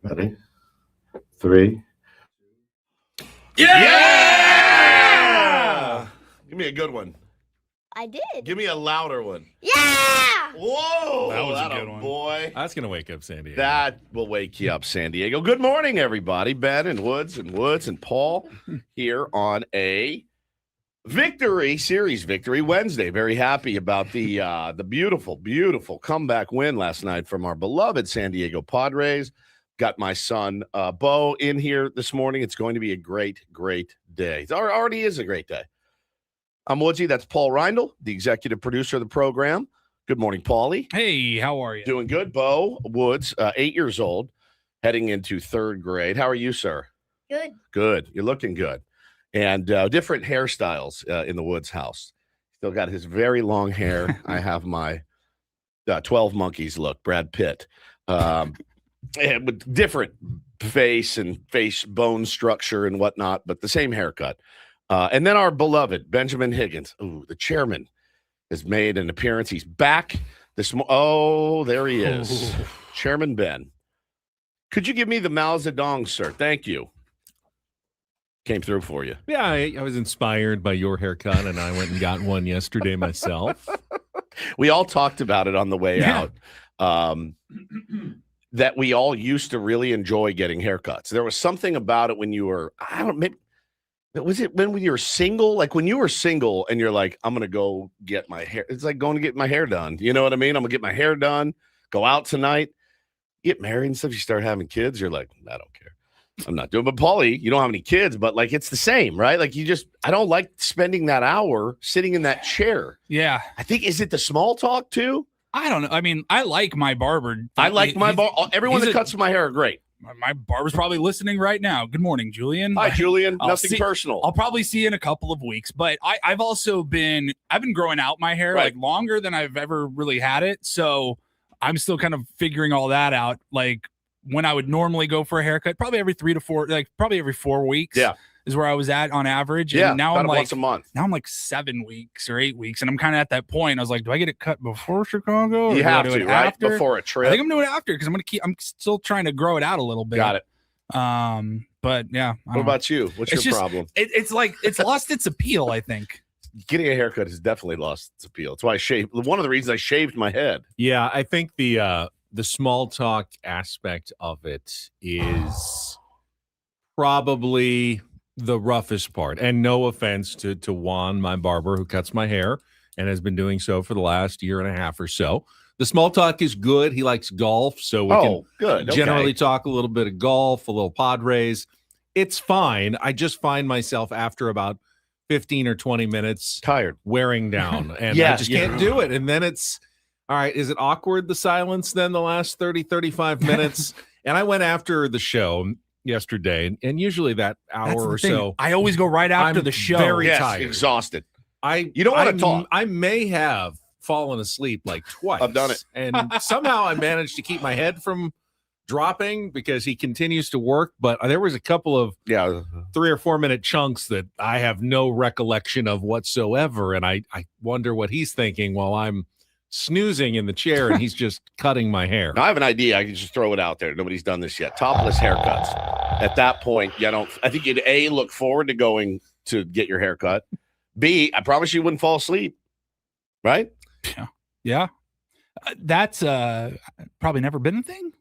Ready? 3. Yeah! Give me a good one. I did. Give me a louder one. Yeah! Whoa! That was a good atta one. Boy. That's going to wake up San Diego. That will wake you up, San Diego. Good morning, everybody. Ben and Woods and Paul here on a series victory Wednesday. Very happy about the beautiful, beautiful comeback win last night from our beloved San Diego Padres. Got my son, Bo, in here this morning. It's going to be a great, great day. It already is a great day. I'm Woodsy. That's Paul Reindl, the executive producer of the program. Good morning, Paulie. Hey, how are you? Doing good. Bo Woods, 8 years old, heading into 3rd grade. How are you, sir? Good. Good. You're looking good. And different hairstyles in the Woods house. Still got his very long hair. I have my 12 Monkeys look, Brad Pitt. And with different face and face bone structure and whatnot, but the same haircut. And then our beloved Benjamin Higgins. Ooh, the chairman has made an appearance. He's back this there he is. Chairman Ben. Could you give me the Mao Zedong, sir? Thank you. Came through for you. Yeah, I was inspired by your haircut, and I went and got one yesterday myself. We all talked about it on the way out. That we all used to really enjoy getting haircuts. There was something about it when you were, was it when you were single? Like when you were single and you're like, I'm going to go get my hair. It's like going to get my hair done. You know what I mean? I'm going to get my hair done, go out tonight, get married and stuff. You start having kids. You're like, I don't care. I'm not doing it. But Paulie, you don't have any kids, but like, it's the same, right? Like I don't like spending that hour sitting in that chair. Yeah. I think, is it the small talk too? I don't know. I mean, I like my barber. I like my barber. Everyone that cuts my hair are great. My barber's probably listening right now. Good morning, Julian. Hi, Julian. Nothing personal. I'll probably see you in a couple of weeks. But I've been growing out my hair like longer than I've ever really had it. So I'm still kind of figuring all that out. Like when I would normally go for a haircut, probably every 4 weeks. Yeah. Is where I was at on average. Yeah, and now I'm like once a month. Now I'm like 7 weeks or 8 weeks, and I'm kind of at that point. I was like, do I get it cut before Chicago? Or you have to, right? After? Before a trip. I think I'm doing it after because I'm still trying to grow it out a little bit. Got it. But yeah. What about you? What's your problem? It's like it's lost its appeal, I think. Getting a haircut has definitely lost its appeal. That's why I shaved. One of the reasons I shaved my head. Yeah, I think the small talk aspect of it is probably the roughest part. And no offense to Juan, my barber, who cuts my hair and has been doing so for the last year and a half or so. The small talk is good. He likes golf, so we can generally talk a little bit of golf, a little Padres. It's fine. I just find myself after about 15 or 20 minutes tired, wearing down, and I just can't do it. And then it's, all right, is it awkward, the silence, then the last 30, 35 minutes? And I went after the show yesterday, and usually that hour or so, I always go right after the show. Very tired, exhausted. You don't want to talk. I may have fallen asleep like twice. I've done it, and somehow I managed to keep my head from dropping because he continues to work. But there was a couple of 3 or 4 minute chunks that I have no recollection of whatsoever, and I wonder what he's thinking while I'm snoozing in the chair and he's just cutting my hair. Now, I have an idea. I can just throw it out there. Nobody's done this yet. Topless haircuts. At that point, I think you'd A, look forward to going to get your haircut. B, I promise you wouldn't fall asleep. Right? Yeah. That's probably never been a thing.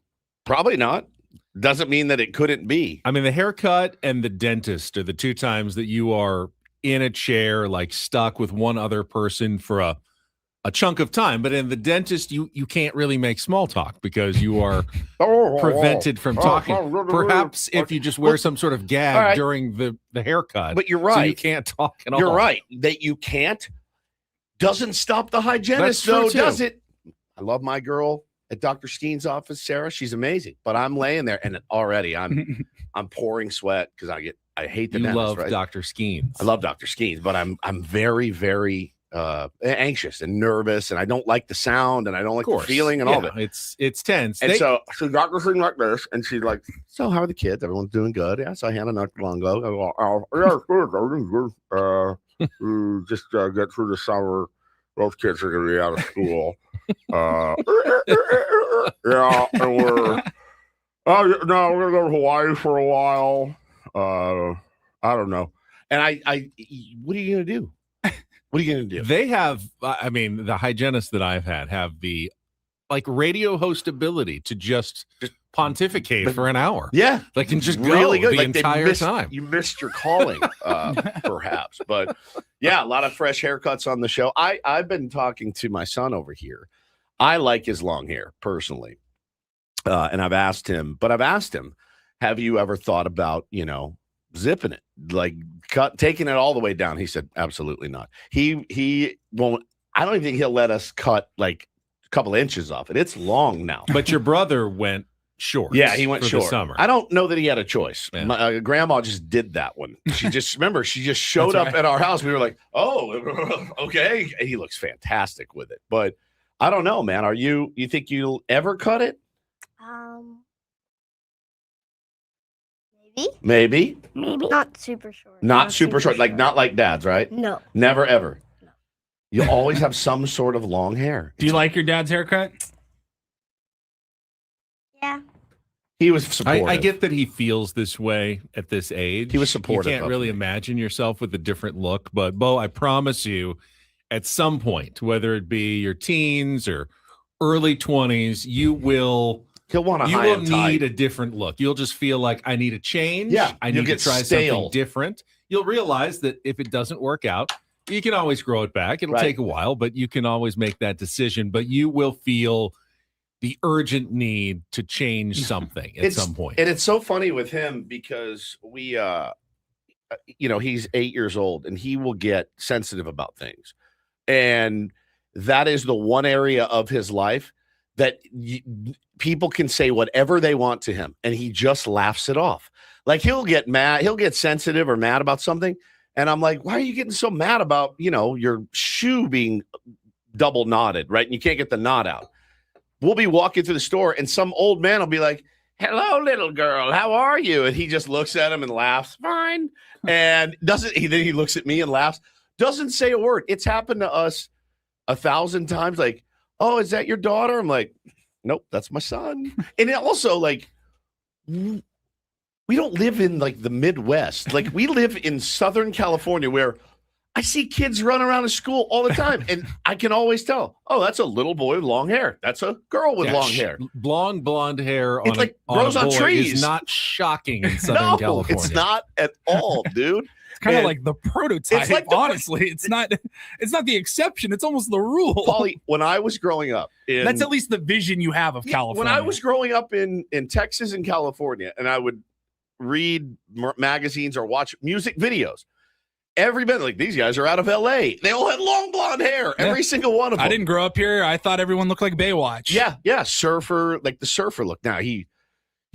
Probably not. Doesn't mean that it couldn't be. I mean, the haircut and the dentist are the 2 times that you are in a chair, like stuck with one other person for a chunk of time. But in the dentist, you can't really make small talk because you are prevented from talking. Perhaps if you just wear some sort of gag during the haircut. But you're right. So you can't talk at all. You're right. That you can't doesn't stop the hygienist, though, does it? I love my girl at Dr. Steen's office, Sarah. She's amazing. But I'm laying there, and already I'm pouring sweat because I hate the dentist, love right? Dr. Skeens. I love Dr. Skeens, but I'm very, very anxious and nervous, and I don't like the sound, and I don't like the feeling and all that. It's tense. And so Dr. Steen like this, and she's like, so how are the kids? Everyone's doing good. Yeah, so Hannah not long ago. Yeah, good. Just get through the summer. Both kids are going to be out of school. Yeah, and Oh no, we're gonna go to Hawaii for a while. I don't know. And I what are you gonna do? What are you gonna do? They have, I mean, the hygienists that I've had have the like radio host ability to just pontificate for an hour. Yeah, They can just really go good the like they entire missed- time. You missed your calling, perhaps. But yeah, a lot of fresh haircuts on the show. I've been talking to my son over here. I like his long hair personally, and I've asked him. Have you ever thought about zipping it, like taking it all the way down? He said, absolutely not. He won't. I don't even think he'll let us cut like a couple inches off it. It's long now. But your brother went short. Yeah, he went for short. The summer. I don't know that he had a choice. Yeah. My grandma just did that one. She just showed That's up right. at our house. We were like, oh, okay. He looks fantastic with it. But I don't know, man. You think you'll ever cut it? Maybe. Maybe. Not super short. Not super short. Like not like dad's, right? No. Never ever. No. You always have some sort of long hair. Do you like your dad's haircut? Yeah. He was supportive. I get that he feels this way at this age. He was supportive You can't of really me. imagine yourself with a different look. But, Bo, I promise you, at some point, whether it be your teens or early 20s, you will He'll want a you high will and tight. need a different look. You'll just feel like I need a change. Yeah, I you'll need to get try stale. something different. You'll realize that if it doesn't work out, you can always grow it back. It'll Right. take a while, but you can always make that decision. But you will feel the urgent need to change something at some point. And it's so funny with him because we he's 8 years old and he will get sensitive about things. And that is the one area of his life that people can say whatever they want to him and he just laughs it off. Like he'll get mad, he'll get sensitive or mad about something. And I'm like, why are you getting so mad about, your shoe being double knotted, right? And you can't get the knot out. We'll be walking through the store and some old man will be like, hello, little girl, how are you? And he just looks at him and laughs, fine. And then he looks at me and laughs, doesn't say a word. It's happened to us 1,000 times. Like, oh, is that your daughter? I'm like, nope, that's my son. And it also, like, we don't live in like the Midwest. Like we live in Southern California where I see kids run around to school all the time. And I can always tell, oh, that's a little boy with long hair. That's a girl with long hair. Blonde hair It's on, like on grows a on boy trees. is not shocking in Southern No, California. it's not at all, dude. It's kind of And like the prototype. it's like the- honestly, it's not the exception. It's almost the rule. Paulie, when I was growing up, That's at least the vision you have of California. When I was growing up in Texas and California, and I would read magazines or watch music videos, everybody like these guys are out of LA. They all had long blonde hair. Every single one of them. I didn't grow up here. I thought everyone looked like Baywatch. Yeah, surfer, like the surfer look. Now he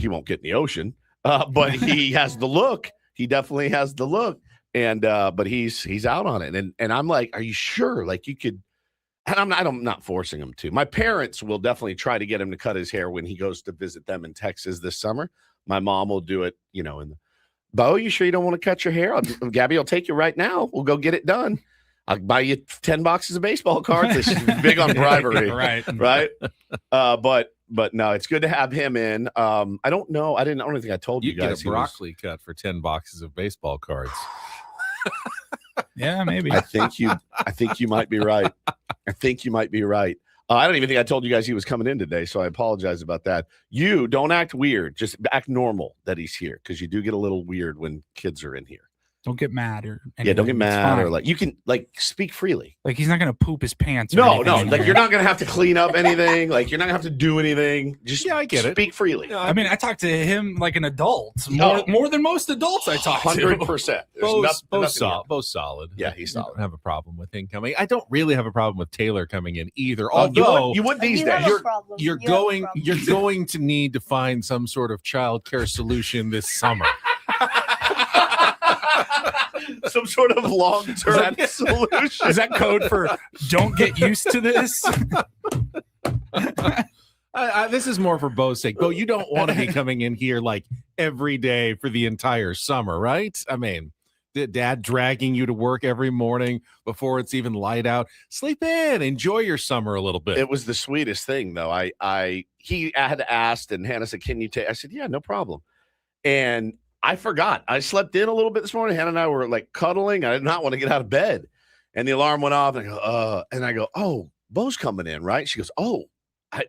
won't get in the ocean, but he has the look. He definitely has the look, and but he's out on it. And I'm like, are you sure? Like you could. And I'm not forcing him to. My parents will definitely try to get him to cut his hair when he goes to visit them in Texas this summer. My mom will do it, Bo, you sure you don't want to cut your hair? Gabby will take you right now. We'll go get it done. I'll buy you 10 boxes of baseball cards. She's big on bribery. Right. But no, it's good to have him in. I don't know. I don't think I told you You guys. get a broccoli cut for 10 boxes of baseball cards. Yeah, maybe. I think you might be right. I don't even think I told you guys he was coming in today, so I apologize about that. You don't act weird. Just act normal that he's here because you do get a little weird when kids are in here. Don't get mad or Don't get anything. It's mad or fine. like you can like speak freely. Like he's not gonna poop his pants. Or No, anything in like here. you're not gonna have to clean up anything. Like you're not gonna have to do anything. Just Yeah, I get it. speak freely. I mean, I talk to him like an adult, No. more than most adults I talk to. 100%. Bo's solid. Yeah, he's I solid. don't have a problem with him coming. I don't really have a problem with Taylor coming in either. Oh, Although you would these You days. have a You're problem. you're You have a going problem. you're going to need to find some sort of child care solution this summer. some sort of long-term solution. Is that code for don't get used to this? This is more for Bo's sake. Bo, you don't want to be coming in here like every day for the entire summer, right? I mean, Dad dragging you to work every morning before it's even light out. Sleep in, enjoy your summer a little bit. It was the sweetest thing, though. He had asked, and Hannah said, "Can you take?" I said, "Yeah, no problem." And I forgot. I slept in a little bit this morning. Hannah and I were like cuddling. I did not want to get out of bed, and the alarm went off. And I go, "Oh, Bo's coming in, right?" She goes, "Oh,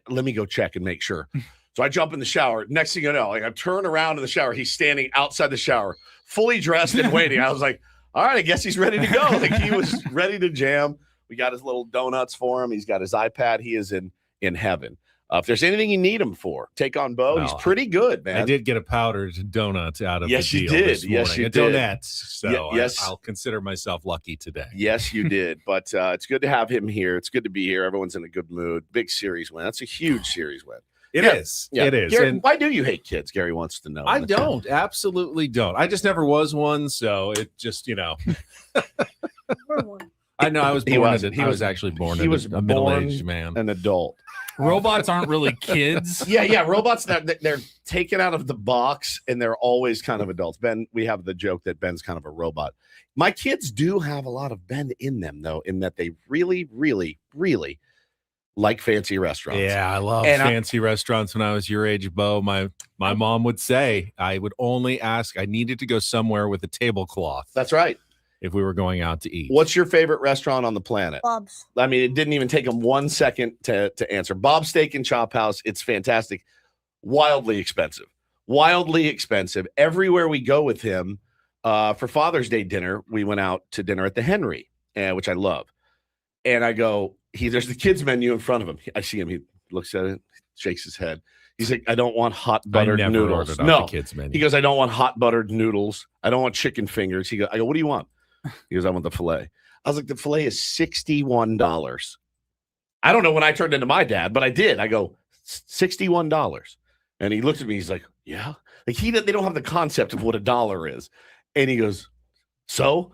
let me go check and make sure." So I jump in the shower. Next thing you know, like I turn around in the shower. He's standing outside the shower, fully dressed and waiting. I was like, all right, I guess he's ready to go. Like he was ready to jam. We got his little donuts for him. He's got his iPad. He is in heaven. If there's anything you need him for, take on Bo. Well, he's pretty good, man. I did get a powdered donut out of Yes, the you deal did. this Yes, morning. you a did. Donut. So yes. I'll consider myself lucky today. Yes, you did. But it's good to have him here. It's good to be here. Everyone's in a good mood. Big series win. That's a huge series win. It is. Yeah. It is. Gary, And why do you hate kids? Gary wants to know. I don't. Absolutely don't. I just never was one. So it just, I know I was He born. wasn't. I was actually born. He was a middle-aged man. An adult. Robots aren't really kids. Yeah. Robots, they're taken out of the box and they're always kind of adults. Ben, we have the joke that Ben's kind of a robot. My kids do have a lot of Ben in them, though, in that they really, really, really like fancy restaurants. Yeah, I love And fancy restaurants. When I was your age, Bo, my mom would say I would only ask. I needed to go somewhere with a tablecloth. That's right. If we were going out to eat. What's your favorite restaurant on the planet? Bob's. I mean, it didn't even take him 1 second to answer. Bob's Steak and Chop House. It's fantastic. Wildly expensive. Everywhere we go with him for Father's Day dinner, we went out to dinner at the Henry, which I love. And I go, there's the kids menu in front of him. I see him. He looks at it, shakes his head. He's like, I don't want hot buttered I never noodles. ordered off No, the kids menu. he goes, I don't want hot buttered noodles. I don't want chicken fingers. I go, what do you want? He goes, I want the filet. I was like, the filet is $61. I don't know when I turned into my dad, but I did. I go, $61. And he looks at me. He's like, yeah. Like they don't have the concept of what $1 is. And he goes, so?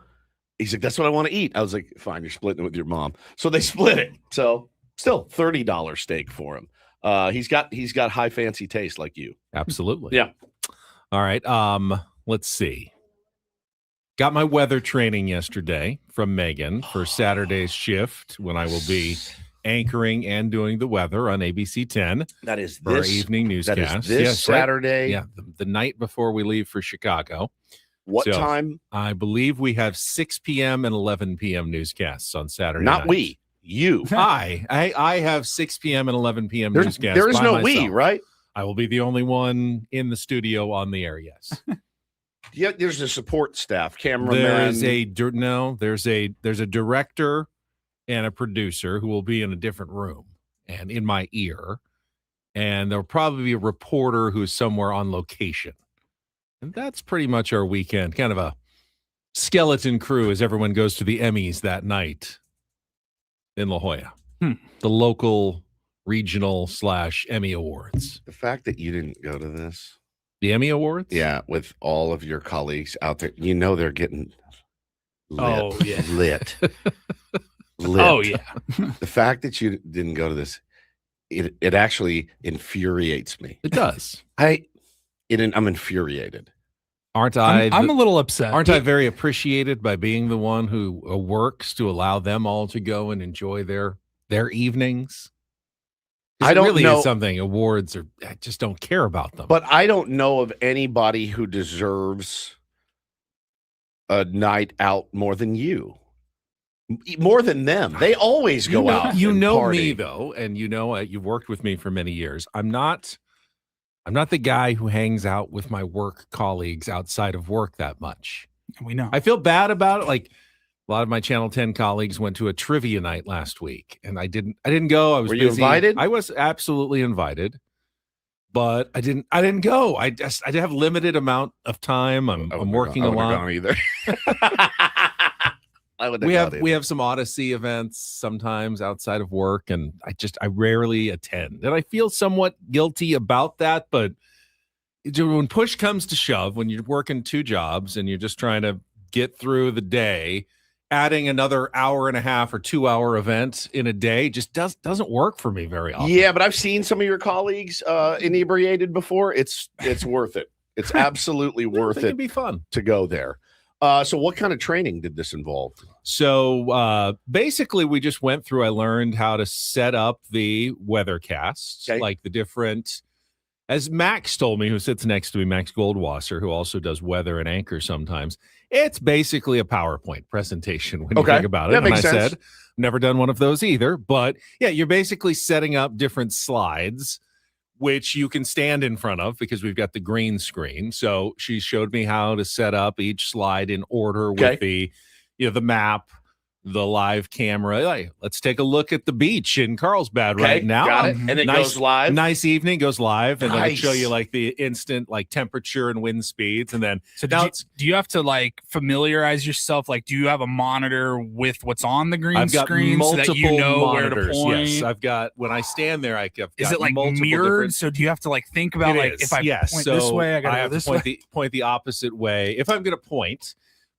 He's like, that's what I want to eat. I was like, fine, you're splitting it with your mom. So they split it. So still $30 steak for him. He's got high fancy taste like you. Absolutely. Yeah. All right. Let's see. Got my weather training yesterday from Megan for Saturday's shift when I will be anchoring and doing the weather on ABC 10. That is for our evening newscast. That is this Saturday. Right? Yeah, the night before we leave for Chicago. What time? I believe we have 6 p.m. and 11 p.m. newscasts on Saturday. Not nights. we. You. I have 6 p.m. and 11 p.m. newscasts. There is by no myself. we, right? I will be the only one in the studio on the air. Yes. Yeah, there's a support staff, cameraman. There's a director and a producer who will be in a different room and in my ear, and there'll probably be a reporter who's somewhere on location. And that's pretty much our weekend, kind of a skeleton crew as everyone goes to the Emmys that night in La Jolla, the local regional / Emmy Awards. The fact that you didn't go to this. The Emmy Awards? Yeah, with all of your colleagues out there, they're getting lit. Oh, yeah. Lit. Oh, yeah. The fact that you didn't go to this, it actually infuriates me. It does. I'm infuriated. Aren't I? I'm a little upset. Aren't I very appreciated by being the one who works to allow them all to go and enjoy their evenings? I don't really know. Is something awards are. I just don't care about them. But I don't know of anybody who deserves a night out more than you. More than them. They always go out. You and know party. me though, and you've worked with me for many years. I'm not the guy who hangs out with my work colleagues outside of work that much. We know. I feel bad about it. Like a lot of my Channel 10 colleagues went to a trivia night last week, and I didn't go. I was Were you busy. invited? I was absolutely invited, but I didn't go. I have limited amount of time. I'm working a lot. Gone either. We have some Odyssey events sometimes outside of work, and I rarely attend, and I feel somewhat guilty about that. But when push comes to shove, when you're working 2 jobs and you're just trying to get through the day, adding another hour and a half or 2-hour event in a day just doesn't work for me very often. Yeah, but I've seen some of your colleagues inebriated before. It's worth it. It's absolutely worth It it can be fun. to go there. So what kind of training did this involve? So basically, we just went through. I learned how to set up the weathercasts, Okay. like the different. As Max told me, who sits next to me, Max Goldwasser, who also does weather and anchor sometimes. It's basically a PowerPoint presentation when you Okay. think about it. That And makes I sense. said, never done one of those either. But yeah, you're basically setting up different slides, which you can stand in front of because we've got the green screen. So she showed me how to set up each slide in order Okay. with the map, the live camera. Like, let's take a look at the beach in Carlsbad right now. Got it. And it Nice- goes live. Nice evening, goes live, and then it show Nice. you like the instant like temperature and wind speeds, and then So now do you have to like familiarize yourself? Like, do you have a monitor with what's on the green I've got screen so multiple that you know monitors. where to point? Yes, I've got when I stand there, I've got Is it like multiple mirrored? different- So do you have to like think about It like is, if I yes. point So this way, I gotta have go this to way? point the opposite way if I'm going to point.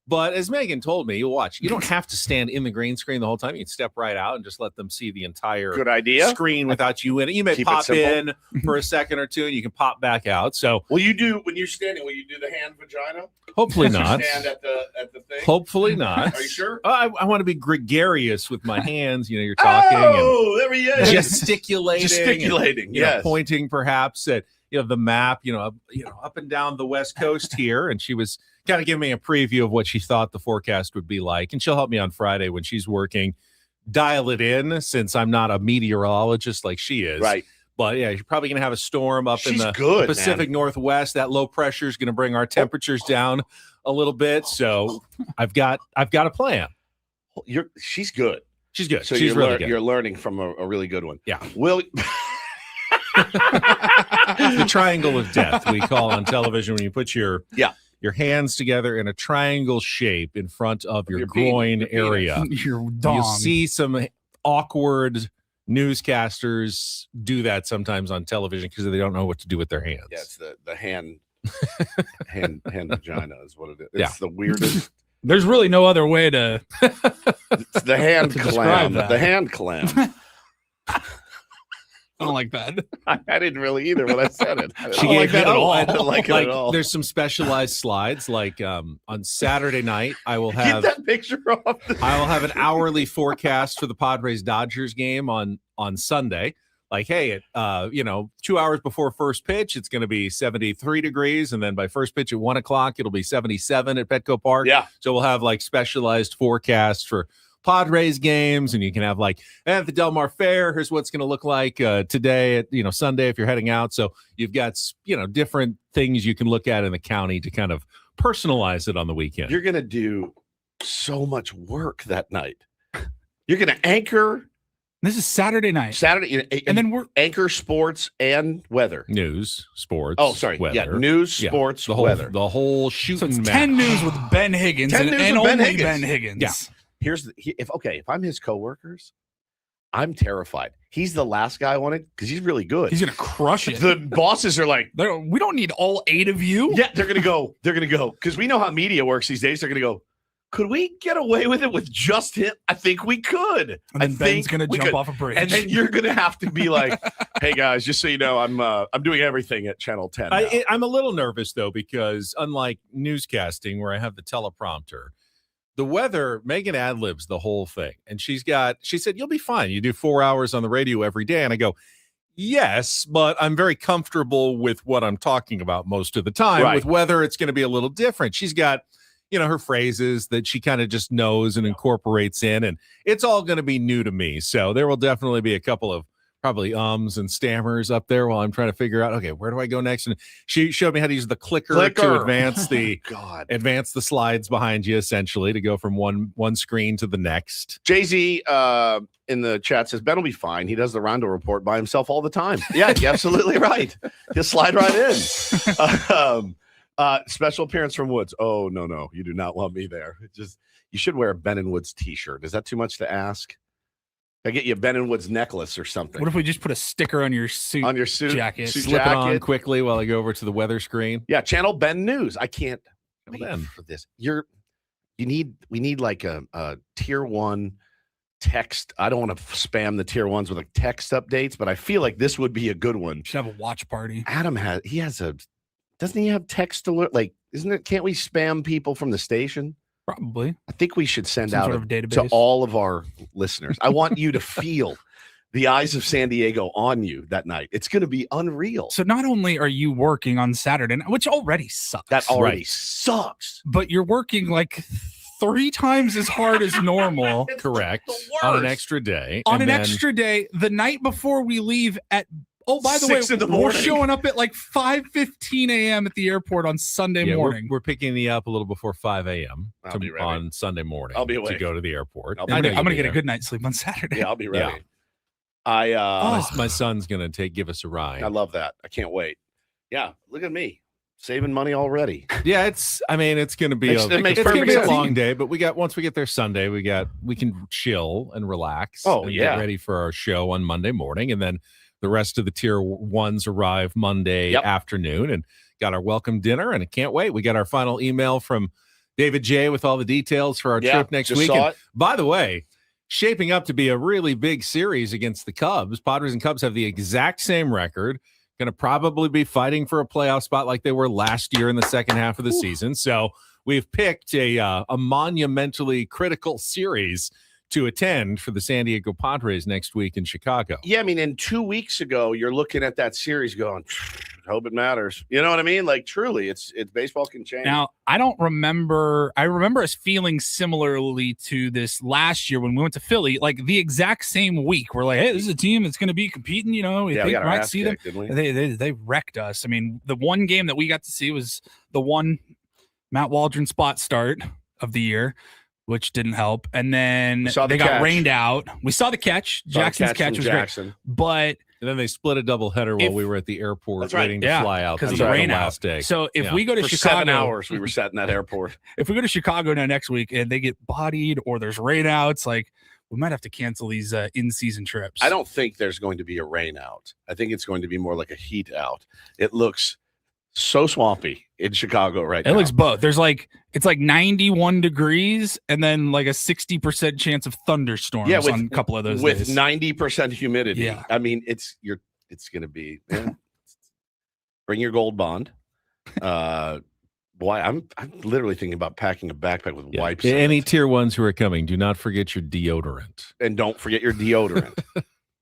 But as Megan told me, you'll watch. You don't have to stand in the green screen the whole time. You can step right out and just let them see the entire Good idea. screen without you in it. You may Keep it pop simple. in for a second or two, and you can pop back out. So Will you do when you're standing? Will you do the hand vagina? hopefully You not. Stand at the thing. Hopefully not. Are you sure? I want to be gregarious with my hands. You're talking and Oh, there he is. gesticulating, Gesticulating. and, you know, Yes. pointing perhaps at the map, up and down the West Coast here. And she was kind of giving me a preview of what she thought the forecast would be like. And she'll help me on Friday when she's working, dial it in since I'm not a meteorologist like she is. Right. But yeah, you're probably going to have a storm up in She's the good, Pacific Northwest. That low pressure is going to bring our temperatures down a little bit. So I've got a plan. She's good. She's good. So She's really good. you're learning from a really good one. Yeah. Will The triangle of death we call on television when you put your hands together in a triangle shape in front of your groin area. Your dong. You'll see some awkward newscasters do that sometimes on television because they don't know what to do with their hands. Yeah, it's the hand vagina is what it is. It's Yeah. the weirdest. There's really no other way to. It's the hand To clam. describe that. The hand clam. I don't like that. I didn't really either when I said it. I She don't like gave that me- at all. oh, I don't like it at all. There's some specialized slides. Like on Saturday night, I will Get have that picture off. I will have an hourly forecast for the Padres Dodgers game on Sunday. Like, hey, at 2 hours before first pitch, it's going to be 73 degrees, and then by first pitch at 1 o'clock, it'll be 77 at Petco Park. Yeah. So we'll have like specialized forecasts for Padres games, and you can have like at the Del Mar Fair. Here's what's going to look like today at Sunday if you're heading out. So you've got different things you can look at in the county to kind of personalize it on the weekend. You're gonna do so much work that night. You're gonna anchor This is Saturday night, Saturday, and then we're anchor sports and weather. News, sports. Oh, sorry. weather. Yeah, news, Yeah, sports, the whole weather. the whole so shooting it's match. 10 news with Ben Higgins 10 and, news and with Ben only Higgins. Ben Higgins. Yeah. Here's if I'm his coworkers, I'm terrified. He's the last guy I wanted because he's really good. He's gonna crush it. The bosses are like, We don't need all 8 of you. yeah, they're gonna go because we know how media works these days. They're gonna go. Could we get away with it with just him? I think we could. And then I Ben's think gonna we jump could. off a bridge. And then you're gonna have to be like, "Hey guys, just so you know, I'm doing everything at Channel 10." now." I'm a little nervous though because unlike newscasting where I have the teleprompter, the weather, Megan ad-libs the whole thing, and she said you'll be fine. You do 4 hours on the radio every day, and I go, yes, but I'm very comfortable with what I'm talking about most of the time. Right. With weather, it's going to be a little different. She's got her phrases that she kind of just knows and incorporates in, and it's all going to be new to me. So there will definitely be a couple of probably ums and stammers up there while I'm trying to figure out, okay, where do I go next? And she showed me how to use the clicker. To advance the slides behind you, essentially, to go from one screen to the next. Jay-Z in the chat says Ben will be fine. He does the Rondo report by himself all the time. Yeah, you're absolutely right. He'll slide right in. Special appearance from Woods. Oh, no, you do not want me there. You should wear a Ben and Woods t-shirt. Is that too much to ask? I get you a Ben and Woods necklace or something. What if we just put a sticker on your suit? On your suit jacket. suit Slip it on jacket. quickly while I go over to the weather screen. Yeah, Channel Ben News. I can't wait Ben. for this. We need like a tier 1 text. I don't want to spam the tier 1s with like text updates, but I feel like this would be a good one. Should have a watch party. Adam doesn't he have text alert? Like Isn't it? Can't we spam people from the station? Probably. I think we should send Some out sort of to database. all of our listeners. I want you to feel the eyes of San Diego on you that night. It's going to be unreal. So not only are you working on Saturday, which already sucks. That already Right. sucks. But you're working like 3 times as hard as normal Correct. the On an worst. extra day. on and an then- extra day the night before we leave at. Oh, by the 6 way, in the we're morning. showing up at like 5:15 a.m. at the airport on Sunday Yeah, morning. we're picking you up a little before 5 a.m. I'll be ready. on Sunday morning. I'll be to awake. go to the airport. I'll be I'm ready. gonna get a good night's sleep on Saturday. Yeah, I'll be ready. Yeah. I My son's gonna give us a ride. I love that. I can't wait. Yeah, look at me saving money already. Yeah, it's gonna be It makes it's gonna perfect be a sense. long day, but once we get there Sunday, we can chill and relax. Oh, and yeah. get ready for our show on Monday morning, and then the rest of the tier ones arrive Monday Yep. afternoon, and got our welcome dinner, and I can't wait. We got our final email from David J with all the details for our Yeah, trip next just week. saw And it. by the way, shaping up to be a really big series against the Cubs. Padres and Cubs have the exact same record. Going to probably be fighting for a playoff spot like they were last year in the second half of the season. So we've picked a monumentally critical series to attend for the San Diego Padres next week in Chicago. Yeah, I mean, and 2 weeks ago, you're looking at that series going, hope it matters. You know what I mean? Like, truly, it's baseball can change. Now, I remember us feeling similarly to this last year when we went to Philly, like the exact same week. We're like, hey, this is a team that's going to be competing, we yeah, we think got our might ass see them. kicked, didn't we? They wrecked us. I mean, the one game that we got to see was the one Matt Waldron spot start of the year, which didn't help. And then We saw the they got catch. rained out. We saw the catch. Saw the Jackson's catch from was Jackson. great. But And then they split a doubleheader while If- we were at the airport That's right. waiting to Yeah, fly out because of the the rain last out. day. So if Yeah. we go to For Chicago, 7 hours, we were sat in that airport. if we go to Chicago now next week and they get bodied or there's rainouts, like we might have to cancel these in-season trips. I don't think there's going to be a rain out. I think it's going to be more like a heat out. It looks so swampy in Chicago right It now. looks both. It's like 91 degrees and then like a 60% chance of thunderstorms Yeah, with- on a couple of those with days. 90% humidity. Yeah. I mean, it's going to be. Bring your gold bond. Boy, I'm literally thinking about packing a backpack with Yeah. wipes. in Any it. tier ones who are coming, do not forget your deodorant. And don't forget your deodorant,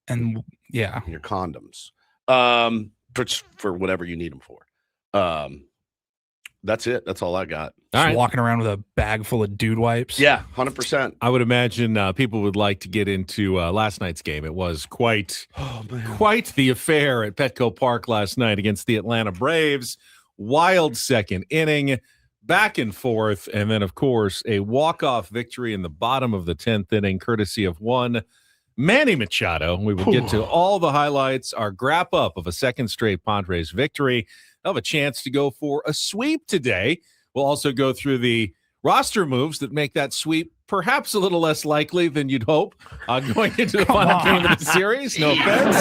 And yeah, and your condoms, for whatever you need them for. That's it. That's all I got. All just right. walking around with a bag full of dude wipes. Yeah, 100%. I would imagine people would like to get into last night's game. It was quite the affair at Petco Park last night against the Atlanta Braves. Wild second inning, back and forth, and then, of course, a walk-off victory in the bottom of the 10th inning, courtesy of one Manny Machado. We will get to all the highlights, our wrap-up of a second straight Padres victory. They'll have a chance to go for a sweep today. We'll also go through the roster moves that make that sweep perhaps a little less likely than you'd hope going into the final game of the series. No offense.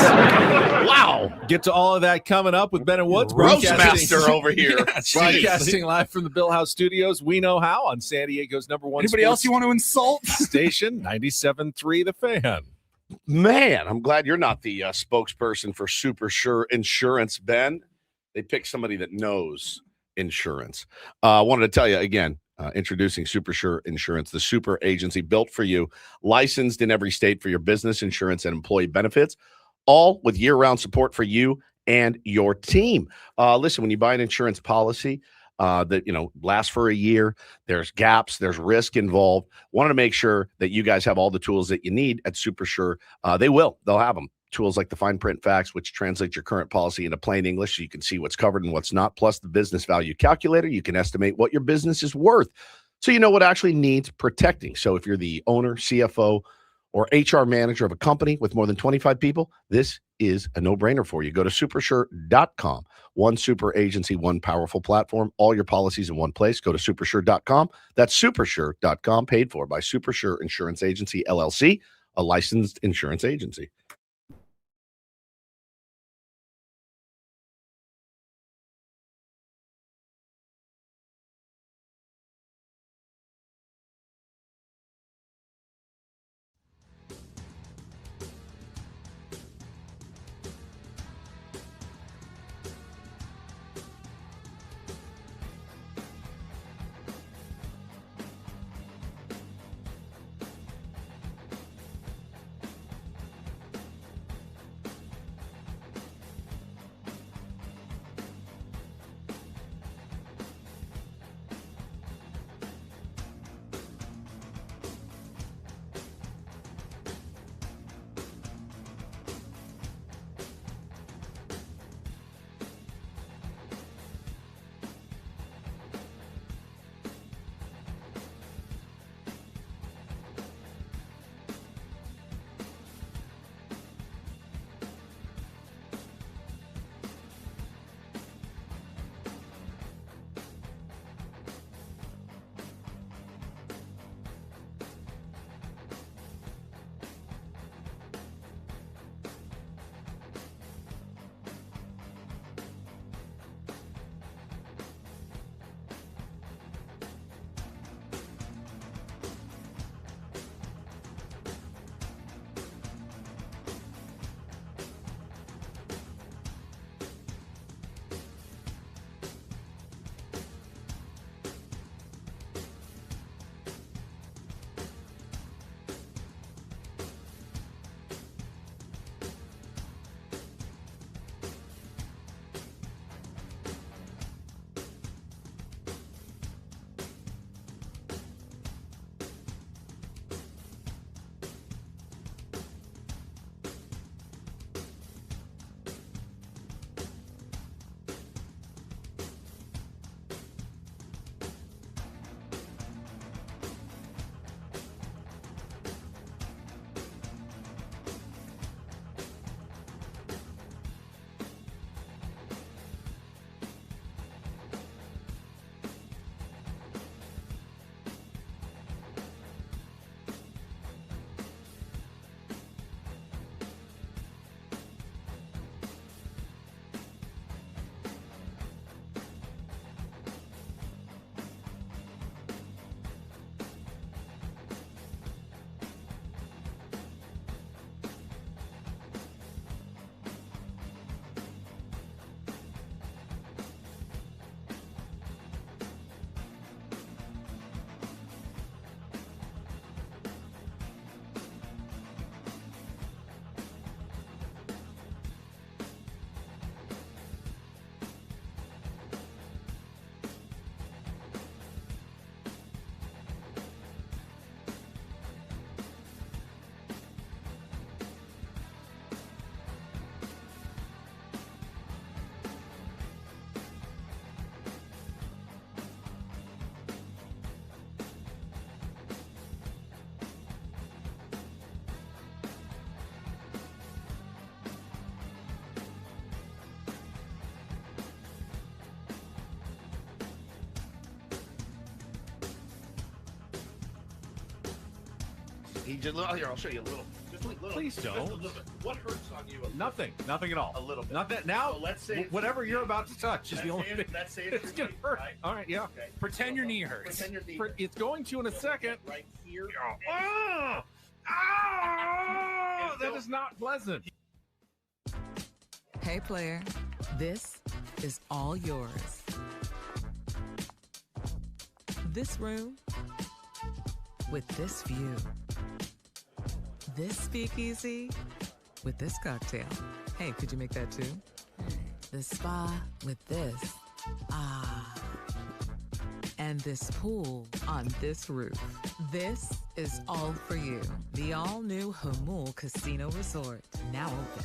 Wow. Get to all of that coming up with Ben and Woods. Roastmaster over here. Broadcasting live from the Bill House Studios. We know how on San Diego's #1 Anybody else you want to insult? station, 97.3 The Fan. Man, I'm glad you're not the spokesperson for Super Sure Insurance, Ben. They picked somebody that knows insurance. I wanted to tell you again, introducing Super Sure Insurance, the super agency built for you, licensed in every state for your business insurance and employee benefits, all with year-round support for you and your team. Listen, when you buy an insurance policy that lasts for a year, there's gaps, there's risk involved. Wanted to make sure that you guys have all the tools that you need at Super Sure. They'll have them. Tools like the fine print facts, which translates your current policy into plain English so you can see what's covered and what's not, plus the business value calculator. You can estimate what your business is worth so you know what actually needs protecting. So if you're the owner, CFO, or HR manager of a company with more than 25 people, this is a no-brainer for you. Go to supersure.com. One super agency, one powerful platform, all your policies in one place. Go to supersure.com. That's supersure.com, paid for by Supersure Insurance Agency, LLC, a licensed insurance agency. He just here. I'll show you a little. Just a little. Please just a don't. little bit. What hurts on you? Nothing at all. A little bit. Nothing. Now, So let's say whatever you're about to touch is the only thing. Let's say It's gonna hurt. Right? All right, yeah. Okay. Pretend your knee hurts. Pretend your knee. It's going to in a second. Right here. Oh, that is not pleasant. Hey, player, this is all yours. This room with this view. This speakeasy with this cocktail. Hey, could you make that too? The spa with this. Ah. And this pool on this roof. This is all for you. The all-new Hamul Casino Resort, now open.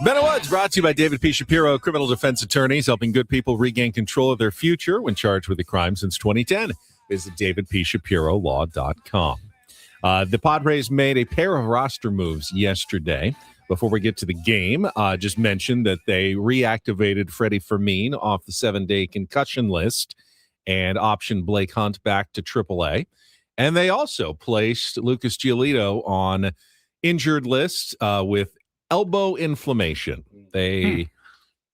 Better Woods brought to you by David P. Shapiro, criminal defense attorneys helping good people regain control of their future when charged with a crime since 2010. Visit davidpshapirolaw.com. The Padres made a pair of roster moves yesterday. Before we get to the game, just mentioned that they reactivated Freddie Fermin off the 7-day concussion list and optioned Blake Hunt back to AAA. And they also placed Lucas Giolito on injured list with elbow inflammation. They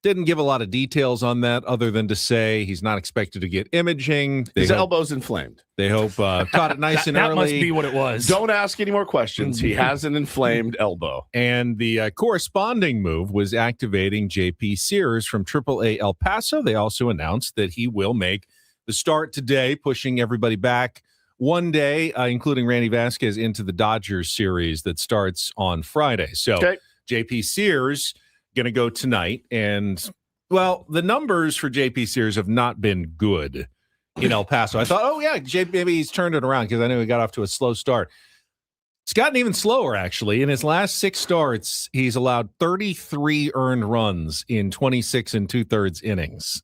Didn't give a lot of details on that other than to say he's not expected to get imaging. His elbow's inflamed. They hope caught it nice and that early. must be what it was. Don't ask any more questions. He has an inflamed elbow. And the corresponding move was activating J.P. Sears from AAA El Paso. They also announced that he will make the start today, pushing everybody back one day, including Randy Vasquez, into the Dodgers series that starts on Friday. So J.P. Sears going to go tonight. And, well, the numbers for J.P. Sears have not been good in El Paso. I thought, oh, yeah, maybe he's turned it around because I know he got off to a slow start. It's gotten even slower, actually. In his last 6 starts, he's allowed 33 earned runs in 26 2/3 innings.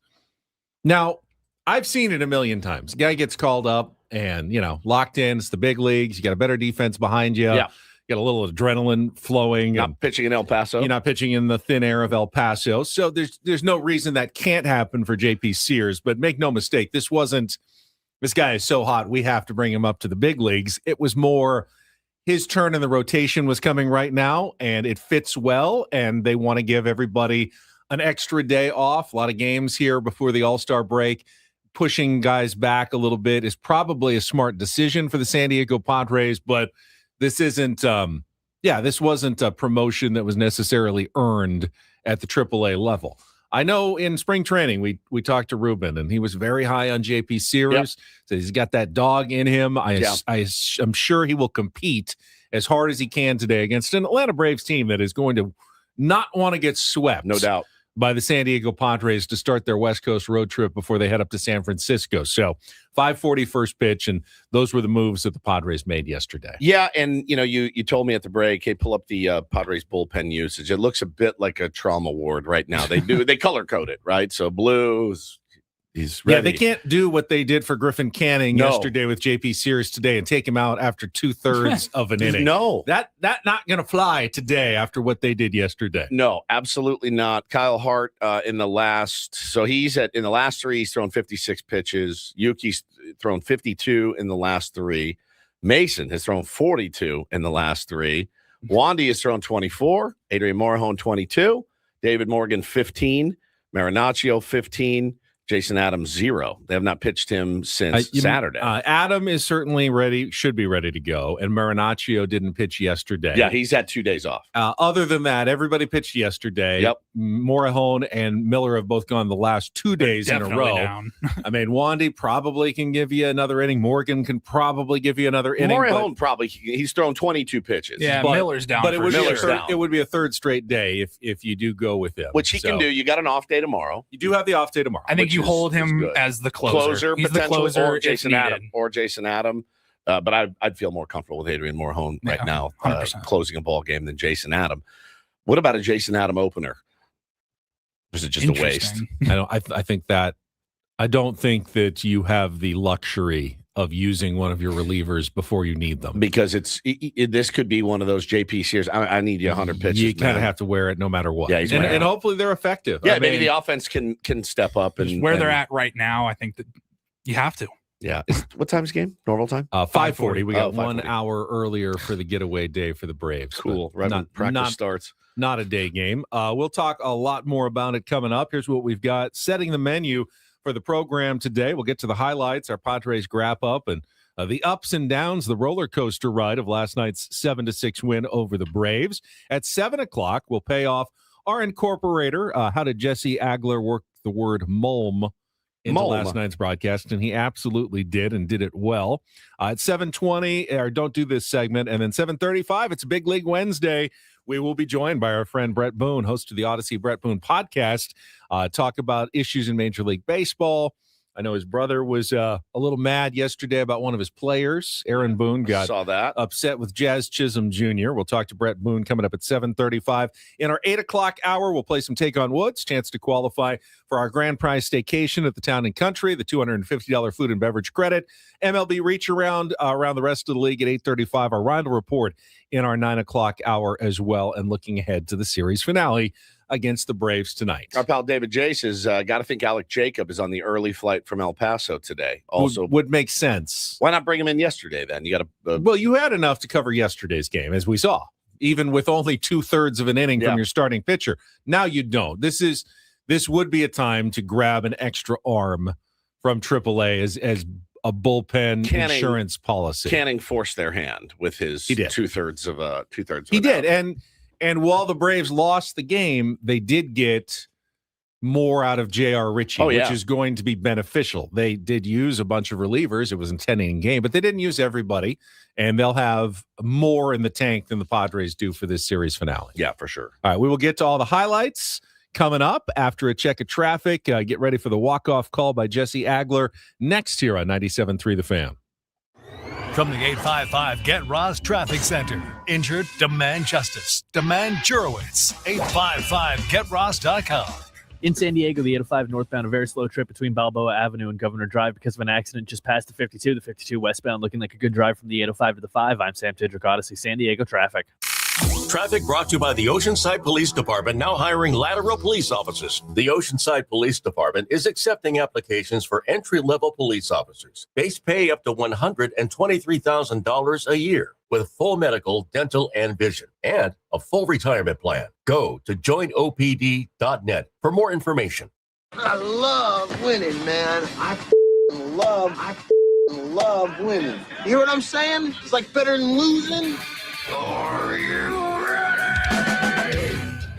Now, I've seen it a million times. Guy gets called up and, locked in. It's the big leagues. You got a better defense behind you. Yeah. Got a little adrenaline flowing. Not pitching in El Paso. You're not pitching in the thin air of El Paso. So there's no reason that can't happen for J.P. Sears. But make no mistake, this guy is so hot, we have to bring him up to the big leagues. It was more his turn in the rotation was coming right now, and it fits well, and they want to give everybody an extra day off. A lot of games here before the All-Star break. Pushing guys back a little bit is probably a smart decision for the San Diego Padres, but this isn't this wasn't a promotion that was necessarily earned at the AAA level. I know in spring training we talked to Ruben, and he was very high on J.P. Sears. So he's got that dog in him. I'm sure he will compete as hard as he can today against an Atlanta Braves team that is going to not want to get swept. No doubt. By the San Diego Padres to start their West Coast road trip before they head up to San Francisco. So 5:40 first pitch, and those were the moves that the Padres made yesterday. Yeah, and you told me at the break, hey, pull up the Padres bullpen usage. It looks a bit like a trauma ward right now. They color code it, right? So blue he's ready. Yeah, they can't do what they did for Griffin Canning yesterday with J.P. Sears today and take him out after 2/3 of an inning. No. That not going to fly today after what they did yesterday. No, absolutely not. Kyle Hart in the last 3, he's thrown 56 pitches. Yuki's thrown 52 in the last 3. Mason has thrown 42 in the last 3. Wandy has thrown 24. Adrian Morejon 22. David Morgan 15. Marinaccio 15. Jason Adams 0. They have not pitched him since Saturday. Adam is certainly ready, should be ready to go, and Marinaccio didn't pitch yesterday. Yeah, he's had 2 days off. Other than that, everybody pitched yesterday. Yep. Morejon and Miller have both gone the last 2 days in a row. Down. I mean, Wandy probably can give you another inning. Morgan can probably give you another inning. Morejon he's thrown 22 pitches. Yeah, Miller's down. But it would be a third straight day if you do go with him. Which he can do. You got an off day tomorrow. You do have the off day tomorrow. I think you hold him as the closer. He's the closer or Jason Adam. But I'd feel more comfortable with Adrian Morejon right now closing a ball game than Jason Adam. What about a Jason Adam opener? Or is it just a waste? I don't think that you have the luxury of using one of your relievers before you need them, because this could be one of those JP Sears. I need you 100 pitches. You kind of have to wear it no matter what. Yeah, and hopefully they're effective. Yeah, maybe the offense can step up and where they're at right now. I think that you have to. Yeah. What time's game? Normal time? 5:40. We got 1 hour earlier for the getaway day for the Braves. Cool. Right when practice starts. Not a day game. We'll talk a lot more about it coming up. Here's what we've got. Setting the menu for the program today. We'll get to the highlights, our Padres wrap up, and the ups and downs, the roller coaster ride of last night's 7-6 win over the Braves. At 7 o'clock, we'll pay off our incorporator. How did Jesse Agler work the word mulm into last night's broadcast? And he absolutely did, and did it well. At 7:20, or don't do this segment, and then 7:35, it's a Big League Wednesday. We will be joined by our friend Brett Boone, host of the Odyssey Brett Boone podcast, talk about issues in Major League Baseball. I know his brother was a little mad yesterday about one of his players. Aaron Boone got upset with Jazz Chisholm Jr. We'll talk to Brett Boone coming up at 7:35. In our 8 o'clock hour, we'll play some Take on Woods, chance to qualify for our grand prize staycation at the Town and Country, the $250 food and beverage credit, MLB reach around the rest of the league at 8:35. Our Rindle Report in our 9 o'clock hour as well, and looking ahead to the series finale against the Braves tonight. Our pal David Jace has got to think Alec Jacob is on the early flight from El Paso today. Also, would make sense. Why not bring him in yesterday then? You got to. Well, you had enough to cover yesterday's game, as we saw, even with only 2/3 of an inning from your starting pitcher. Now you don't. This is this would be a time to grab an extra arm from AAA as a bullpen insurance policy. Canning forced their hand with his two-thirds of He did. And while the Braves lost the game, they did get more out of J.R. Ritchie, which is going to be beneficial. They did use a bunch of relievers. It was a 10-inning game, but they didn't use everybody, and they'll have more in the tank than the Padres do for this series finale. Yeah, for sure. All right, we will get to all the highlights coming up after a check of traffic. Get ready for the walk-off call by Jesse Agler next here on 97.3 The Fan. From the 855 Get Ross Traffic Center. Injured? Demand justice. Demand Jurowitz. 855GetRoss.com. In San Diego, the 805 northbound, a very slow trip between Balboa Avenue and Governor Drive because of an accident just past the 52. The 52 westbound looking like a good drive from the 805 to the 5. I'm Sam Tidrick, Odyssey, San Diego traffic. Traffic brought to you by the Oceanside Police Department, now hiring lateral police officers. The Oceanside Police Department is accepting applications for entry-level police officers. Base pay up to $123,000 a year with full medical, dental, and vision, and a full retirement plan. Go to joinopd.net for more information. I love winning, man. I love winning. You hear what I'm saying? It's like better than losing. Are you ready?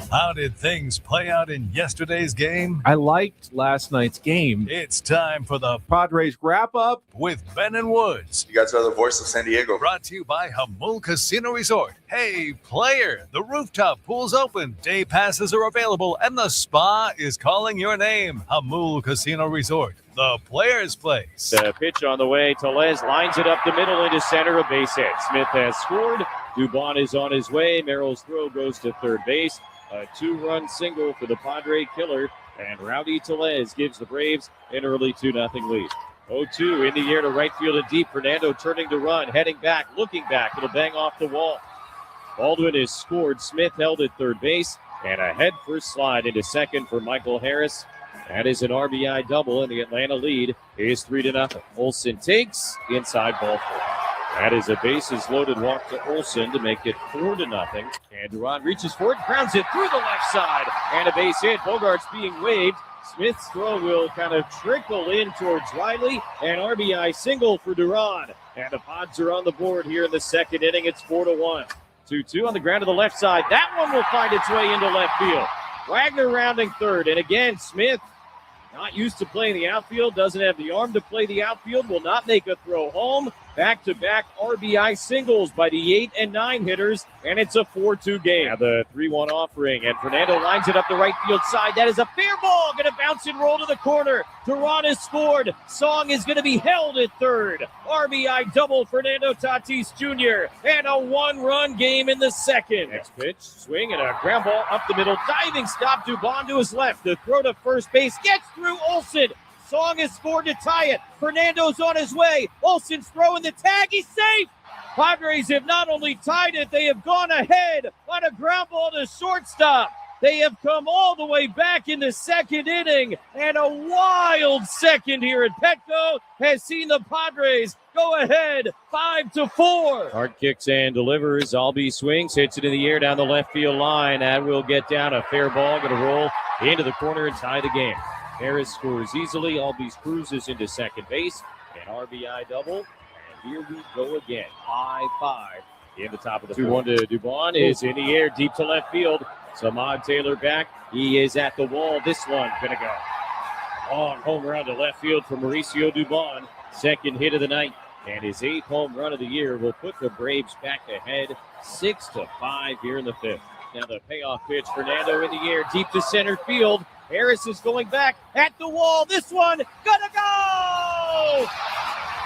How did things play out in yesterday's game? I liked last night's game. It's time for the Padres wrap-up with Ben and Woods. You guys are the voice of San Diego. Brought to you by Hamul Casino Resort. Hey, player, the rooftop pool's open. Day passes are available, and the spa is calling your name. Hamul Casino Resort, the player's place. The pitch on the way. Tellez lines it up the middle into center, a base hit. Smith has scored. Dubon is on his way. Merrill's throw goes to third base. A 2-run single for the Padre killer. And Rowdy Tellez gives the Braves an early 2-0 lead. 0-2 in the air to right field and deep. Fernando turning to run, heading back, looking back. It'll bang off the wall. Baldwin has scored. Smith held at third base. And a head first slide into second for Michael Harris. That is an RBI double, and the Atlanta lead is 3-0. Olsen takes inside ball four. That is a bases-loaded walk to Olsen to make it 4-0. And Duran reaches for it, grounds it through the left side, and a base hit. Bogart's being waved. Smith's throw will kind of trickle in towards Riley. An RBI single for Duran. And the Pods are on the board here in the second inning. It's 4-1. 2-2 on the ground to the left side. That one will find its way into left field. Wagner rounding third. And again, Smith, not used to playing the outfield, doesn't have the arm to play the outfield, will not make a throw home. Back-to-back RBI singles by the 8 and 9 hitters, and it's a 4-2 game. Now the 3-1 offering, and Fernando lines it up the right field side. That is a fair ball, going to bounce and roll to the corner. Duran has scored. Song is going to be held at third. RBI double, Fernando Tatis Jr., and a 1-run game in the second. Next pitch, swing, and a ground ball up the middle. Diving stop, Dubon to his left. The throw to first base gets through Olsen. Song has scored to tie it. Fernando's on his way. Olsen's throwing the tag. He's safe. Padres have not only tied it, they have gone ahead on a ground ball to shortstop. They have come all the way back in the second inning, and a wild second here at Petco has seen the Padres go ahead 5-4. Hard kicks and delivers. Albee swings, hits it in the air down the left field line. That will get down a fair ball, going to roll into the corner and tie the game. Harris scores easily. Albies cruises into second base. An RBI double. And here we go again. 5-5 in the top of the 2-1 to Dubon is in the air deep to left field. Samad Taylor back. He is at the wall. This one going to go. Long home run to left field for Mauricio Dubon. Second hit of the night. And his 8th home run of the year will put the Braves back ahead 6-5 here in the 5th. Now the payoff pitch. Fernando in the air deep to center field. Harris is going back at the wall. This one gonna go!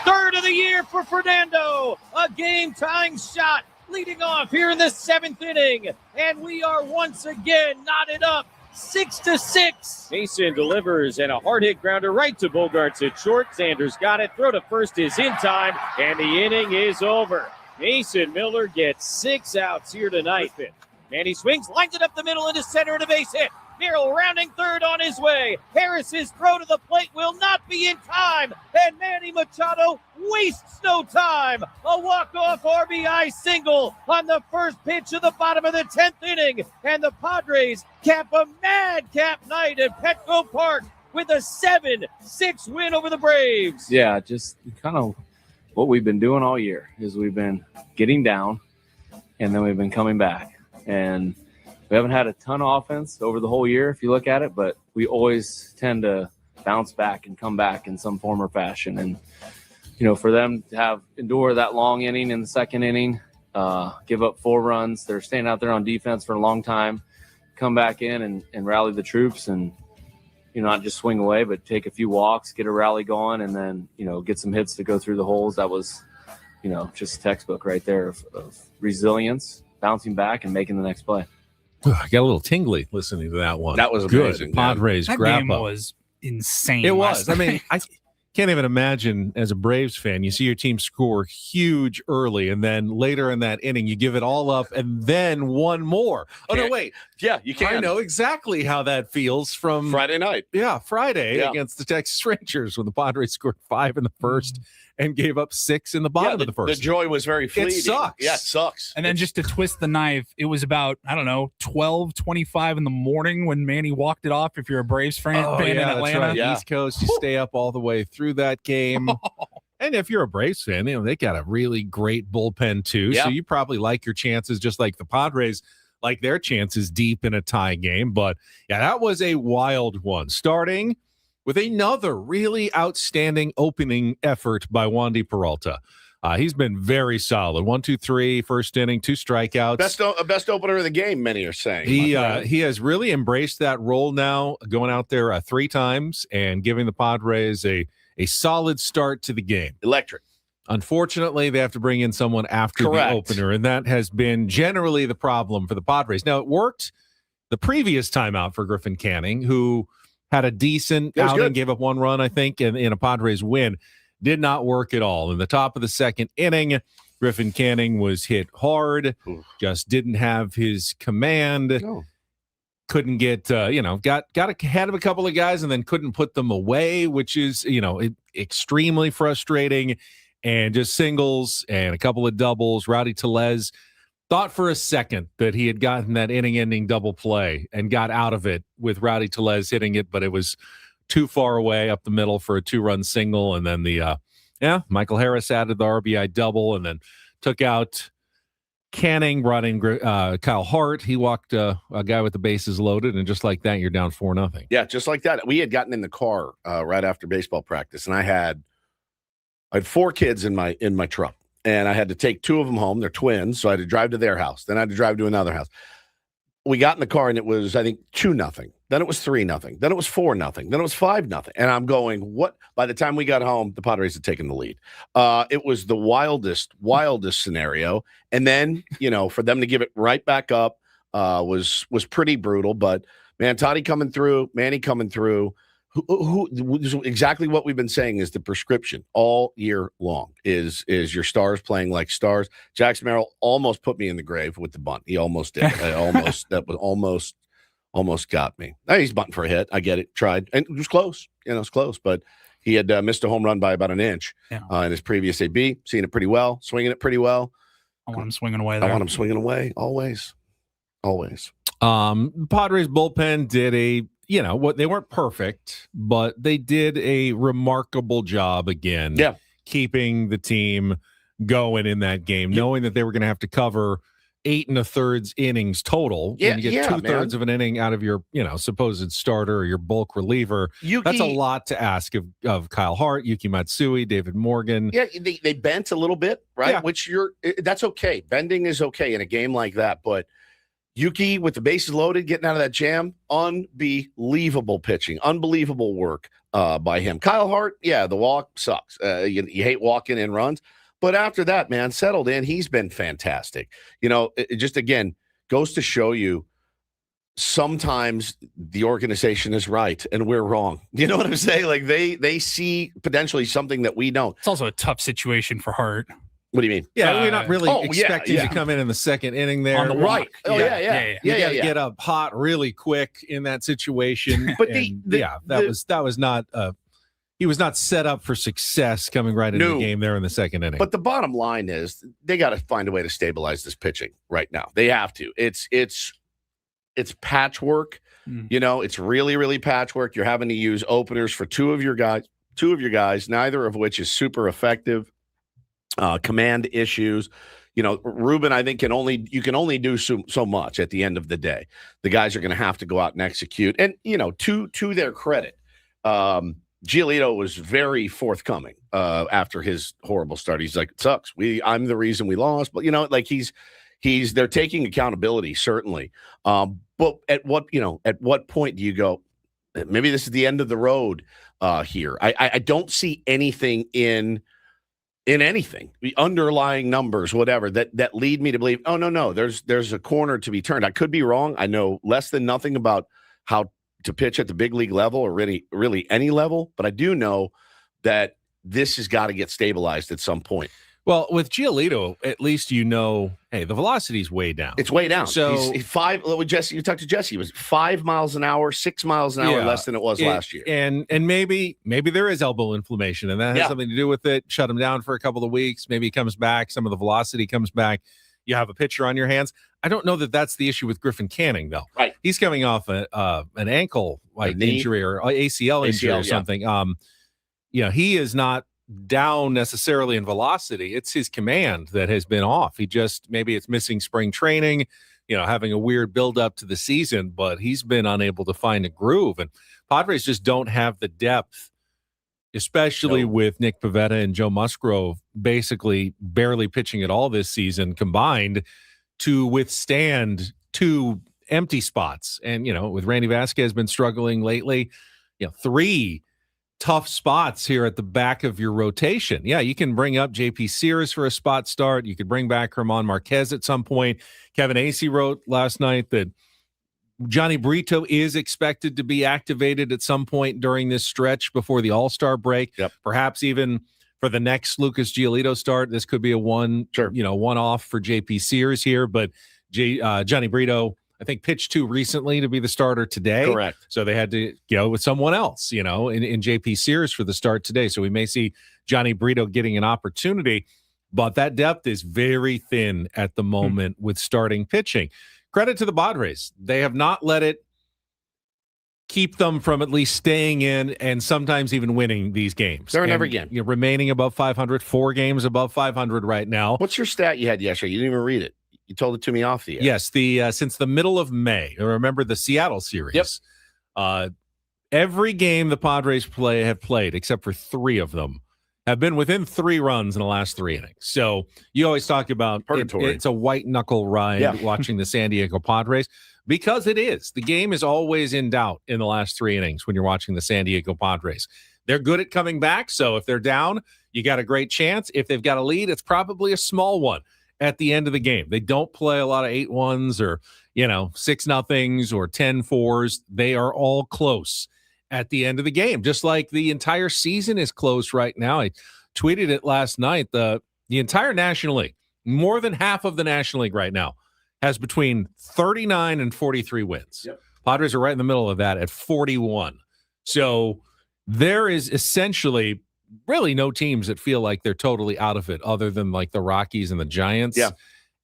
Third of the year for Fernando. A game-tying shot leading off here in the 7th inning. And we are once again knotted up 6-6. Mason delivers and a hard hit grounder right to Bogarts at short. Sanders got it. Throw to first is in time. And the inning is over. Mason Miller gets 6 outs here tonight. And he swings, lines it up the middle into center and a base hit. Merrill rounding third on his way. Harris's throw to the plate will not be in time. And Manny Machado wastes no time. A walk-off RBI single on the first pitch of the bottom of the 10th inning. And the Padres cap a madcap night at Petco Park with a 7-6 win over the Braves. Yeah, just kind of what we've been doing all year is we've been getting down and then we've been coming back. And we haven't had a ton of offense over the whole year if you look at it, but we always tend to bounce back and come back in some form or fashion. And, for them to endure that long inning in the second inning, give up 4 runs, they're staying out there on defense for a long time, come back in and rally the troops and, not just swing away, but take a few walks, get a rally going, and then, get some hits to go through the holes. That was, just textbook right there of resilience, bouncing back and making the next play. I got a little tingly listening to that one. That was amazing. Good. Padres That grab game up. was insane. It was. last I mean, night. I can't even imagine as a Braves fan, you see your team score huge early, and then later in that inning, you give it all up, and then one more. Oh, no, wait. Yeah, you can. I know exactly how that feels from Friday night. Yeah, Friday Yeah. against the Texas Rangers when the Padres scored 5 in the first and gave up 6 in the bottom of the first. The joy was very fleeting. It sucks. Yeah, it sucks. And then just to twist the knife, it was about, 12:25 in the morning when Manny walked it off. If you're a Braves fan, Oh, in yeah, that's Atlanta. right. Yeah. East Coast, you stay up all the way through that game. And if you're a Braves fan, they got a really great bullpen too. Yeah. So you probably like your chances, just like the Padres like their chances deep in a tie game. But yeah, that was a wild one. Starting with another really outstanding opening effort by Wandy Peralta. He's been very solid. 1, 2, 3, first inning, 2 strikeouts. Best opener of the game, many are saying. He has really embraced that role now, going out there 3 times and giving the Padres a solid start to the game. Electric. Unfortunately, they have to bring in someone after Correct. the opener, and that has been generally the problem for the Padres. Now, it worked the previous time out for Griffin Canning, who had a decent It was outing, good. gave up 1 run, I think, in a Padres win. Did not work at all. In the top of the second inning, Griffin Canning was hit hard, just didn't have his command. No. Couldn't get, got ahead of a couple of guys and then couldn't put them away, which is, extremely frustrating. And just singles and a couple of doubles. Rowdy Tellez thought for a second that he had gotten that inning-ending double play and got out of it with Rowdy Tellez hitting it, but it was too far away up the middle for a 2-run single. And then Michael Harris added the RBI double and then took out Canning, brought in Kyle Hart. He walked a guy with the bases loaded, and just like that, you're down 4-0. Yeah, just like that. We had gotten in the car right after baseball practice, and I had 4 kids in my truck, and I had to take 2 of them home. They're twins, so I had to drive to their house. Then I had to drive to another house. We got in the car, and it was, I think, 2-0. Then it was 3-0. Then it was 4-0. Then it was 5-0. And I'm going, what? By the time we got home, the Padres had taken the lead. It was the wildest scenario. And then, for them to give it right back up was pretty brutal. But, man, Toddy coming through, Manny coming through. Who exactly what we've been saying is the prescription all year long is your stars playing like stars. Jackson Merrill almost put me in the grave with the bunt. He almost did. That was almost got me. He's bunting for a hit. I get it. Tried. And it was close. It's close. But he had missed a home run by about an inch in his previous AB. Seeing it pretty well. Swinging it pretty well. I want him swinging away there. I want him swinging away. Always. Always. Padres bullpen did they weren't perfect, but they did a remarkable job again. Yeah. Keeping the team going in that game, knowing that they were going to have to cover 8 1/3 innings total. Yeah, when you get 2/3 of an inning out of your, supposed starter or your bulk reliever. That's a lot to ask of Kyle Hart, Yuki Matsui, David Morgan. Yeah, they bent a little bit, right? Yeah. Which that's okay. Bending is okay in a game like that, but Yuki with the bases loaded, getting out of that jam, unbelievable pitching, unbelievable work by him. Kyle Hart, the walk sucks. You hate walking in runs. But after that, man, settled in. He's been fantastic. It just, again, goes to show you sometimes the organization is right and we're wrong. You know what I'm saying? Like they see potentially something that we don't. It's also a tough situation for Hart. What do you mean? Yeah, we're not really expecting yeah. to come in the second inning there. On the Right. walk. Oh, yeah. You got to get up hot really quick in that situation. But that was not he was not set up for success coming right into the game there in the second inning. But the bottom line is they got to find a way to stabilize this pitching right now. They have to. It's patchwork. You know, it's really, really patchwork. You're having to use openers for two of your guys, neither of which is super effective. Command issues. You know, Ruben, I think you can only do so much at the end of the day. The guys are going to have to go out and execute. And, you know, to their credit, Giolito was very forthcoming after his horrible start. He's like, it sucks. I'm the reason we lost. But, you know, like they're taking accountability, certainly. But at what point do you go, maybe this is the end of the road here? I don't see anything in anything, the underlying numbers, whatever, that lead me to believe, oh, no, there's a corner to be turned. I could be wrong. I know less than nothing about how to pitch at the big league level or really any level, but I do know that this has got to get stabilized at some point. Well, with Giolito, at least you know, hey, the velocity's way down. It's way down. So he's five. With Jesse, you talked to Jesse. It was 5 miles an hour, 6 miles an hour less than it was last year. And maybe there is elbow inflammation, and that has something to do with it. Shut him down for a couple of weeks. Maybe he comes back. Some of the velocity comes back. You have a pitcher on your hands. I don't know that that's the issue with Griffin Canning, though. Right. He's coming off an ankle injury or ACL injury or something. He is not down necessarily in velocity. It's his command that has been off. Maybe it's missing spring training, having a weird build up to the season, but he's been unable to find a groove. And Padres just don't have the depth, especially with Nick Pivetta and Joe Musgrove basically barely pitching at all this season combined to withstand two empty spots. And, with Randy Vasquez been struggling lately, 3 tough spots here at the back of your rotation. Yeah, you can bring up JP Sears for a spot start. You could bring back German Marquez at some point. Kevin Acee wrote last night that Johnny Brito is expected to be activated at some point during this stretch before the All-Star break. Yep. Perhaps even for the next Lucas Giolito start. This could be a one-off for JP Sears here, but Johnny Brito, I think, pitched 2 recently to be the starter today. Correct. So they had to go with someone else, in JP Sears for the start today. So we may see Johnny Brito getting an opportunity, but that depth is very thin at the moment with starting pitching. Credit to the Padres. They have not let it keep them from at least staying in and sometimes even winning these games. They're in every game. Remaining above 500, 4 games above 500 right now. What's your stat you had yesterday? You didn't even read it. You told it to me off the air. Yes, since the middle of May. Remember the Seattle series. Yep. Every game the Padres have played, except for 3 of them, have been within 3 runs in the last 3 innings. So you always talk about it's a white knuckle ride watching the San Diego Padres, because it is. The game is always in doubt in the last 3 innings when you're watching the San Diego Padres. They're good at coming back, so if they're down, you got a great chance. If they've got a lead, it's probably a small one at the end of the game. They don't play a lot of 8-1s or 6-0s or 10-4s. They are all close at the end of the game, just like the entire season is close right now. I tweeted it last night. The entire National League, more than half of the National League right now, has between 39 and 43 wins. Yep. Padres are right in the middle of that at 41. So there is essentially really no teams that feel like they're totally out of it, other than like the Rockies and the Giants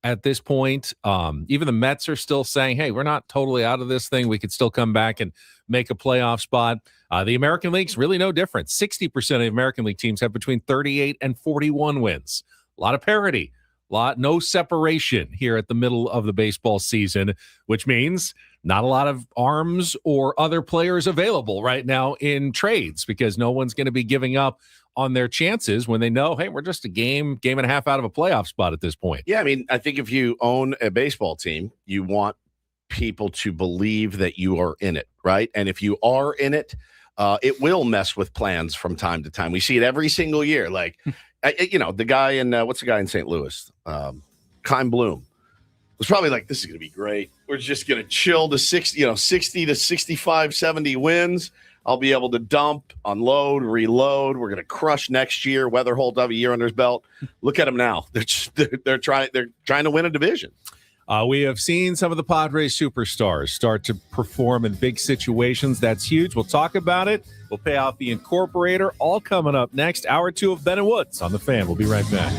at this point. Even the Mets are still saying, hey, we're not totally out of this thing. We could still come back and make a playoff spot. The American League's really no different. 60% of the American League teams have between 38 and 41 wins. A lot of parity, no separation here at the middle of the baseball season, which means not a lot of arms or other players available right now in trades, because no one's going to be giving up on their chances when they know, hey, we're just a game and a half out of a playoff spot at this point. Yeah, I mean, I think if you own a baseball team, you want people to believe that you are in it, right? And if you are in it, it will mess with plans from time to time. We see it every single year. Like, the guy in, what's the guy in St. Louis? Kyle Bloom was probably like, this is going to be great. We're just going to chill to 60 to 65, 70 wins. I'll be able to dump, unload, reload. We're going to crush next year. Weatherholt have a year under his belt. Look at them now. They're trying to win a division. We have seen some of the Padres superstars start to perform in big situations. That's huge. We'll talk about it. We'll pay off the incorporator. All coming up next. Hour 2 of Ben and Woods on The Fan. We'll be right back.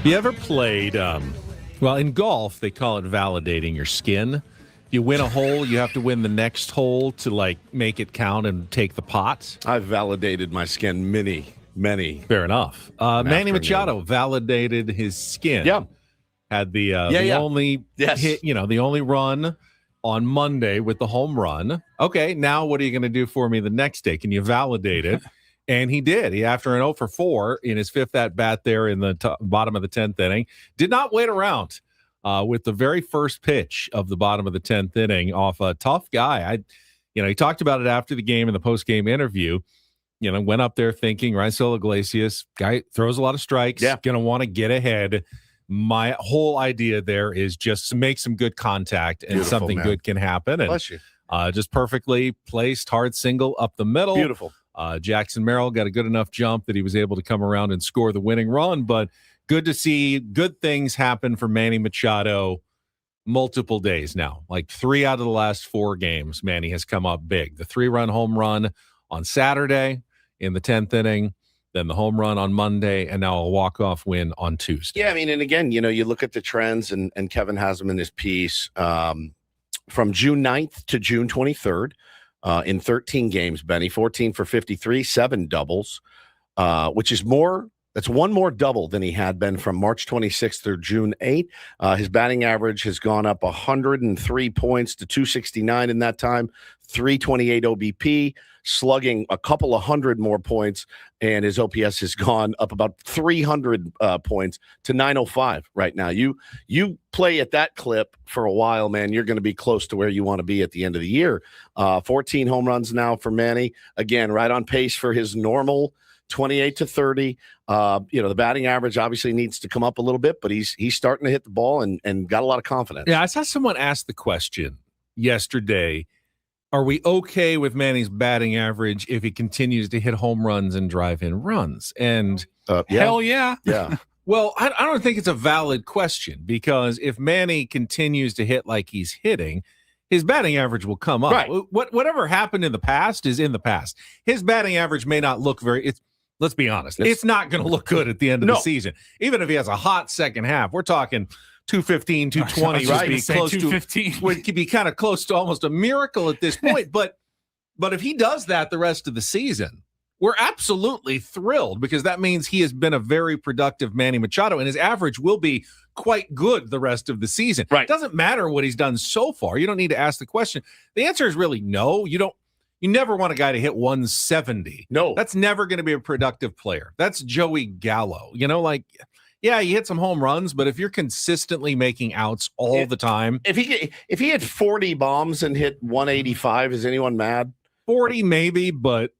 You ever played, well, in golf, they call it validating your skin. You win a hole, you have to win the next hole to, like, make it count and take the pot. I've validated my skin many. Fair enough. Manny afternoon. Machado validated his skin. Yeah. Had the Yeah. only hit, the only run on Monday with the home run. Okay, now what are you going to do for me the next day? Can you validate it? And he did. He, after an 0 for 4 in his fifth at bat there in the bottom of the 10th inning, did not wait around with the very first pitch of the bottom of the 10th inning off a tough guy. He talked about it after the game in the post-game interview. Went up there thinking, Raisel Iglesias, guy throws a lot of strikes, going to want to get ahead. My whole idea there is just to make some good contact and Beautiful, something man. good can happen. And Bless you. just perfectly placed, hard single up the middle. Beautiful. Jackson Merrill got a good enough jump that he was able to come around and score the winning run. But good to see good things happen for Manny Machado multiple days now. Like 3 out of the last 4 games, Manny has come up big. The 3-run home run on Saturday in the 10th inning, then the home run on Monday, and now a walk-off win on Tuesday. Yeah, I mean, and again, you look at the trends, and Kevin has them in his piece. From June 9th to June 23rd, in 13 games, Benny, 14 for 53, 7 doubles, which is more. That's one more double than he had been from March 26th through June 8th. His batting average has gone up 103 points to 269 in that time, 328 OBP, slugging a couple of hundred more points, and his OPS has gone up about 300 points to 905 right now. You play at that clip for a while, man, you're going to be close to where you want to be at the end of the year. 14 home runs now for Manny. Again, right on pace for his normal 28 to 30. The batting average obviously needs to come up a little bit, but he's starting to hit the ball and got a lot of confidence. Yeah, I saw someone ask the question yesterday, are we okay with Manny's batting average if he continues to hit home runs and drive in runs? And hell yeah. Yeah. Well, I don't think it's a valid question, because if Manny continues to hit like he's hitting, his batting average will come up. Right. Whatever happened in the past is in the past. His batting average may not look let's be honest, it's not going to look good at the end of the season. Even if he has a hot second half, we're talking 215, 220 would be close to 215. Would be kind of close to almost a miracle at this point. But if he does that the rest of the season, we're absolutely thrilled, because that means he has been a very productive Manny Machado, and his average will be quite good the rest of the season. Right. It doesn't matter what he's done so far. You don't need to ask the question. The answer is really no. You never want a guy to hit 170. No. That's never going to be a productive player. That's Joey Gallo. Yeah, you hit some home runs, but if you're consistently making outs all the time. If he had 40 bombs and hit 185, is anyone mad? 40 maybe, but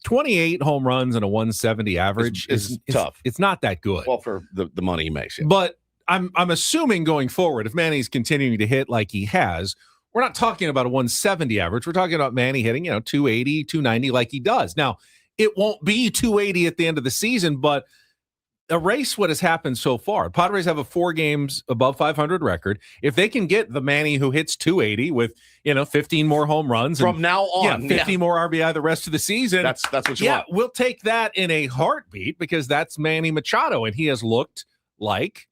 28 home runs and a 170 average is tough. It's not that good. Well, for the money he makes. Yeah. But I'm assuming going forward, if Manny's continuing to hit like he has, we're not talking about a 170 average. We're talking about Manny hitting, 280, 290 like he does. Now, it won't be 280 at the end of the season, but erase what has happened so far. Padres have a 4 games above 500 record. If they can get the Manny who hits 280 with, 15 more home runs from now on, 50 more RBI the rest of the season. That's what you want. We'll take that in a heartbeat, because that's Manny Machado, and he has looked like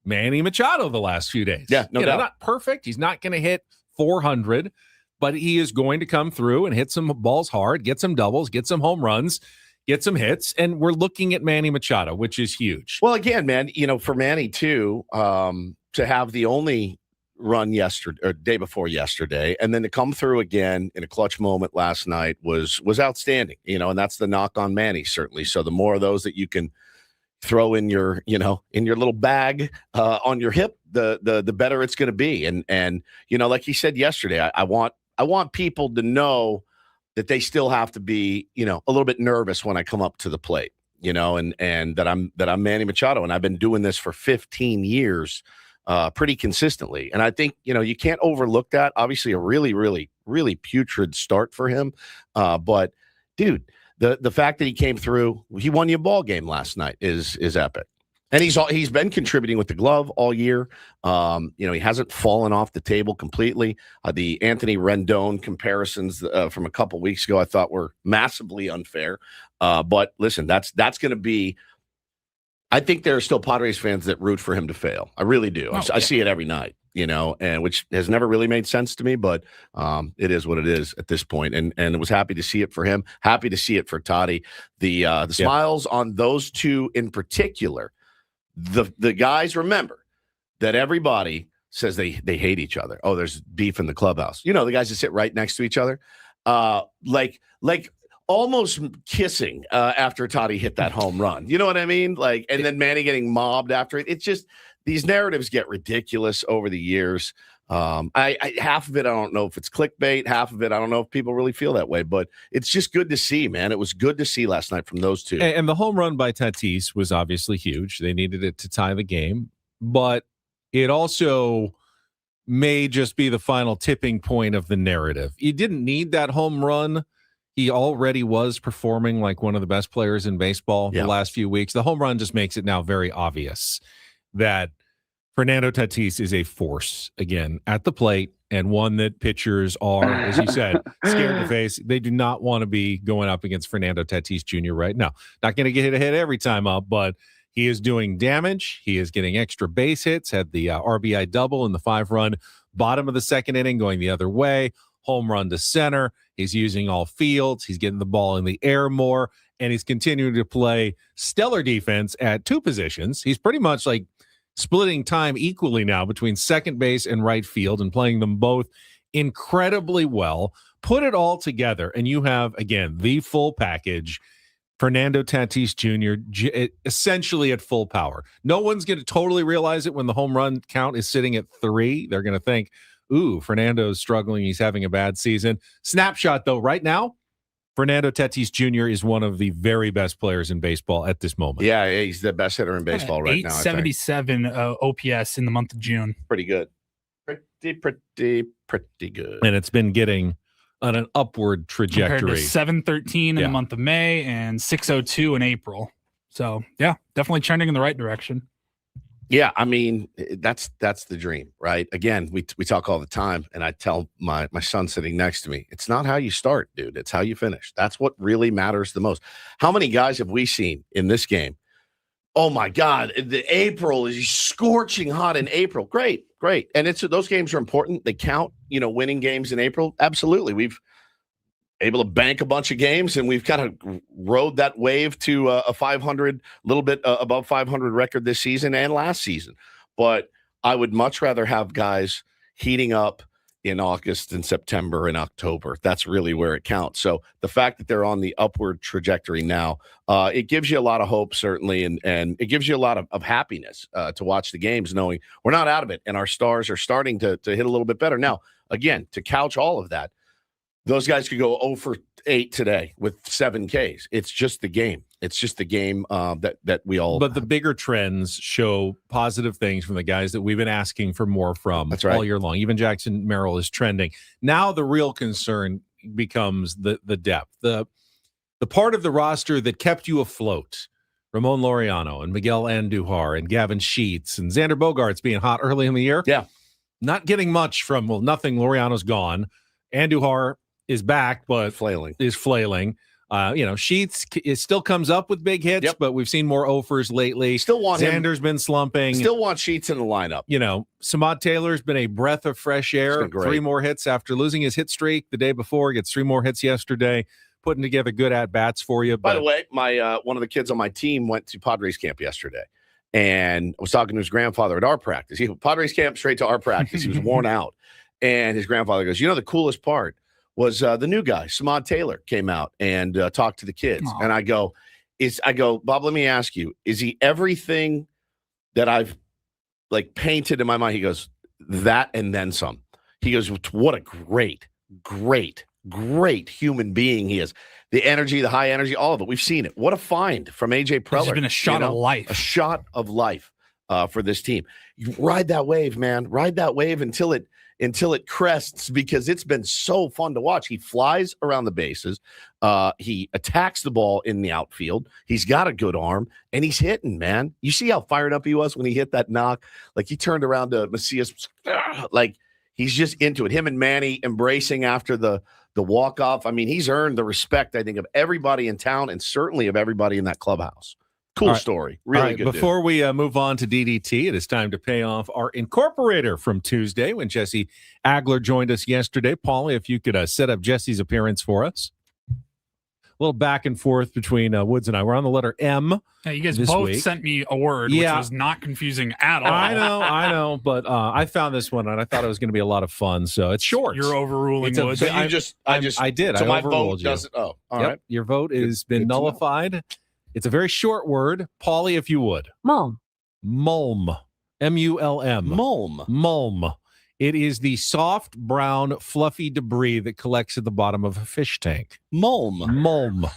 Manny Machado the last few days. Yeah, no doubt. Not perfect. He's not going to hit 400, but he is going to come through and hit some balls hard, get some doubles, get some home runs, get some hits, and we're looking at Manny Machado, which is huge. Well, again, man, for Manny too, to have the only run yesterday or day before yesterday, and then to come through again in a clutch moment last night was outstanding. And that's the knock on Manny, certainly. So the more of those that you can throw in your little bag on your hip, the better it's going to be. And like he said yesterday, I want people to know that they still have to be, a little bit nervous when I come up to the plate, and that I'm Manny Machado, and I've been doing this for 15 years, pretty consistently. And I think, you can't overlook that. Obviously a really, really, really putrid start for him. But dude, the fact that he came through, he won you a ball game last night is epic. And he's been contributing with the glove all year. He hasn't fallen off the table completely. The Anthony Rendon comparisons from a couple weeks ago I thought were massively unfair. But listen, that's going to be I think there are still Padres fans that root for him to fail. I really do. I see it every night, and which has never really made sense to me, but it is what it is at this point. And I was happy to see it for him. Happy to see it for Toddy. The smiles on those two in particular. The guys remember that everybody says they hate each other. Oh, there's beef in the clubhouse. The guys that sit right next to each other, like almost kissing after Toddy hit that home run. You know what I mean? And then Manny getting mobbed after it. It's just these narratives get ridiculous over the years. I half of it, I don't know if it's clickbait. Half of it, I don't know if people really feel that way. But it's just good to see, man. It was good to see last night from those two. And the home run by Tatis was obviously huge. They needed it to tie the game. But it also may just be the final tipping point of the narrative. You didn't need that home run. He already was performing like one of the best players in baseball the last few weeks. The home run just makes it now very obvious that Fernando Tatis is a force again at the plate, and one that pitchers are, as you said, scared to face. They do not want to be going up against Fernando Tatis Jr. right now. Not going to get hit a hit every time up, but he is doing damage. He is getting extra base hits, had the RBI double in the 5-run bottom of the second inning going the other way. Home run to center. He's using all fields. He's getting the ball in the air more, and he's continuing to play stellar defense at two positions. He's pretty much like splitting time equally now between second base and right field and playing them both incredibly well. Put it all together, and you have, again, the full package. Fernando Tatis Jr. Essentially at full power. No one's going to totally realize it when the home run count is sitting at 3. They're going to think, ooh, Fernando's struggling. He's having a bad season. Snapshot, though, right now, Fernando Tatis Jr. is one of the very best players in baseball at this moment. Yeah, he's the best hitter in baseball right now. 877 OPS in the month of June. Pretty good. Pretty good. And it's been getting on an upward trajectory. Compared to 713 in the month of May and 602 in April. So, yeah, definitely trending in the right direction. Yeah, I mean, that's the dream, right? Again, we talk all the time, and I tell my son sitting next to me, it's not how you start, dude. It's how you finish. That's what really matters the most. How many guys have we seen in this game? Oh, my God, the April is scorching hot in April. Great. And those games are important. They count, winning games in April. Absolutely. We've able to bank a bunch of games, and we've kind of rode that wave to a 500, a little bit above 500 record this season and last season. But I would much rather have guys heating up in August and September and October. That's really where it counts. So the fact that they're on the upward trajectory now, it gives you a lot of hope, certainly, and it gives you a lot of happiness to watch the games, knowing we're not out of it, and our stars are starting to hit a little bit better. Now, again, to couch all of that, those guys could go 0 for 8 today with 7 Ks. It's just the game. It's just the game that we all. But the bigger trends show positive things from the guys that we've been asking for more from. That's right. All year long. Even Jackson Merrill is trending. Now the real concern becomes the depth. The part of the roster that kept you afloat. Ramon Laureano and Miguel Andujar and Gavin Sheets and Xander Bogaerts being hot early in the year. Yeah. Not getting much from, nothing. Laureano's gone. Andujar is back, but is flailing. Sheets, it still comes up with big hits, but we've seen more offers lately. Still want Xander's been slumping. Still want Sheets in the lineup. Samad Taylor's been a breath of fresh air. 3 more hits after losing his hit streak the day before. Gets 3 more hits yesterday. Putting together good at-bats for you. By the way, my one of the kids on my team went to Padres camp yesterday. And I was talking to his grandfather at our practice. Padres camp straight to our practice. He was worn out. And his grandfather goes, the coolest part was the new guy, Samad Taylor, came out and talked to the kids. Aww. And I go, Bob, let me ask you, is he everything that I've painted in my mind? He goes, that and then some. He goes, what a great human being he is. The energy, the high energy, all of it. We've seen it. What a find from AJ Preller. It's been a shot of life. A shot of life for this team. You ride that wave, man. Ride that wave until it crests, because it's been so fun to watch. He flies around the bases. He attacks the ball in the outfield. He's got a good arm, and he's hitting, man. You see how fired up he was when he hit that knock? He turned around to Macias, he's just into it. Him and Manny embracing after the walk-off. I mean, he's earned the respect, I think, of everybody in town and certainly of everybody in that clubhouse. Cool All right. story. Really All right, good. dude. before we move on to DDT, it is time to pay off our incorporator from Tuesday when Jesse Agler joined us yesterday. Paulie, if you could set up Jesse's appearance for us. A little back and forth between Woods and I. We're on the letter M. Yeah, you guys this both week. sent me a word, Yeah. which was not confusing at all. I know, but I found this one and I thought it was going to be a lot of fun. So it's short. You're overruling It's a Woods. So I did. So I my overruled vote you. doesn't. Oh, all Yep, right. your vote has been good to know. nullified. It's a very short word. Paulie, if you would. Mom. Mulm. M-U-L-M. Mulm. Mulm. It is the soft, brown, fluffy debris that collects at the bottom of a fish tank. Mulm. Mulm.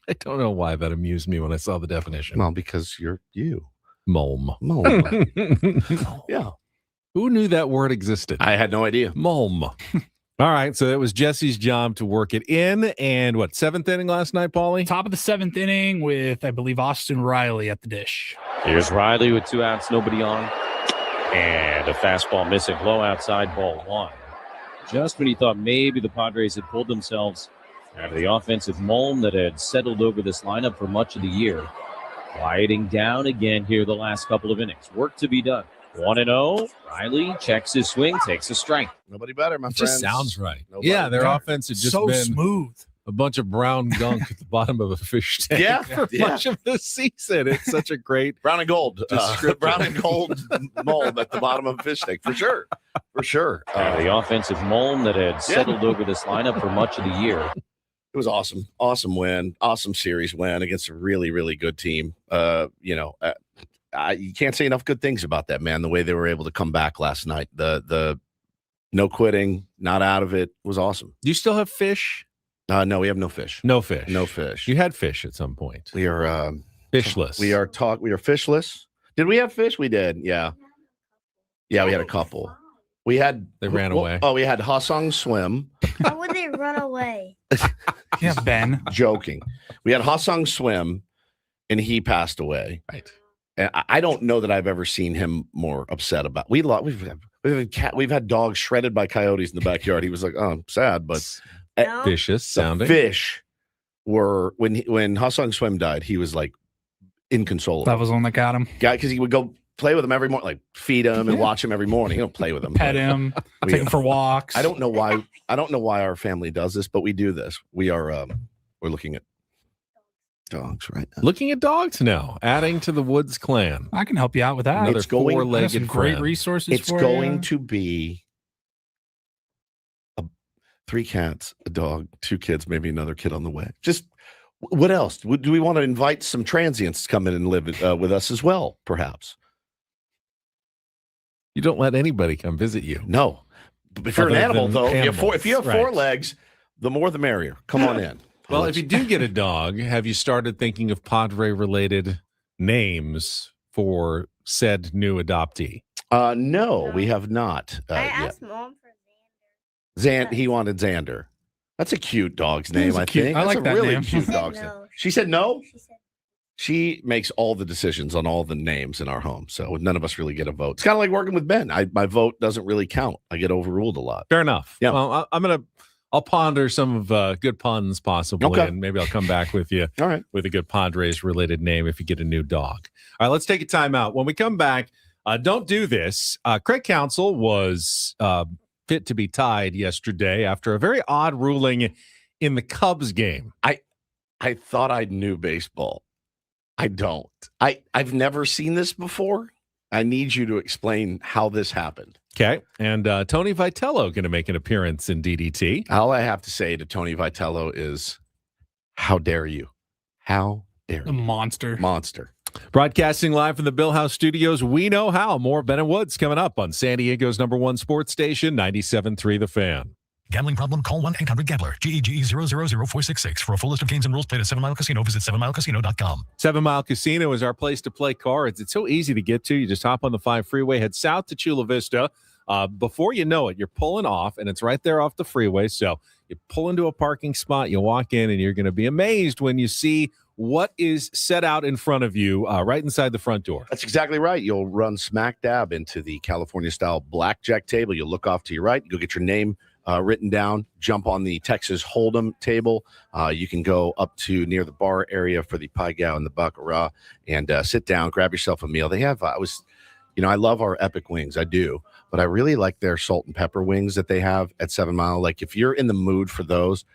I don't know why that amused me when I saw the definition. Well, because you're you. Mulm. Mulm. Yeah. Who knew that word existed? I had no idea. Mulm. All right, so it was Jesse's job to work it in. And what, 7th inning last night, Paulie? Top of the 7th inning with, I believe, Austin Riley at the dish. Here's Riley with 2 outs, nobody on. And a fastball missing low outside, ball 1. Just when he thought maybe the Padres had pulled themselves out of the offensive mulm that had settled over this lineup for much of the year. Quieting down again here the last couple of innings. Work to be done. 1-0. Riley checks his swing, takes a strike. Nobody better, my It friends. just sounds right. Nobody Yeah, their better. offense had just so been smooth. a bunch of brown gunk at the bottom of a fish tank Yeah, for yeah. much of the season. It's such a great Brown and gold. Descriptive. Brown and gold mold at the bottom of a fish tank. For sure. For sure. The offensive mulm that had settled over this lineup for much of the year. It was awesome. Awesome win. Awesome series win against a really, really good team. You can't say enough good things about that, man. The way they were able to come back last night. The no quitting, not out of it was awesome. Do you still have fish? No, we have no fish. No fish. No fish. You had fish at some point. We are Fishless. We are fishless. Did we have fish? We did. Yeah. Yeah, we had a couple. We had They ran away. Oh, we had Hasong Swim. How would they run away? Yeah, Ben. Joking. We had Hasong Swim, and he passed away. Right. And I don't know that I've ever seen him more upset about. We've had dogs shredded by coyotes in the backyard. He was like, "Oh, I'm sad," but No? Vicious the sounding. fish were when Hasong Swim died. He was like inconsolable. That was the one that got him. Guy, because he would go play with him every morning, like feed him and watch him every morning. He don't play with him, Pet him, We- take him for walks. I don't know why. I don't know why our family does this, but we do this. We are we're looking at dogs right now. Looking at dogs now, adding to the Woods clan. I can help you out with that. Another It's going- I have four-legged some great friend. resources It's for going you. to be 3 cats, a dog, 2 kids, maybe another kid on the way. Just what else? Do we want to invite some transients to come in and live with us as well? Perhaps. You don't let anybody come visit you. No. If you're an Other animal, than though, animals, if you have right. 4 legs, the more the merrier. Come on in. Well, if you do get a dog, have you started thinking of Padre-related names for said new adoptee? No, we have not I yet. asked Mom for He wanted Xander. That's a cute dog's name, a I cute- think. I That's like a that really name. cute She said dog's no. name. She said no? She said She makes all the decisions on all the names in our home, so none of us really get a vote. It's kind of like working with Ben. My vote doesn't really count. I get overruled a lot. Fair enough. Yeah. Well, I'll ponder some of good puns possibly, Okay. and maybe I'll come back with you All right. with a good Padres-related name if you get a new dog. All right, let's take a timeout. When we come back, don't do this. Craig Counsell was fit to be tied yesterday after a very odd ruling in the Cubs game. I thought I knew baseball. I don't. I've never seen this before. I need you to explain how this happened. Okay, and Tony Vitello going to make an appearance in DDT. All I have to say to Tony Vitello is, how dare you? How dare A you? monster. Monster. Broadcasting live from the Bill House Studios, we know how. More Ben and Woods coming up on San Diego's #1 sports station, 97.3 The Fan. Gambling problem? Call 1-800-GAMBLER. GEGE 000-466. For a full list of games and rules, play at 7 Mile Casino. Visit 7milecasino.com. 7 Mile Casino is our place to play cards. It's so easy to get to. You just hop on the 5 freeway, head south to Chula Vista. Before you know it, you're pulling off, and it's right there off the freeway. So you pull into a parking spot, you walk in, and you're going to be amazed when you see what is set out in front of you right inside the front door. That's exactly right. You'll run smack dab into the California-style blackjack table. You'll look off to your right. You'll get your name written down, jump on the Texas Hold'em table. You can go up to near the bar area for the Pai Gow and the Baccarat and sit down, grab yourself a meal. They have, I love our Epic wings. I do. But I really like their salt and pepper wings that they have at 7 Mile. Like if you're in the mood for those,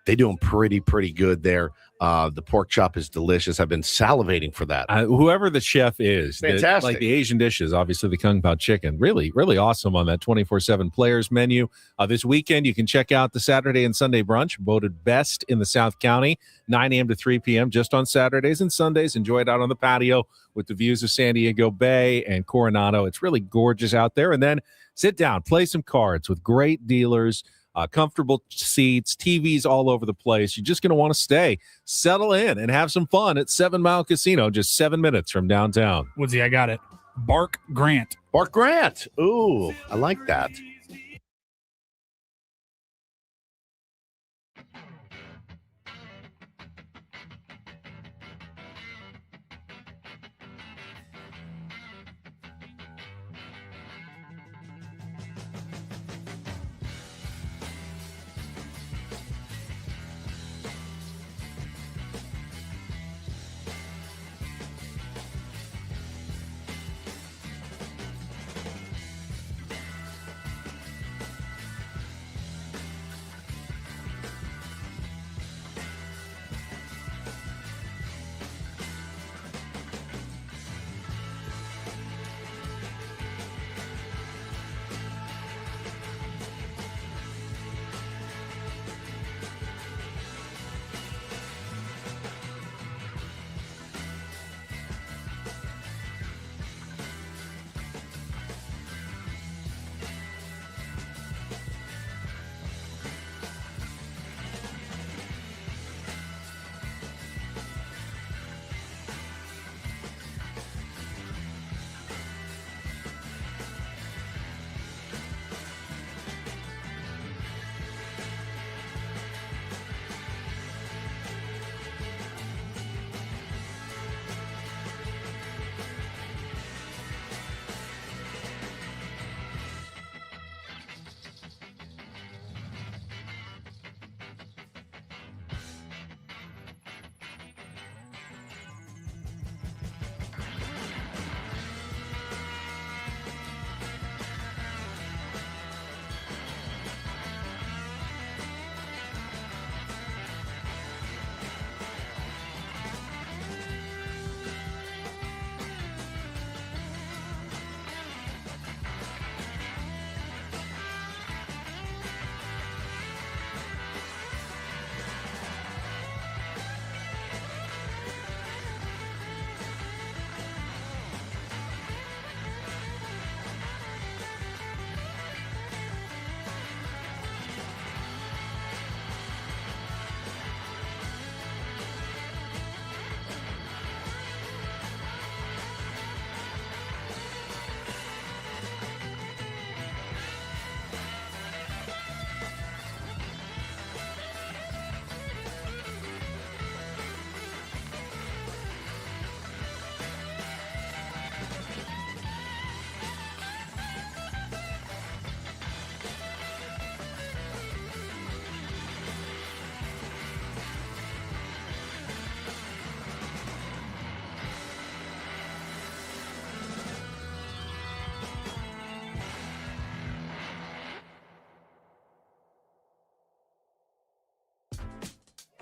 they do them pretty good there. The pork chop is delicious. I've been salivating for that. Whoever the chef is, Fantastic. like the Asian dishes, obviously the Kung Pao chicken, really awesome on that 24/7 players menu. This weekend, you can check out the Saturday and Sunday brunch, voted best in the South County, 9 a.m. to 3 p.m. just on Saturdays and Sundays. Enjoy it out on the patio with the views of San Diego Bay and Coronado. It's really gorgeous out there. And then sit down, play some cards with great dealers. Comfortable seats, TVs all over the place. You're just going to want to stay, settle in, and have some fun at 7 Mile Casino, just 7 minutes from downtown. Woodsy, I got it. Bark Grant. Bark Grant. Ooh, I like that.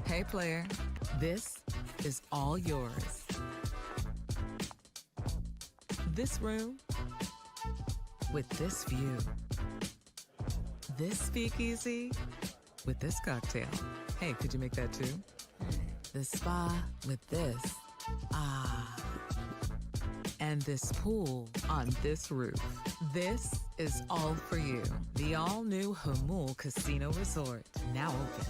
Hey, player, this is all yours. This room with this view. This speakeasy with this cocktail. Hey, could you make that too? The spa with this. Ah. And this pool on this roof. This is all for you. The all-new Hamul Casino Resort, now open.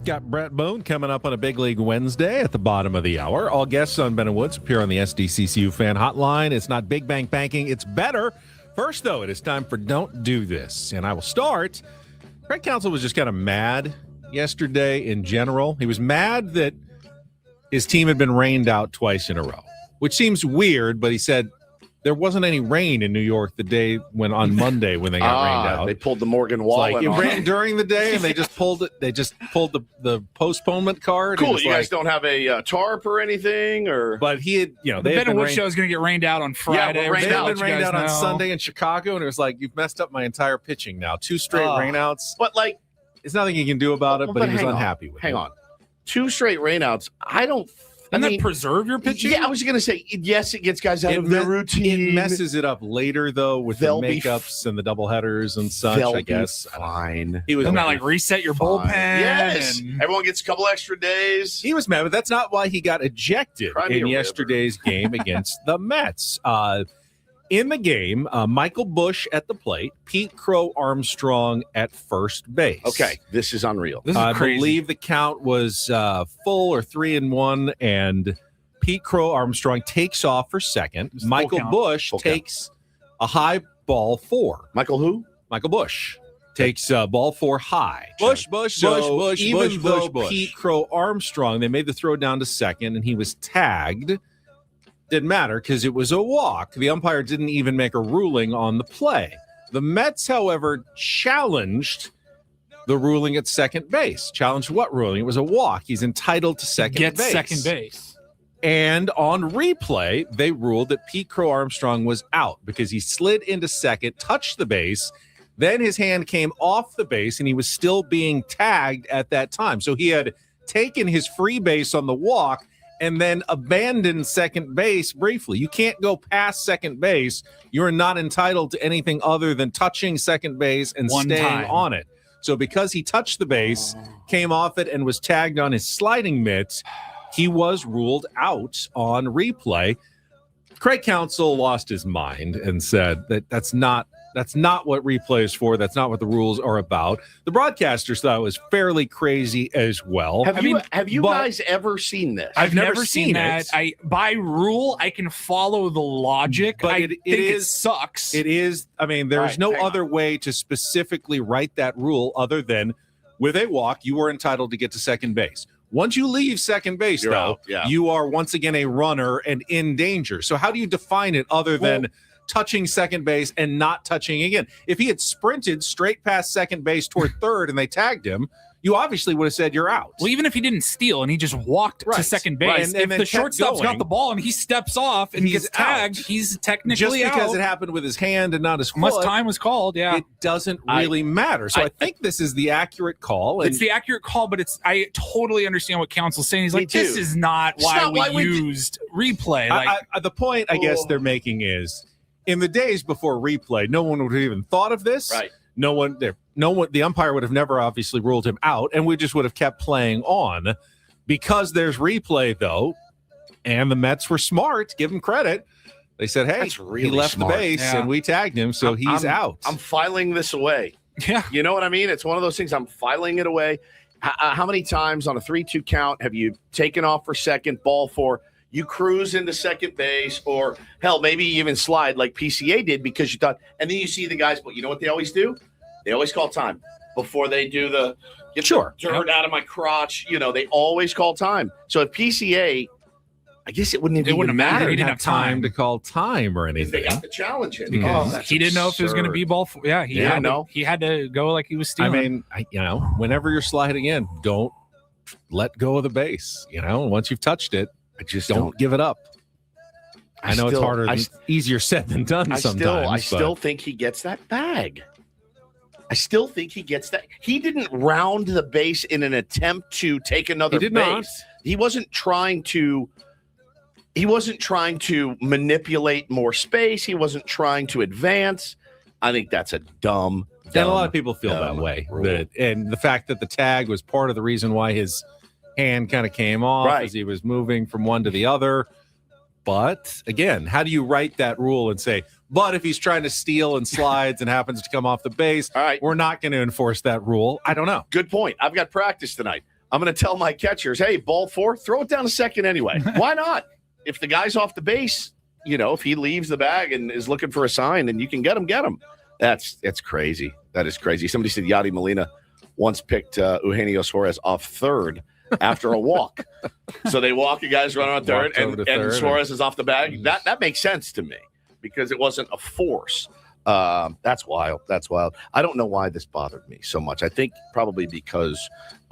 Got Brett Boone coming up on a Big League Wednesday at the bottom of the hour. All guests on Ben and Woods appear on the SDCCU fan hotline. It's not big bank banking, it's better. First, though, it is time for Don't Do This. And I will start. Craig Counsell was just kind of mad yesterday in general. He was mad that his team had been rained out twice in a row, which seems weird, but he said there wasn't any rain in New York the day on Monday when they got rained out. They pulled the Morgan Wall. Like it rained during the day, and they just pulled it. They just pulled the postponement card. Cool. You guys don't have a tarp or anything, but he had, the Ben and Wood show is going to get rained out on Friday. Yeah, they had been rained out on Sunday in Chicago, and it was like, you've messed up my entire pitching now. 2 straight rainouts. But like, there's nothing he can do about it. But he was unhappy with it. Hang on, 2 straight rainouts. And then preserve your pitching? Yeah, I was going to say, yes, it gets guys out of their routine. It messes it up later, though, with the makeups and the doubleheaders and such, I guess. Fine. He was not like reset your bullpen. Yes. Everyone gets a couple extra days. He was mad, but that's not why he got ejected in yesterday's game against the Mets. In the game, Michael Busch at the plate, Pete Crow Armstrong at first base. Okay, this is unreal. This is crazy. I believe the count was full or 3-1, and Pete Crow Armstrong takes off for second. Michael Busch takes a high ball 4. Michael who? Michael Busch takes ball 4 high. Bush. Even though Pete Crow Armstrong, they made the throw down to second, and he was tagged. Didn't matter because it was a walk. The umpire didn't even make a ruling on the play. The Mets, however, challenged the ruling at second base. Challenged what ruling? It was a walk. He's entitled to second base. Second base. And on replay, they ruled that Pete Crow Armstrong was out because he slid into second, touched the base, then his hand came off the base, and he was still being tagged at that time. So he had taken his free base on the walk and then abandon second base briefly. You can't go past second base. You're not entitled to anything other than touching second base and staying on it. So because he touched the base, came off it, and was tagged on his sliding mitt, he was ruled out on replay. Craig Counsell lost his mind and said that that's not what replay is for. That's not what the rules are about. The broadcasters thought it was fairly crazy as well. Have you guys ever seen this? I've never seen that. By rule, I can follow the logic. But it sucks. It is. I mean, there's no other way to specifically write that rule other than with a walk, you are entitled to get to second base. Once you leave second base, you are once again a runner and in danger. So how do you define it other than touching second base and not touching again? If he had sprinted straight past second base toward third and they tagged him, you obviously would have said you're out. Well, even if he didn't steal and he just walked to second base, and if the shortstop's got the ball and he steps off and gets tagged, he's technically just because out. it happened with his hand and not his foot. Unless time was called, it doesn't really matter. So I think this is the accurate call. It's the accurate call, but I totally understand what Counsell's saying. He's like, this is not why we used replay. The point I guess they're making is, in the days before replay, no one would have even thought of this. Right. No one, the umpire would have never obviously ruled him out, and we just would have kept playing on. Because there's replay, though, and the Mets were smart, give him credit. They said, hey, he left the base, and we tagged him, so he's out. I'm filing this away. Yeah. You know what I mean? It's one of those things. I'm filing it away. How many times on a 3-2 count have you taken off for second, ball 4, you cruise into second base, or hell, maybe you even slide like PCA did because you thought, and then you see the guys, but you know what they always do? They always call time before they do the get the dirt out of my crotch. You know, they always call time. So if PCA, I guess it wouldn't even matter. He didn't have time to call time or anything. They got to challenge it. He didn't know if it was going to be ball 4. Yeah, he had to go like he was stealing. I mean, whenever you're sliding in, don't let go of the base. Once you've touched it, just don't give it up. I know it's easier said than done sometimes. I still think he gets that bag. I still think he gets that. He didn't round the base in an attempt to take another base. Not. He wasn't trying to manipulate more space. He wasn't trying to advance. I think that's a dumb. And a lot of people feel that way. And the fact that the tag was part of the reason why his hand kind of came off as he was moving from one to the other. But again, how do you write that rule and say, but if he's trying to steal and slides and happens to come off the base, we're not going to enforce that rule? I don't know. Good point. I've got practice tonight. I'm going to tell my catchers, hey, ball 4, throw it down to second anyway. Why not? If the guy's off the base, if he leaves the bag and is looking for a sign and you can get him. That's crazy. That is crazy. Somebody said Yadi Molina once picked Eugenio Suarez off third after a walk. So they walk, you guys run on third, and Suarez is off the bag. That makes sense to me because it wasn't a force. That's wild. I don't know why this bothered me so much. I think probably because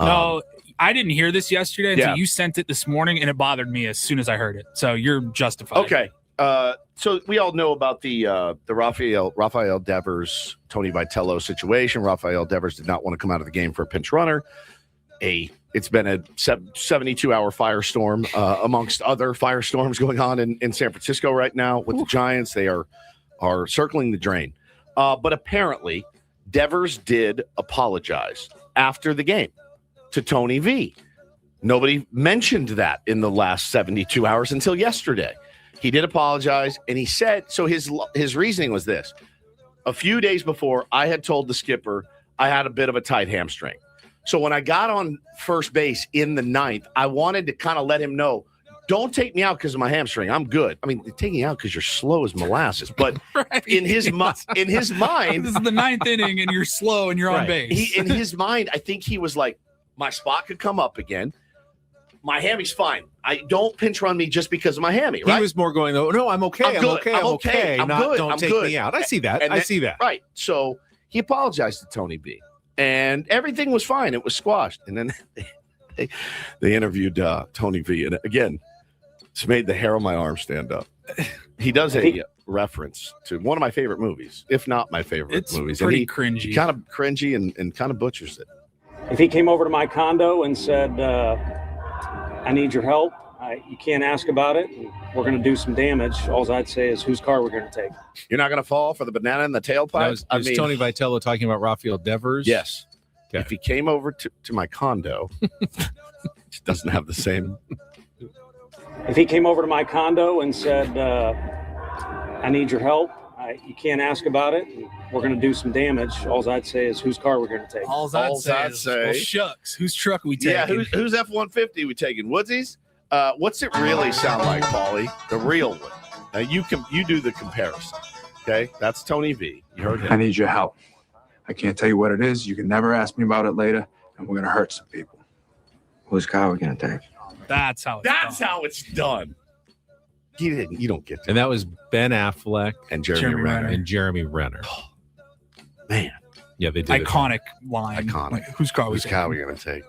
no, I didn't hear this yesterday until you sent it this morning, and it bothered me as soon as I heard it. So you're justified. Okay. So we all know about the Rafael Devers, Tony Vitello situation. Rafael Devers did not want to come out of the game for a pinch runner. It's been a 72-hour firestorm amongst other firestorms going on in San Francisco right now with the Giants. They are circling the drain. But apparently, Devers did apologize after the game to Tony V. Nobody mentioned that in the last 72 hours until yesterday. He did apologize, and he said, so his reasoning was this. A few days before, I had told the skipper I had a bit of a tight hamstring. So when I got on first base in the ninth, I wanted to kind of let him know, don't take me out because of my hamstring. I'm good. I mean, taking you out because you're slow as molasses. But right. in his mind, this is the ninth inning, and you're slow and you're on base. In his mind, I think he was like, my spot could come up again. My hammy's fine. I don't pinch run me just because of my hammy, right? He was more going, no, I'm okay. I'm okay. I'm Not, good. don't I'm take good. me out. I see that. I see that. Right. So he apologized to Tony B. And everything was fine. It was squashed. And then they interviewed Tony V. And again, it's made the hair on my arm stand up. He does a reference to one of my favorite movies, if not my favorite movies. It's pretty cringy. Kind of cringy and kind of butchers it. If he came over to my condo and said, I need your help, you can't ask about it, and we're going to do some damage, all I'd say is whose car we're going to take. You're not going to fall for the banana in the tailpipe? Was Tony Vitello talking about Rafael Devers? Yes. Okay. If he came over to my condo, it doesn't have the same. If he came over to my condo and said, I need your help, you can't ask about it, and we're going to do some damage, all I'd say is whose car we're going to take. All I'd say, well, shucks, whose truck are we taking? Yeah, who's F-150 we taking? Woodsy's? What's it really sound like, Paulie? The real one. Now you do the comparison. Okay, that's Tony V. You heard him. I need your help. I can't tell you what it is. You can never ask me about it later, and we're gonna hurt some people. Whose car are we gonna take? That's how it's done. You don't get that. And that was Ben Affleck and Jeremy Renner. Man. Yeah, they did. Iconic line. Iconic. Like, whose car are we going to take?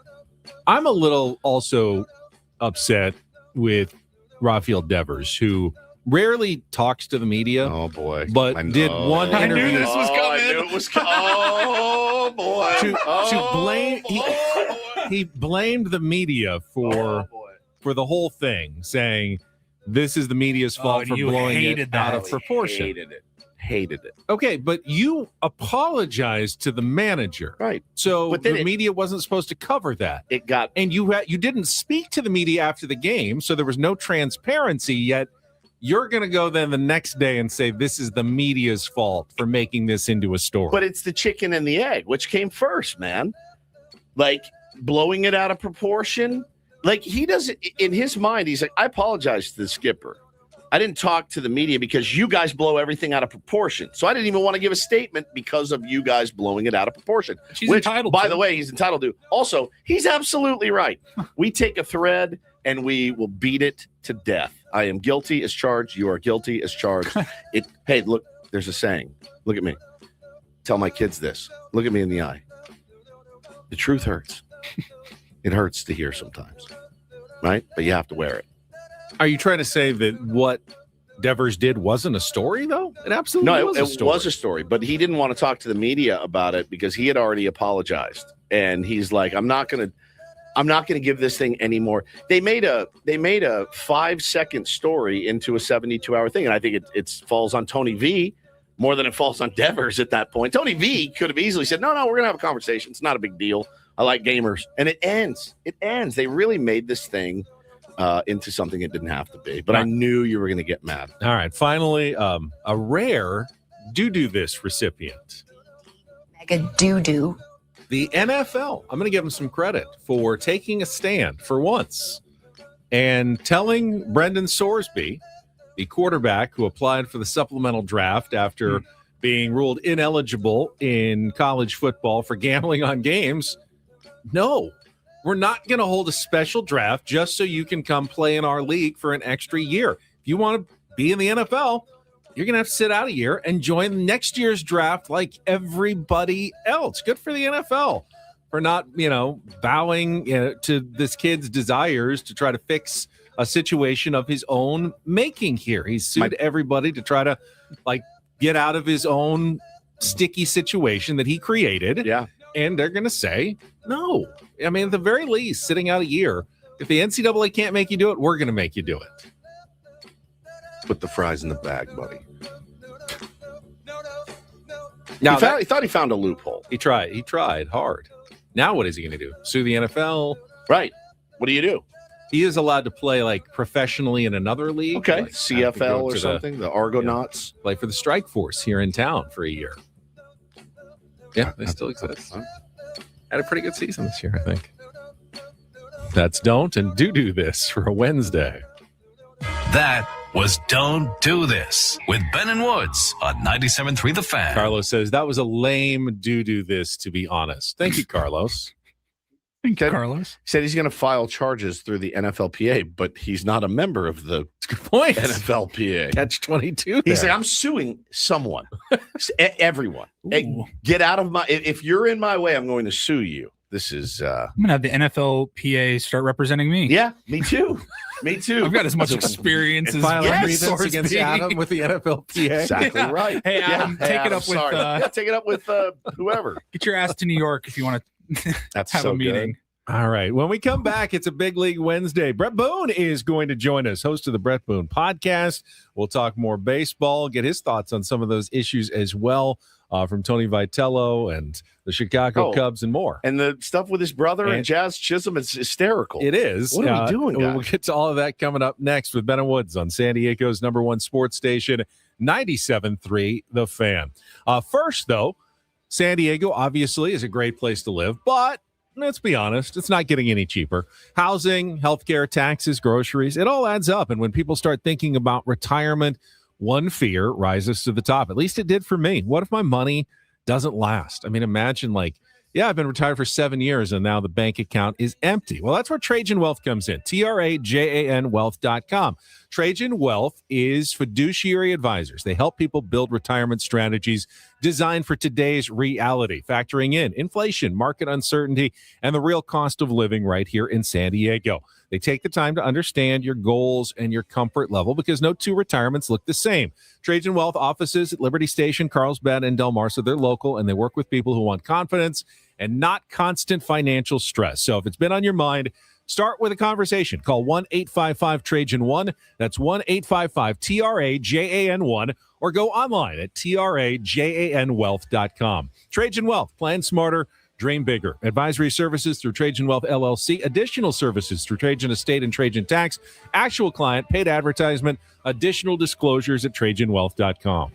I'm a little also upset with Rafael Devers, who rarely talks to the media. Oh, boy. But did one interview. I knew this was coming. I knew it was coming. Oh, boy. To blame. He blamed the media for the whole thing, saying this is the media's fault for blowing it out of proportion. Hated it. Okay, but you apologized to the manager. Right. So the media wasn't supposed to cover that. And you didn't speak to the media after the game, so there was no transparency, yet you're going to go then the next day and say this is the media's fault for making this into a story. But it's the chicken and the egg. Which came first, man? Like blowing it out of proportion? Like he doesn't, in his mind, he's like, I apologize to the skipper. I didn't talk to the media because you guys blow everything out of proportion. So I didn't even want to give a statement because of you guys blowing it out of proportion. Which, by the way, he's entitled to. Also, he's absolutely right. We take a thread and we will beat it to death. I am guilty as charged. You are guilty as charged. Hey, look, there's a saying. Look at me. Tell my kids this. Look at me in the eye. The truth hurts. It hurts to hear sometimes, right? But you have to wear it. Are you trying to say that what Devers did wasn't a story, though? It absolutely was a story. It was a story, but he didn't want to talk to the media about it because he had already apologized. And he's like, I'm not going to give this thing anymore. They made a 5-second story into a 72-hour thing. And I think it falls on Tony V more than it falls on Devers at that point. Tony V could have easily said, no, we're going to have a conversation. It's not a big deal. I like gamers. And it ends. They really made this thing into something it didn't have to be. But I knew you were going to get mad. All right. Finally, a rare do this recipient. Mega doo-doo. the NFL, I'm going to give them some credit for taking a stand for once and telling Brendan Sorsby, the quarterback who applied for the supplemental draft after being ruled ineligible in college football for gambling on games, no, we're not going to hold a special draft just so you can come play in our league for an extra year. If you want to be in the NFL, you're going to have to sit out a year and join next year's draft like everybody else. Good for the NFL for not, bowing to this kid's desires to try to fix a situation of his own making here. He's sued everybody to try to, get out of his own sticky situation that he created. Yeah. And they're going to say, no. I mean, at the very least, sitting out a year, if the NCAA can't make you do it, we're going to make you do it. Put the fries in the bag, buddy. Now, he thought he found a loophole. He tried hard. Now what is he going to do? Sue the NFL? Right. What do you do? He is allowed to play professionally in another league. Okay. Like, CFL or something, the Argonauts. Play for the Strike Force here in town for a year. Yeah, they still exist. Had a pretty good season this year, I think. That's Don't and Do This for a Wednesday. That was Don't Do This with Ben and Woods on 97.3 The Fan. Carlos says that was a lame Do This, to be honest. Thank you, Carlos. Thank you, Carlos. He said he's going to file charges through the NFLPA, but he's not a member of the point. NFLPA. Catch 22. He's like, I'm suing someone, everyone. Hey, get out of my. If you're in my way, I'm going to sue you. This is. I'm going to have the NFLPA start representing me. Yeah, me too. Me too. I've got as much experience as grievance against Adam with the NFLPA. Exactly right. Hey, Adam, take it up with whoever. Get your ass to New York if you want to That's have so a meeting. Good. All right. When we come back, it's a Big League Wednesday. Brett Boone is going to join us, host of the Brett Boone podcast. We'll talk more baseball, get his thoughts on some of those issues as well, from Tony Vitello and the Chicago Cubs and more. And the stuff with his brother and Jazz Chisholm, it's hysterical. It is. What are we doing, guys? We'll get to all of that coming up next with Ben and Woods on San Diego's #1 sports station, 97.3 The Fan. First, though, San Diego obviously is a great place to live, but let's be honest, it's not getting any cheaper. Housing, healthcare, taxes, groceries, it all adds up. And when people start thinking about retirement, one fear rises to the top. At least it did for me. What if my money doesn't last? I mean, imagine I've been retired for 7 years and now the bank account is empty. Well, that's where Trajan Wealth comes in. TRAJAN Wealth.com. Trajan Wealth is fiduciary advisors. They help people build retirement strategies designed for today's reality, factoring in inflation, market uncertainty, and the real cost of living right here in San Diego. They take the time to understand your goals and your comfort level because no two retirements look the same. Trajan Wealth offices at Liberty Station, Carlsbad, and Del Mar, so they're local, and they work with people who want confidence and not constant financial stress. So if it's been on your mind, start with a conversation. Call 1-855-TRAJAN-1. That's 1-855-TRAJAN-1. Or go online at TRAJANWealth.com. Trajan Wealth. Plan smarter. Dream bigger. Advisory services through Trajan Wealth LLC. Additional services through Trajan Estate and Trajan Tax. Actual client. Paid advertisement. Additional disclosures at TrajanWealth.com.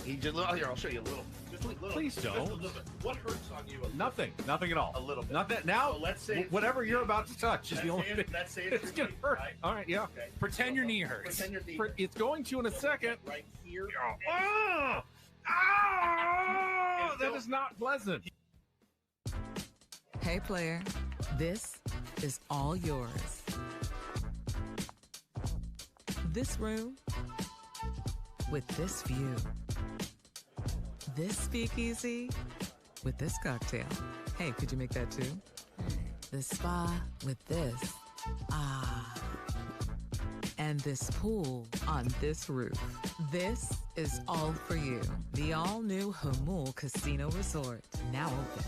He just here. I'll show you a little. Just a little. Please don't. Just a little bit. What hurts on you? Nothing at all. A little bit. Not that now. So let's say whatever you're about to touch is the only thing. Let's say It's gonna hurt. Right? All right, yeah. Okay. Pretend your knee hurts. Pretend your knee. It's going to in a second. Right here. That is not pleasant. Hey, player, this is all yours. This room with this view. This speakeasy with this cocktail. Hey, could you make that too? The spa with this. Ah. And this pool on this roof. This is all for you. The all-new Hamul Casino Resort, now open.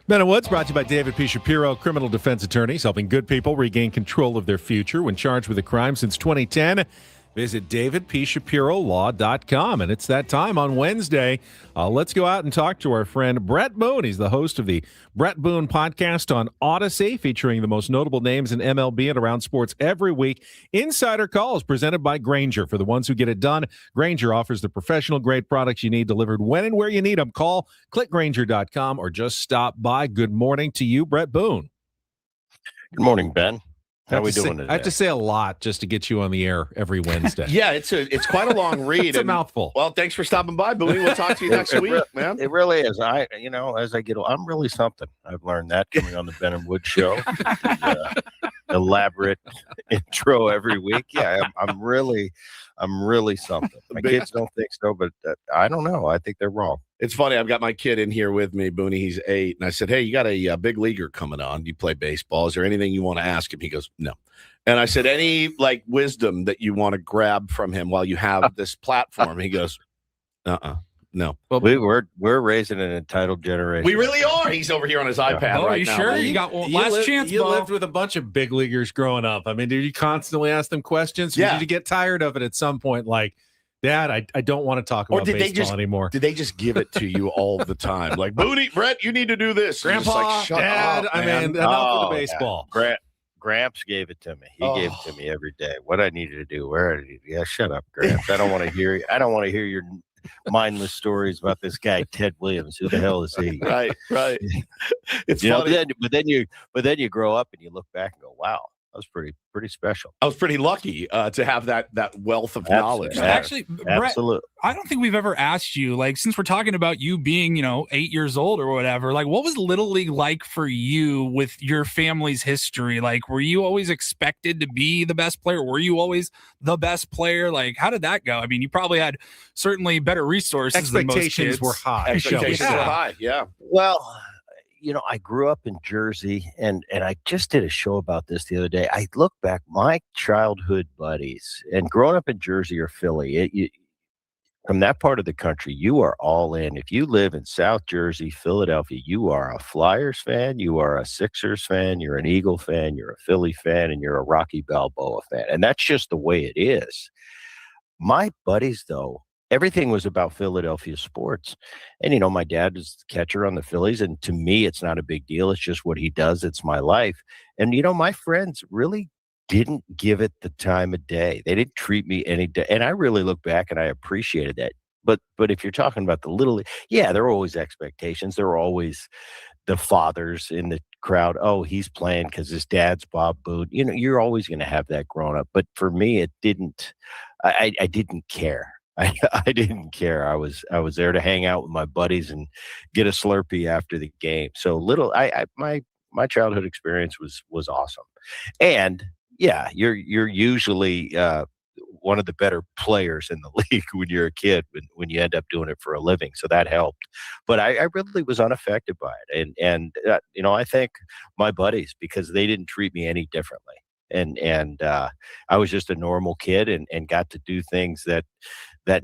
Ben and Woods brought to you by David P. Shapiro, criminal defense attorneys, helping good people regain control of their future when charged with a crime since 2010. Visit davidpshapirolaw.com. And it's that time on Wednesday. Let's go out and talk to our friend Brett Boone. He's the host of the Brett Boone podcast on Odyssey, featuring the most notable names in MLB and around sports every week. Insider Calls presented by Grainger. For the ones who get it done, Grainger offers the professional-grade products you need delivered when and where you need them. Call, click Grainger.com, or just stop by. Good morning to you, Brett Boone. Good morning, Ben. How are we doing today? I have to say a lot just to get you on the air every Wednesday. Yeah, it's quite a long read. It's a mouthful. Well, thanks for stopping by, Boone. We'll talk to you next week, man. It really is. As I get older, I'm really something. I've learned that coming on the Ben and Wood show. Elaborate intro every week. Yeah, I'm really something. My kids don't think so, but I don't know. I think they're wrong. It's funny. I've got my kid in here with me, Booney. He's 8. And I said, hey, you got a big leaguer coming on. You play baseball. Is there anything you want to ask him? He goes, no. And I said, any wisdom that you want to grab from him while you have this platform? He goes, no. Well, we're raising an entitled generation. We really are. He's over here on his iPad right now. Are you sure? You got last chance, You Bo. lived with a bunch of big leaguers growing up. I mean, did you constantly ask them questions? Or Yeah. did you get tired of it at some point? Like, Dad, I don't want to talk about baseball anymore. Did they just give it to you all the time? Like, Booney, Brett, you need to do this. And you're just Grandpa, like, shut Dad, up, I man. mean, enough of the baseball. Gramps gave it to me. He gave it to me every day. What I needed to do, where I needed. Yeah, shut up, Gramps. I don't want to hear. I don't want to hear your mindless stories about this guy Ted Williams. Who the hell is he? Right. It's funny. funny. But then you grow up and you look back and go, wow, that was pretty special. I was pretty lucky to have that wealth of knowledge. Actually, Brett, Absolutely. I don't think we've ever asked you, since we're talking about you being, 8 years old or whatever, what was Little League like for you with your family's history? Were you always expected to be the best player? Were you always the best player? How did that go? I mean, you probably had certainly better resources than most Expectations kids. were high. Expectations were high, yeah. Well, I grew up in Jersey, and I just did a show about this the other day. I look back, my childhood buddies, and growing up in Jersey or Philly, from that part of the country, you are all in. If you live in South Jersey, Philadelphia, you are a Flyers fan, you are a Sixers fan, you're an Eagle fan, you're a Philly fan, and you're a Rocky Balboa fan. And that's just the way it is. My buddies, though, everything was about Philadelphia sports. And, my dad is the catcher on the Phillies. And to me, it's not a big deal. It's just what he does. It's my life. And, my friends really didn't give it the time of day. They didn't treat me any day. And I really look back and I appreciated that. But if you're talking about the little, yeah, there are always expectations. There are always the fathers in the crowd. Oh, he's playing because his dad's Bob Boone. You're always going to have that growing up. But for me, it didn't. I didn't care. I didn't care. I was there to hang out with my buddies and get a Slurpee after the game. So my childhood experience was awesome. And yeah, you're usually one of the better players in the league when you're a kid, when you end up doing it for a living. So that helped. But I really was unaffected by it. And I thank my buddies because they didn't treat me any differently. And I was just a normal kid and got to do things that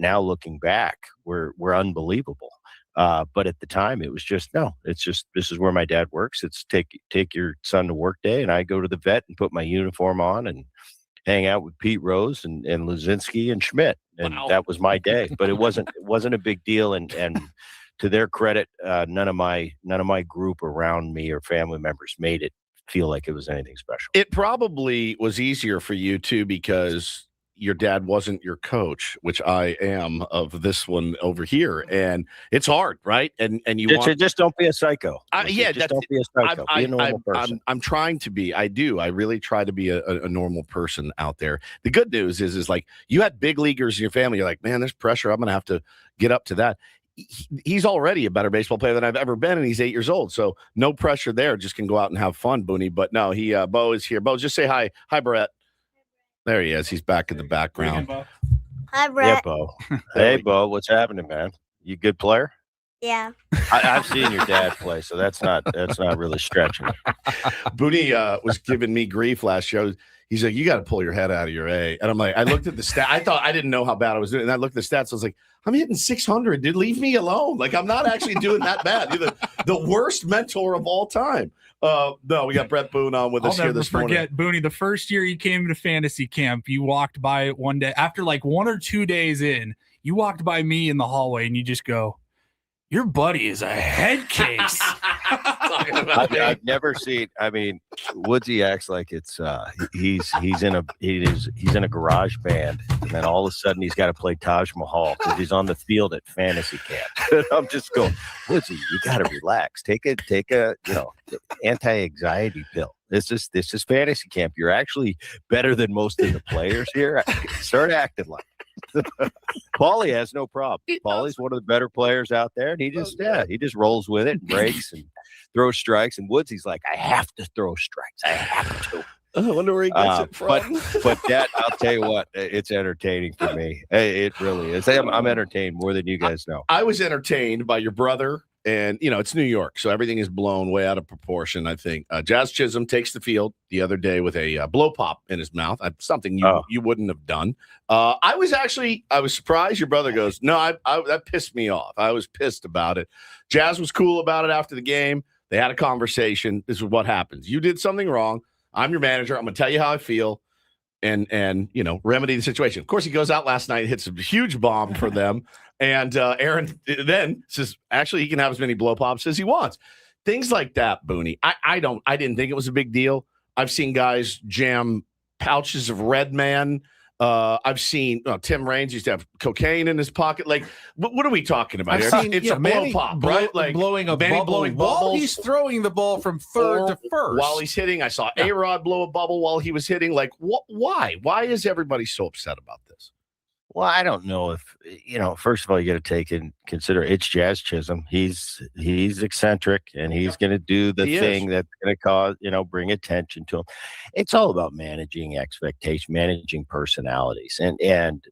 now looking back were unbelievable. But at the time it was just, no, it's just, this is where my dad works. It's take your son to work day. And I go to the vet and put my uniform on and hang out with Pete Rose and Luzinski and Schmidt. And that was my day, but it wasn't a big deal. And to their credit, none of my group around me or family members made it feel like it was anything special. It probably was easier for you too, because your dad wasn't your coach, which I am of this one over here, and it's hard, right? And you just don't be a psycho. Don't be a psycho. Be a normal person. I'm trying to be. I really try to be a normal person out there. The good news is like you had big leaguers in your family. You're like, man, there's pressure. I'm gonna have to get up to that. He's already a better baseball player than I've ever been, and he's 8 years old. So no pressure there. Just can go out and have fun, Booney. But no, Bo is here. Bo, just say hi. Hi, Brett. There he is. He's back in the background. Hi, Brett. Yeah, Bo. Hey, Bo. What's happening, man? You a good player? Yeah. I've seen your dad play, so that's not really stretching. Booney was giving me grief last year. He's like, you got to pull your head out of your A. And I'm like, I looked at the stat. I didn't know how bad I was doing. And I looked at the stats. I was like, I'm hitting 600, dude. Leave me alone. Like, I'm not actually doing that bad. You're the worst mentor of all time. No, we got Brett Boone on with us here this morning. I'll never forget, Booney, the first year you came to fantasy camp, you walked by one day. After like 1 or 2 days in, you walked by me in the hallway and you just go, your buddy is a head case. I've never seen. I mean, Woodsy acts like it's he's in a garage band, and then all of a sudden he's got to play Taj Mahal because he's on the field at fantasy camp. And I'm just going, Woodsy, you got to relax. Take a anti-anxiety pill. This is fantasy camp. You're actually better than most of the players here. Start acting like. Paulie has no problem. Paulie's one of the better players out there, and he just rolls with it and breaks and throws strikes. And Woodsy's like, I have to throw strikes. I have to. I wonder where he gets it from. But that, I'll tell you what, it's entertaining for me. It really is. I'm entertained more than you guys know. I was entertained by your brother. And, it's New York, so everything is blown way out of proportion, I think. Jazz Chisholm takes the field the other day with a blow pop in his mouth, something you wouldn't have done. I was surprised. Your brother goes, no, that pissed me off. I was pissed about it. Jazz was cool about it after the game. They had a conversation. This is what happens. You did something wrong. I'm your manager. I'm going to tell you how I feel and remedy the situation. Of course, he goes out last night, hits a huge bomb for them. And Aaron then says, actually, he can have as many blow pops as he wants. Things like that, Booney. I didn't think it was a big deal. I've seen guys jam pouches of Red Man. I've seen Tim Raines used to have cocaine in his pocket. Like, what are we talking about here? It's a blow pop, right? Like blowing a bubble while he's throwing the ball from third to first. While he's hitting, I saw A-Rod blow a bubble while he was hitting. Like, why? Why is everybody so upset about this? Well, I don't know if, first of all, you got to take in consider it's Jazz Chisholm. He's eccentric and he's going to do the thing that's going to cause, bring attention to him. It's all about managing expectations, managing personalities. And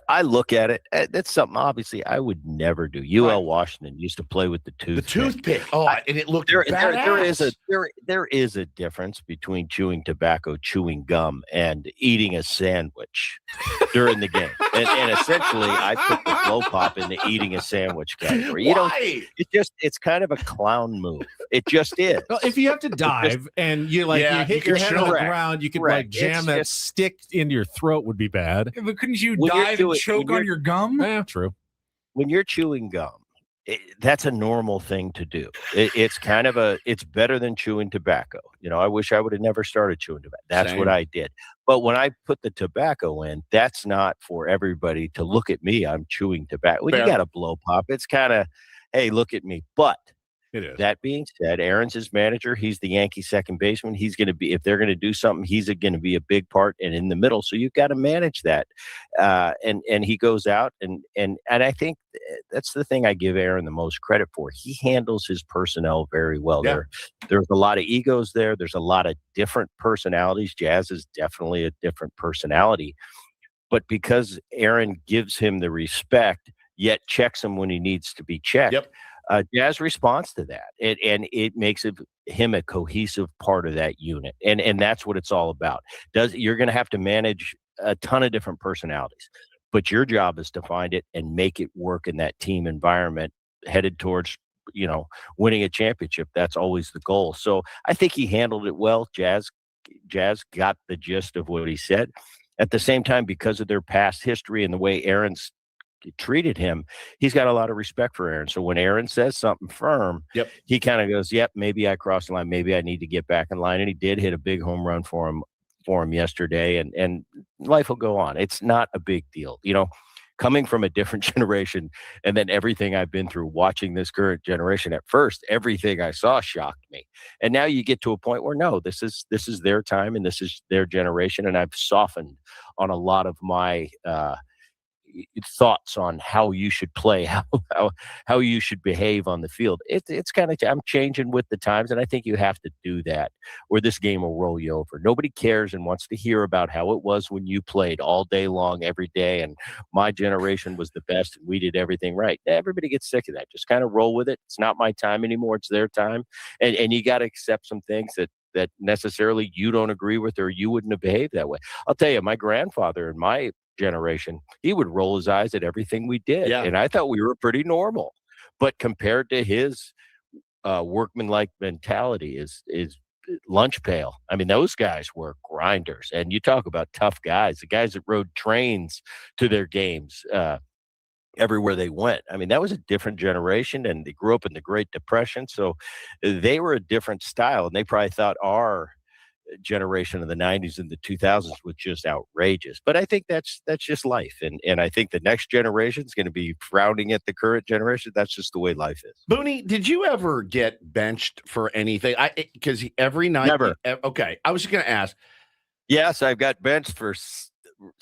I look at it. That's something obviously I would never do. UL Washington used to play with the toothpick. The toothpick. Oh, and it looked there is a difference between chewing tobacco, chewing gum, and eating a sandwich during the game. And essentially, I put the blow pop in the eating a sandwich category. Why? It's kind of a clown move. It just is. Well, if you have to dive and you hit your head on the ground, you could like jam that stick into your throat would be bad. Yeah, but couldn't you dive and choke on your gum? Yeah, true. When you're chewing gum, that's a normal thing to do. It's better than chewing tobacco. I wish I would have never started chewing tobacco. That's what I did. But when I put the tobacco in, that's not for everybody to look at me. I'm chewing tobacco. When you got a blow pop, it's kind of, hey, look at me. But it is. That being said, Aaron's his manager. He's the Yankee second baseman. He's going to be, if they're going to do something, he's going to be a big part and in the middle. So you've got to manage that. And he goes out and I think that's the thing I give Aaron the most credit for. He handles his personnel very well. Yeah. There's a lot of egos there. There's a lot of different personalities. Jazz is definitely a different personality. But because Aaron gives him the respect, yet checks him when he needs to be checked. Yep. Jazz responds to that, and it makes him a cohesive part of that unit, and that's what it's all about. You're going to have to manage a ton of different personalities, but your job is to find it and make it work in that team environment, headed towards winning a championship. That's always the goal. So I think he handled it well. Jazz got the gist of what he said. At the same time, because of their past history and the way Aaron's treated him, he's got a lot of respect for Aaron. So when Aaron says something firm, he kind of goes, yep, maybe I crossed the line. Maybe I need to get back in line. And he did hit a big home run for him yesterday, and life will go on. It's not a big deal. Coming from a different generation and then everything I've been through watching this current generation, at first, everything I saw shocked me. And now you get to a point where, no, this is their time and this is their generation. And I've softened on a lot of my thoughts on how you should play, how you should behave on the field. It's kind of, I'm changing with the times, and I think you have to do that or this game will roll you over. Nobody cares and wants to hear about how it was when you played all day long every day and my generation was the best and we did everything right. Everybody gets sick of that. Just kind of roll with it. It's not my time anymore. It's their time. And you got to accept some things that necessarily you don't agree with or you wouldn't have behaved that way. I'll tell you, my grandfather in my generation, he would roll his eyes at everything we did. And I thought we were pretty normal. But compared to his workmanlike mentality is lunch pail. I mean, those guys were grinders. And you talk about tough guys, the guys that rode trains to their games everywhere they went. I mean, that was a different generation, and they grew up in the Great Depression. So they were a different style, and they probably thought our generation of the 90s and the 2000s was just outrageous. But I think that's just life. And I think the next generation is going to be frowning at the current generation. That's just the way life is. Booney, did you ever get benched for anything? Because every night. Never. Okay. I was just going to ask. Yes, I've got benched for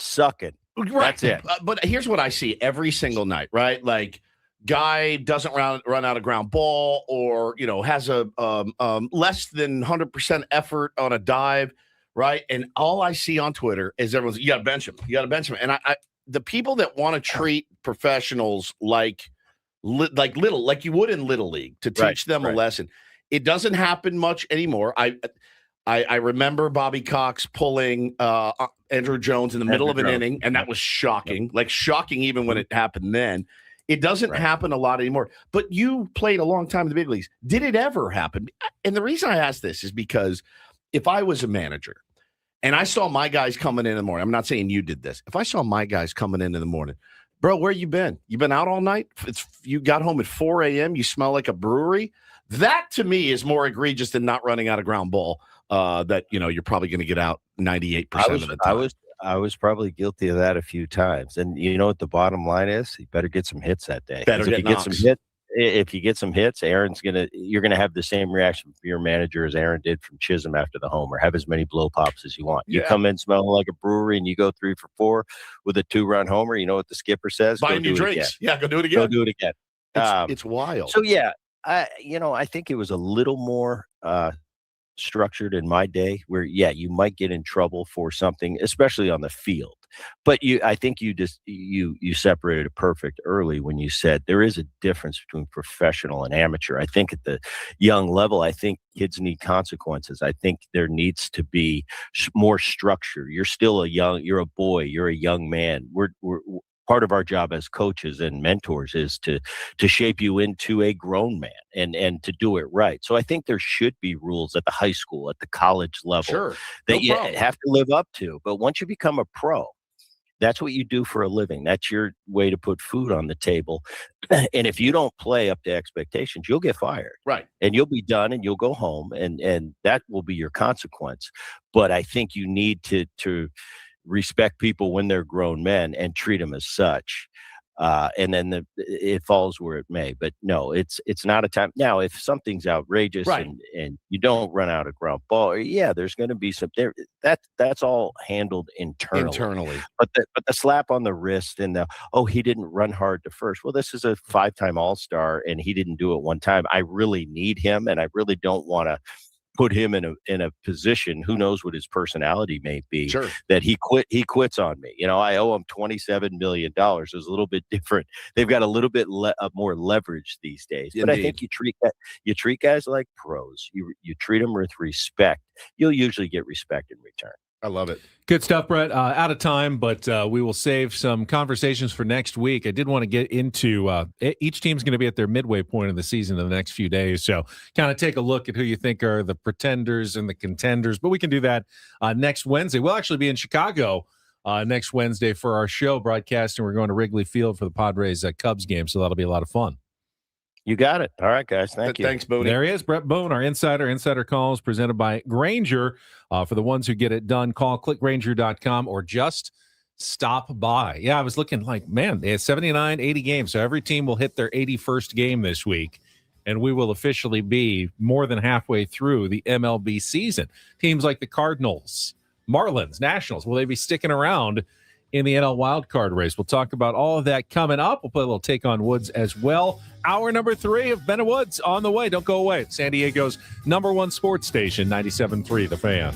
sucking. Right. That's it. But here's what I see every single night, right? Like, guy doesn't run out of ground ball, or has a less than 100% effort on a dive, right? And all I see on Twitter is everyone's, you got to bench him, and I the people that want to treat professionals like you would in Little League to teach them a lesson, it doesn't happen much anymore. I remember Bobby Cox pulling Andrew Jones in the middle of an inning, and that was shocking, shocking even when it happened then. It doesn't happen a lot anymore. But you played a long time in the big leagues. Did it ever happen? And the reason I ask this is because if I was a manager and I saw my guys coming in the morning, I'm not saying you did this. If I saw my guys coming in the morning, bro, where you been? You been out all night? You got home at 4 a.m. You smell like a brewery. That to me is more egregious than not running out of ground ball. That you're probably going to get out 98% of the time. I was probably guilty of that a few times. And you know what the bottom line is? You better get some hits that day. If you get some hits, you're gonna have the same reaction from your manager as Aaron did from Chisholm after the homer. Have as many blow pops as you want. You come in smelling like a brewery and you go 3 for 4 with a 2-run homer. You know what the skipper says? Buy new drinks. Yeah, go do it again. Go do it again. It's wild. So yeah, I think it was a little more structured in my day where, yeah, you might get in trouble for something, especially on the field. But I think you separated it perfect early when you said there is a difference between professional and amateur. I think at the young level, I think kids need consequences. I think there needs to be more structure. You're still you're a boy, you're a young man. We're part of our job as coaches and mentors is to shape you into a grown man and to do it right. So I think there should be rules at the high school, at the college level that you have to live up to. But once you become a pro, that's what you do for a living. That's your way to put food on the table. And if you don't play up to expectations, you'll get fired. Right. And you'll be done and you'll go home and that will be your consequence. But I think you need to respect people when they're grown men and treat them as such. And then it falls where it may. But no, it's not a time. Now, if something's outrageous and you don't run out of ground ball, yeah, there's going to be some there. That's all handled internally. But the slap on the wrist and he didn't run hard to first. Well, this is a 5-time All-Star and he didn't do it one time. I really need him, and I really don't want to put him in a position, who knows what his personality may be, that he quits on me. I owe him $27 million. It's a little bit different. They've got a little bit more leverage these days. But I think you treat guys like pros. You treat them with respect. You'll usually get respect in return. I love it. Good stuff, Brett. Out of time, but we will save some conversations for next week. I did want to get into each team's going to be at their midway point of the season in the next few days. So kind of take a look at who you think are the pretenders and the contenders. But we can do that next Wednesday. We'll actually be in Chicago next Wednesday for our show broadcast, and we're going to Wrigley Field for the Padres Cubs game. So that'll be a lot of fun. You got it. All right, guys. Thank you. Thanks, Boone. There he is, Brett Boone, our insider calls presented by Grainger. For the ones who get it done, call clickgrainger.com or just stop by. Yeah, I was looking like, man, they had 79, 80 games. So every team will hit their 81st game this week, and we will officially be more than halfway through the MLB season. Teams like the Cardinals, Marlins, Nationals, will they be sticking around in the NL wildcard race? We'll talk about all of that coming up. We'll play a little Take on Woods as well. Hour number 3 of Ben and Woods on the way. Don't go away. San Diego's #1 sports station, 97.3 The Fan.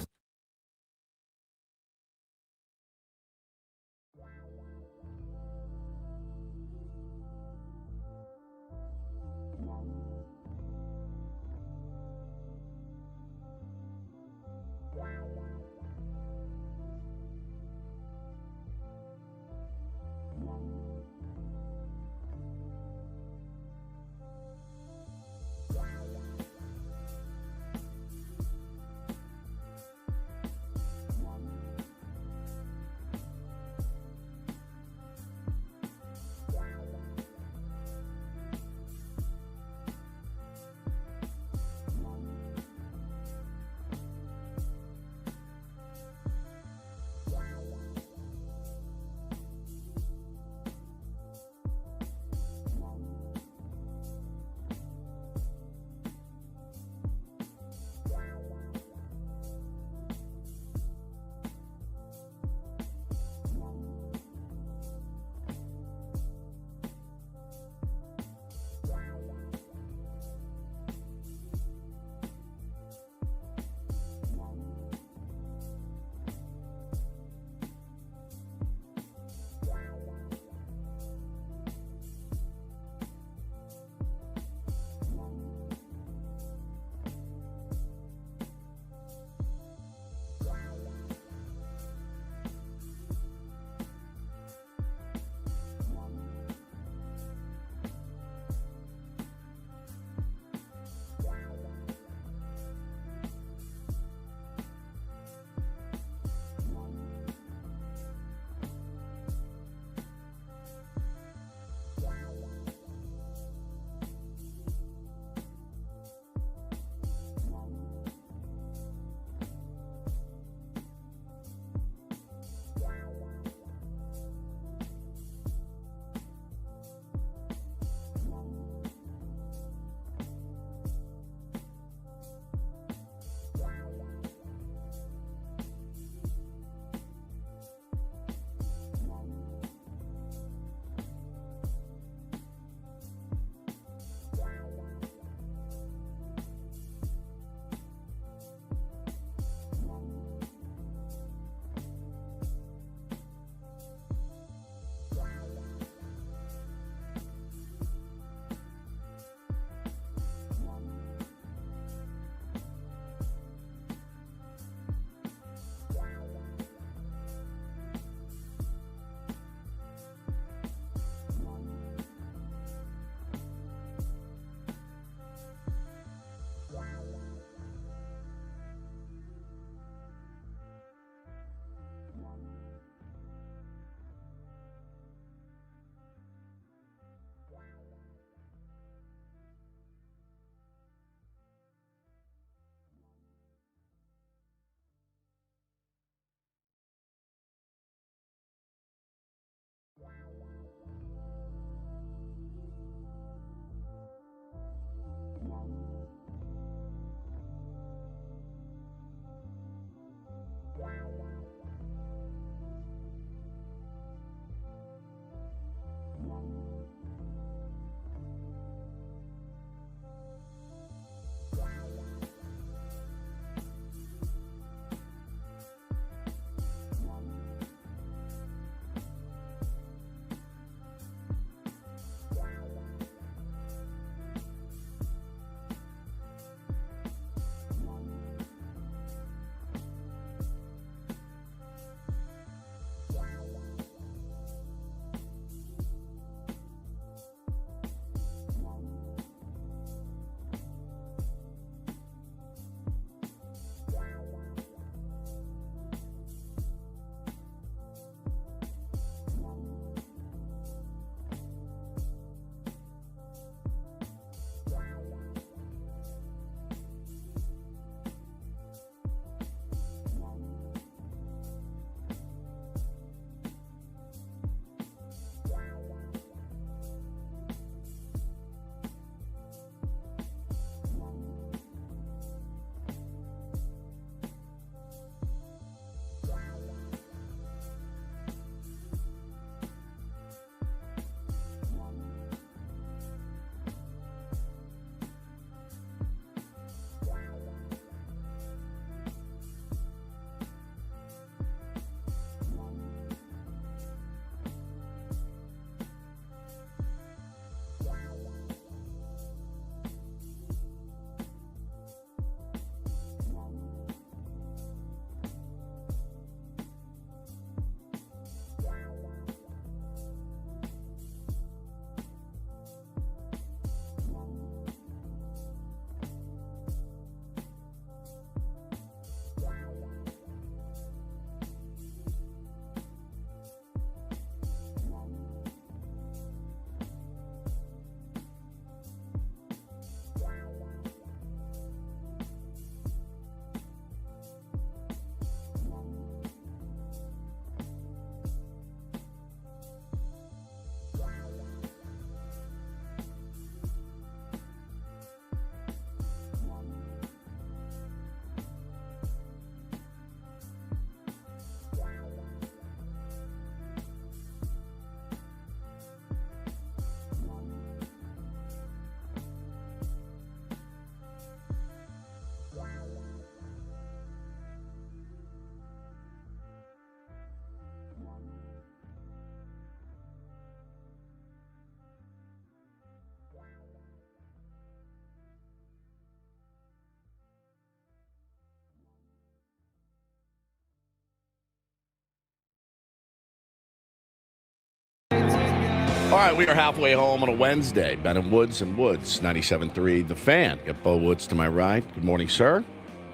All right, we are halfway home on a Wednesday. Ben and Woods, 97.3 The Fan. Got Bo Woods to my right. Good morning, sir.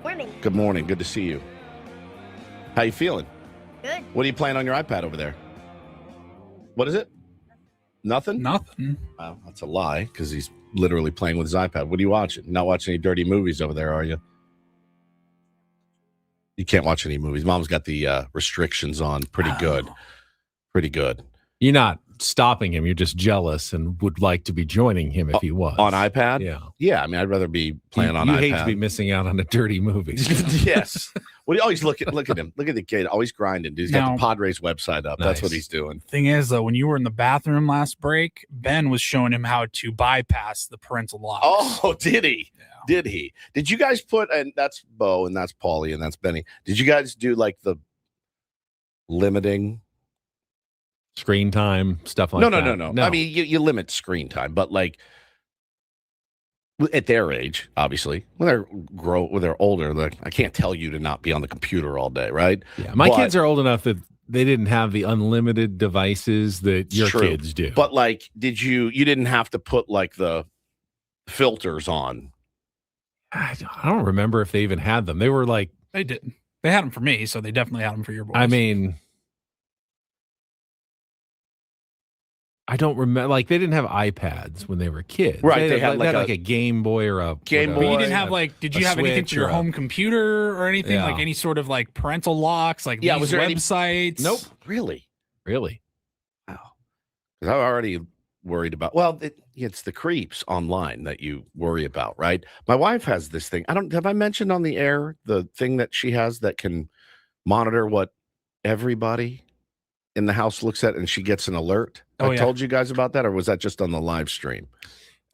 Morning. Good morning. Good to see you. How you feeling? Good. What are you playing on your iPad over there? What is it? Nothing? Nothing. Wow, that's a lie because he's literally playing with his iPad. What are you watching? Not watching any dirty movies over there, are you? You can't watch any movies. Mom's got the restrictions on pretty good. Pretty good. You're not stopping him. You're just jealous and would like to be joining him if he was. On iPad? Yeah. Yeah, I mean, I'd rather be playing on you iPad. hate to be missing out on a dirty movie. Yes. Well, always look at him. Look at the kid. Always grinding. He's got the Padres website up. That's what he's doing. Thing is, though, when you were in the bathroom last break, Ben was showing him how to bypass the parental locks. Oh, did he? Yeah. Did he? Did you guys put, and that's Bo, and that's Paulie, and that's Benny. Did you guys do like the limiting screen time stuff like no, that? No. I mean, you limit screen time, but like at their age, obviously, when they're older, like I can't tell you to not be on the computer all day, right? Yeah, my kids are old enough that they didn't have the unlimited devices that your kids do. But like, you didn't have to put like the filters on? I don't remember if they even had them. They were like, they didn't. They had them for me, so they definitely had them for your boys. I mean, I don't remember. Like, they didn't have iPads when they were kids, right? They had like a Game Boy or a Game Boy. But you didn't have like. Did you have anything for your home computer or anything? Yeah. Like any sort of like parental locks? Like these was there websites? Nope. Really? Wow. Because I'm already worried about. Well, it's the creeps online that you worry about, right? My wife has this thing. Have I mentioned on the air the thing that she has that can monitor what everybody in the house looks at, and she gets an alert? I told you guys about that, or was that just on the live stream?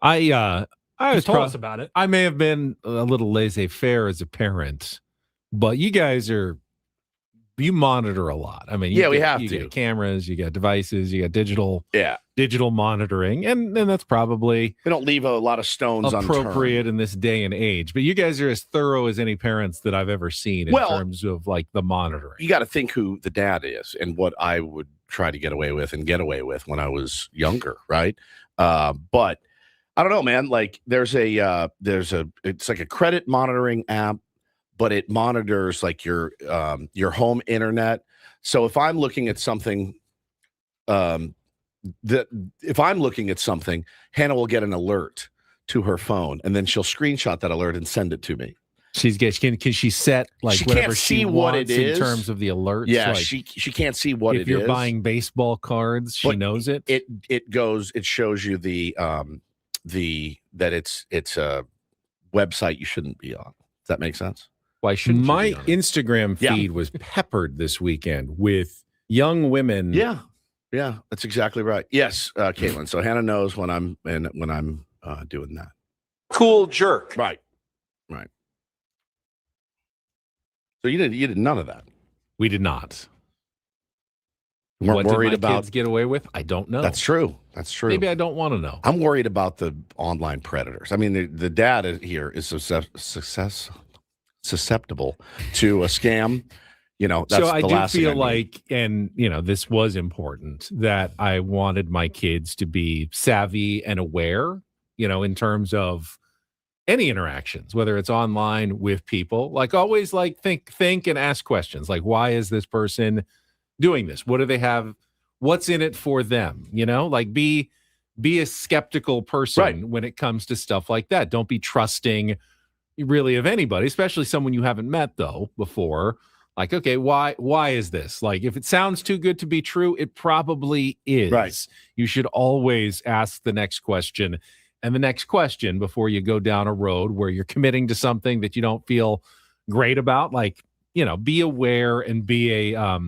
I was told us about it. I may have been a little laissez-faire as a parent, but you monitor a lot. I mean, we have to. You got cameras, you got devices, you got digital monitoring, and that's probably we don't leave a lot of stones appropriate in this day and age. But you guys are as thorough as any parents that I've ever seen in terms of like the monitoring. You got to think who the dad is and what I would try to get away with when I was younger, right? But I don't know, man. Like it's like a credit monitoring app, but it monitors like your home internet. So if I'm looking at something, Hannah will get an alert to her phone, and then she'll screenshot that alert and send it to me. Can she set like she whatever can't see she what wants it is in terms of the alerts? Yeah, like, she can't see what it is. If you're buying baseball cards, she knows it. It shows you that it's a website you shouldn't be on. Does that make sense? Why shouldn't my Instagram feed was peppered this weekend with young women? Yeah, that's exactly right. Yes, Caitlin. So Hannah knows when I'm doing that. Cool jerk. Right. So you did none of that. We did not. Weren't what worried did my about kids get away with? I don't know. That's true. Maybe I don't want to know. I'm worried about the online predators. I mean, the dad here is susceptible to a scam. That's so I the do last feel thing like, and this was important, that I wanted my kids to be savvy and aware, in terms of any interactions, whether it's online with people. Like always, like think and ask questions. Like, why is this person doing this? What do they have? What's in it for them? Like be a skeptical person when it comes to stuff like that. Don't be trusting really of anybody, especially someone you haven't met though before. Like, okay, why is this? Like, if it sounds too good to be true, it probably is. Right. You should always ask the next question and the next question before you go down a road where you're committing to something that you don't feel great about. Like, be aware and be a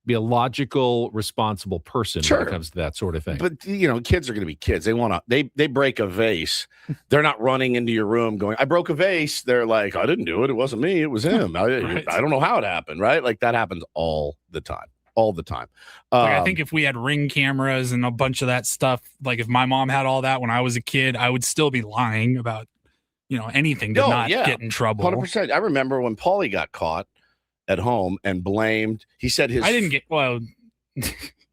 logical, responsible person when it comes to that sort of thing. But kids are going to be kids. They break a vase. They're not running into your room going, "I broke a vase." They're like, "I didn't do it. It wasn't me. It was him." I don't know how it happened. Right? Like that happens all the time. I think if we had Ring cameras and a bunch of that stuff, like if my mom had all that when I was a kid, I would still be lying about anything to not get in trouble. 100%. I remember when Paulie got caught at home and blamed. He said his. I didn't get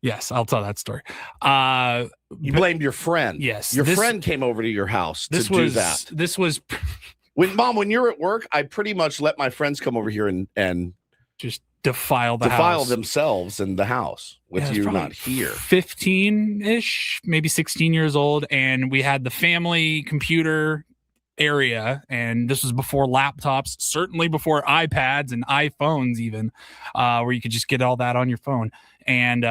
Yes, I'll tell that story. You blamed your friend. Yes, your friend came over to your house to do that. This was when you're at work, I pretty much let my friends come over here and just defile the house. themselves in the house with you not here. 15-ish, maybe 16 years old, and we had the family computer area, and this was before laptops, certainly before iPads and iPhones even, where you could just get all that on your phone, and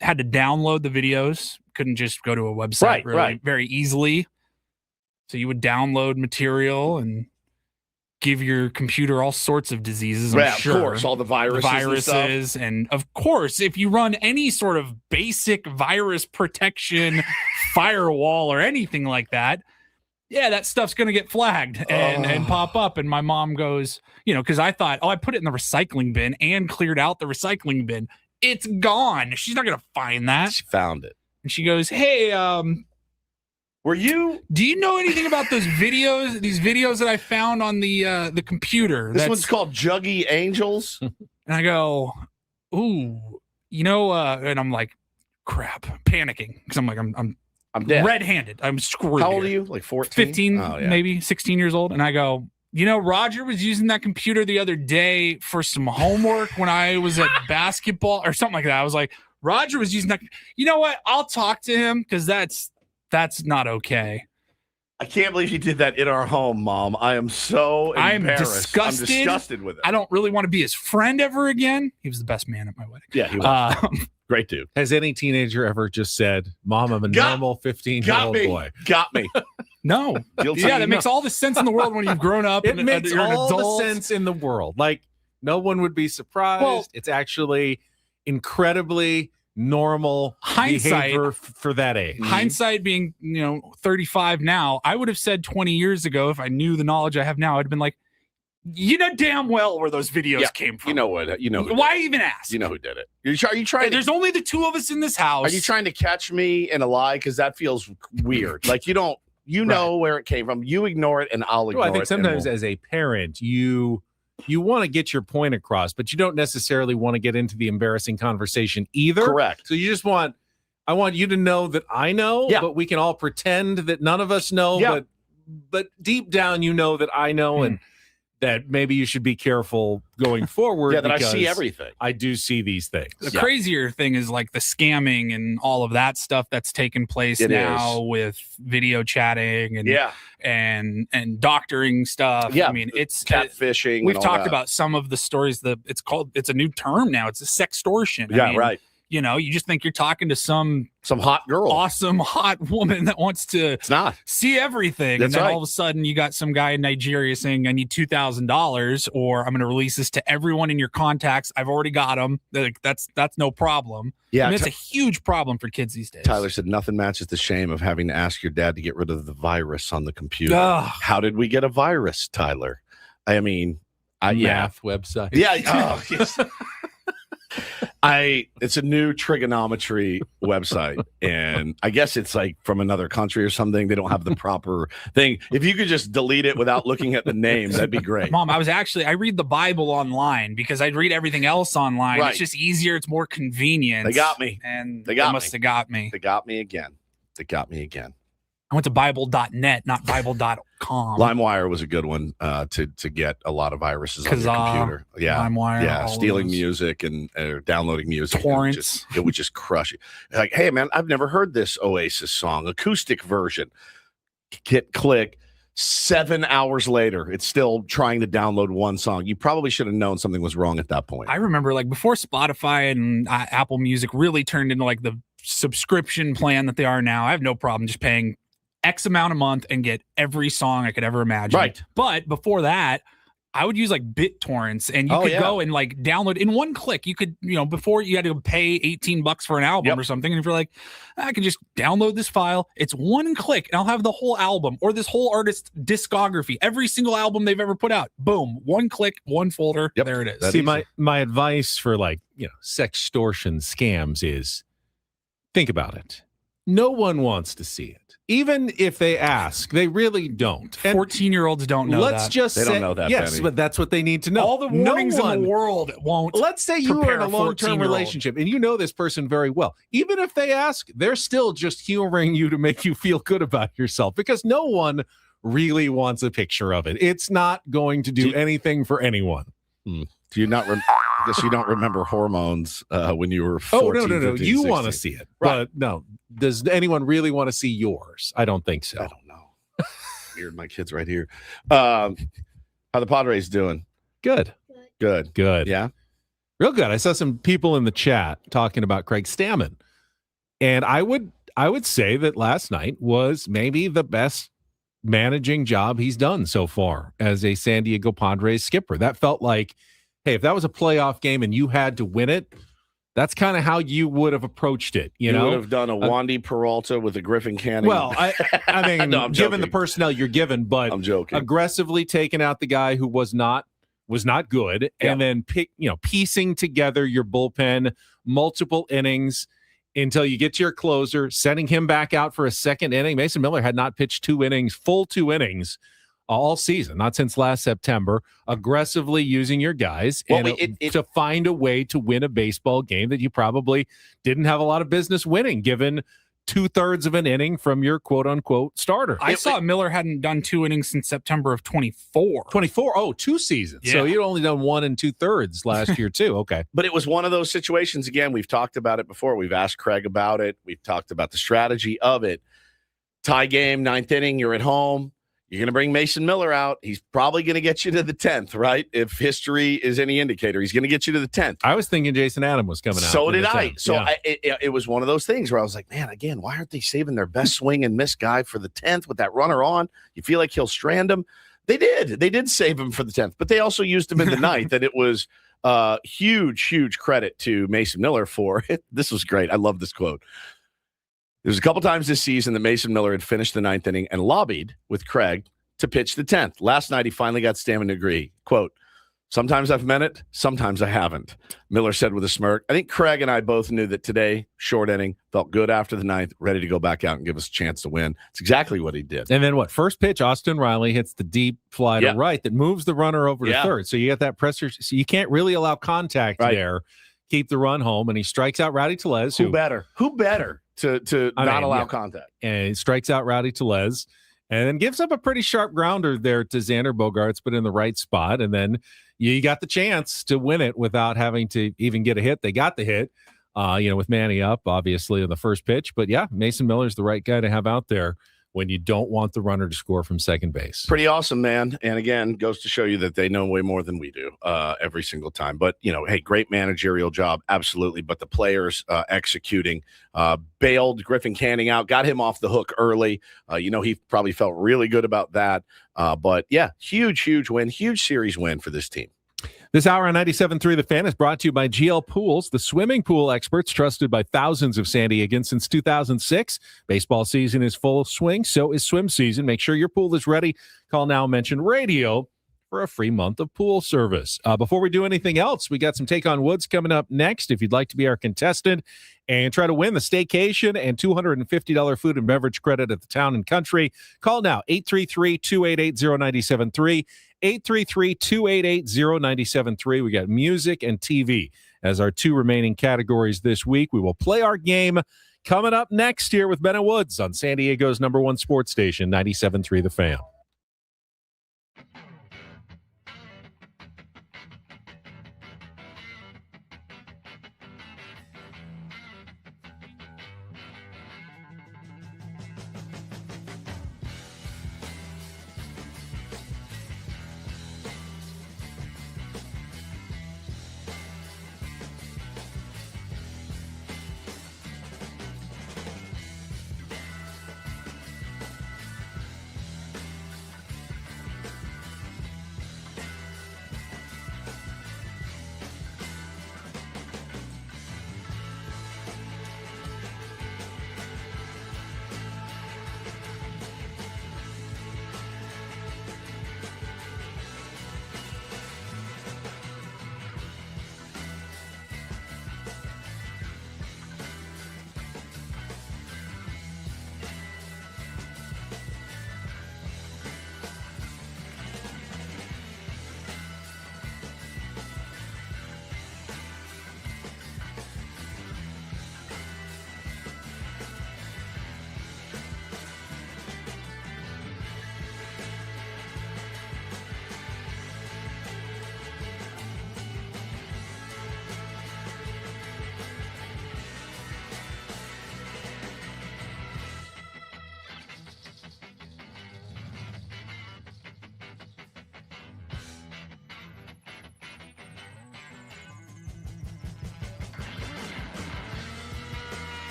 had to download the videos. Couldn't just go to a website very easily. So you would download material and give your computer all sorts of diseases. I'm sure. Of course, all the viruses and of course, if you run any sort of basic virus protection firewall or anything like that, yeah, that stuff's going to get flagged and pop up. And my mom goes, because I thought, I put it in the recycling bin and cleared out the recycling bin. It's gone. She's not going to find that. She found it. And she goes, hey, do you know anything about those videos, these videos that I found on the computer? This one's called Juggy Angels. And I go, ooh, and I'm like, crap, panicking. Because I'm like, I'm dead. Red-handed. I'm screwed. How old here. are you? Like 14? 15, maybe 16 years old. And I go, Roger was using that computer the other day for some homework when I was at basketball or something like that. I was like, Roger was using that. You know what? I'll talk to him because that's not okay. I can't believe you did that in our home, Mom. I am so embarrassed. I'm disgusted with it. I don't really want to be his friend ever again. He was the best man at my wedding. Yeah, he was. Great dude. Has any teenager ever just said, Mom, I'm a normal 15-year-old boy? Got me. No. Yeah, that makes all the sense in the world when you've grown up. It makes you're an all adult. the sense in the world. Like, no one would be surprised. Well, it's actually incredibly normal behavior for that age. Hindsight being, 35 now, I would have said 20 years ago, if I knew the knowledge I have now, I'd have been like, you know damn well where those videos came from. You know what? You know who why did it. even ask? You know who did it. Are you trying? There's only the two of us in this house. Are you trying to catch me in a lie? Because that feels weird. Like you don't. You know where it came from. You ignore it, and I'll ignore it. I think sometimes as a parent, you want to get your point across, but you don't necessarily want to get into the embarrassing conversation either. Correct. So you just I want you to know that I know, but we can all pretend that none of us know, but deep down you know that I know and that maybe you should be careful going forward. That I see everything. I do see these things. The crazier thing is like the scamming and all of that stuff that's taken place now with video chatting and and doctoring stuff. Yeah, I mean, it's catfishing. We've and all talked that. about some of the stories that it's a new term now. It's a sextortion. Yeah, I mean, right. You just think you're talking to some hot girl, awesome hot woman that wants to see everything. That's and then right. all of a sudden you got some guy in Nigeria saying, I need $2,000 or I'm going to release this to everyone in your contacts. I've already got them. That's no problem. Yeah, I mean, it's a huge problem for kids these days. Tyler said nothing matches the shame of having to ask your dad to get rid of the virus on the computer. Ugh. How did we get a virus, Tyler? I mean, math website. Yeah. Oh, yes. It's a new trigonometry website, and I guess it's like from another country or something. They don't have the proper thing. If you could just delete it without looking at the name, that'd be great. Mom, I read the Bible online because I'd read everything else online. Right. It's just easier. It's more convenient. They got me. And They got must have got me. They got me again. They got me again. I went to Bible.net, not Bible.com. LimeWire was a good one to get a lot of viruses on your computer. Yeah, LimeWire, all stealing those. music and downloading music. Torrents. It would just crush you. Like, hey man, I've never heard this Oasis song, acoustic version. Hit click. 7 hours later, it's still trying to download one song. You probably should have known something was wrong at that point. I remember like before Spotify and Apple Music really turned into like the subscription plan that they are now. I have no problem just paying X amount a month and get every song I could ever imagine. Right. But before that, I would use like BitTorrents and you could go and like download in one click. You could, before you had to pay $18 for an album or something. And if you're like, I can just download this file, it's one click and I'll have the whole album or this whole artist's discography, every single album they've ever put out. Boom, one click, one folder. There it is. See, my advice for sextortion scams is think about it. No one wants to see it. even if they ask, they really don't. 14-year-olds don't know let's that. just They say, don't know that, yes, Benny. but that's what they need to know. All the warnings no in the world won't. Let's say you were prepare in a a long-term 14-year-old. relationship and you know this person very well. Even if they ask, they're still just humoring you to make you feel good about yourself because no one really wants a picture of it. It's not going to do anything for anyone. Do you not? I guess you don't remember hormones when you were 14, no. 15, You 16. want to see it, Right. but no. Does anyone really want to see yours? I don't think so. I don't know. Weird. My kid's right here. How the Padres doing? Good. Yeah. Real good. I saw some people in the chat talking about Craig Stammen, and I would say that last night was maybe the best managing job he's done so far as a San Diego Padres skipper. That felt like, hey, if that was a playoff game and you had to win it, that's kind of how you would have approached it. You know, would have done a Wandy Peralta with a Griffin Canning. Well, I mean, No, I'm given the joking. personnel you're given, but I'm joking. aggressively taking out the guy who was not good, and then piecing together your bullpen, multiple innings until you get to your closer, sending him back out for a second inning. Mason Miller had not pitched full two innings all season, not since last September, aggressively using your guys to find a way to win a baseball game that you probably didn't have a lot of business winning, given 2/3 of an inning from your quote-unquote starter. I saw Miller hadn't done 2 innings since September of 24. 24? Oh, 2 seasons. Yeah. So you'd only done 1 2/3 last year, too. Okay. But it was one of those situations, again, we've talked about it before. We've asked Craig about it. We've talked about the strategy of it. Tie game, 9th inning, you're at home. You're going to bring Mason Miller out. He's probably going to get you to the 10th, right? If history is any indicator, he's going to get you to the 10th. I was thinking Jason Adam was coming out. So in did the I. 10th. So Yeah. it was one of those things where I was like, man, again, why aren't they saving their best swing and miss guy for the 10th with that runner on? You feel like he'll strand him. They did. They did save him for the 10th, but they also used him in the 9th, and it was huge credit to Mason Miller for it. This was great. I love this quote. There's a couple times this season that Mason Miller had finished the 9th inning and lobbied with Craig to pitch the 10th. Last night, he finally got Stammen to agree. Quote, sometimes I've meant it, sometimes I haven't, Miller said with a smirk. I think Craig and I both knew that today, short inning, felt good after the 9th, ready to go back out and give us a chance to win. It's exactly what he did. And then what? First pitch, Austin Riley hits the deep fly to right that moves the runner over to third. So you get that pressure. So you can't really allow contact there. Keep the run home, and he strikes out Rowdy Tellez. Who better to not allow contact? And he strikes out Rowdy Tellez. And then gives up a pretty sharp grounder there to Xander Bogaerts, but in the right spot. And then you got the chance to win it without having to even get a hit. They got the hit, with Manny up, obviously, in the first pitch. But, yeah, Mason Miller's the right guy to have out there when you don't want the runner to score from second base. Pretty awesome, man. And again, goes to show you that they know way more than we do every single time. But, hey, great managerial job, absolutely. But the players executing, bailed Griffin Canning out, got him off the hook early. He probably felt really good about that. But, yeah, huge win, huge series win for this team. This hour on 97.3 The Fan is brought to you by GL Pools, the swimming pool experts trusted by thousands of San Diegans since 2006. Baseball season is full swing, so is swim season. Make sure your pool is ready. Call now, mention radio for a free month of pool service. Before we do anything else, we got some Take on Woods coming up next. If you'd like to be our contestant and try to win the staycation and $250 food and beverage credit at the Town and Country, call now, 833-288-0973. 833-288-0973. We got music and TV as our 2 remaining categories this week. We will play our game coming up next here with Ben and Woods on San Diego's #1 sports station, 97.3 The Fan.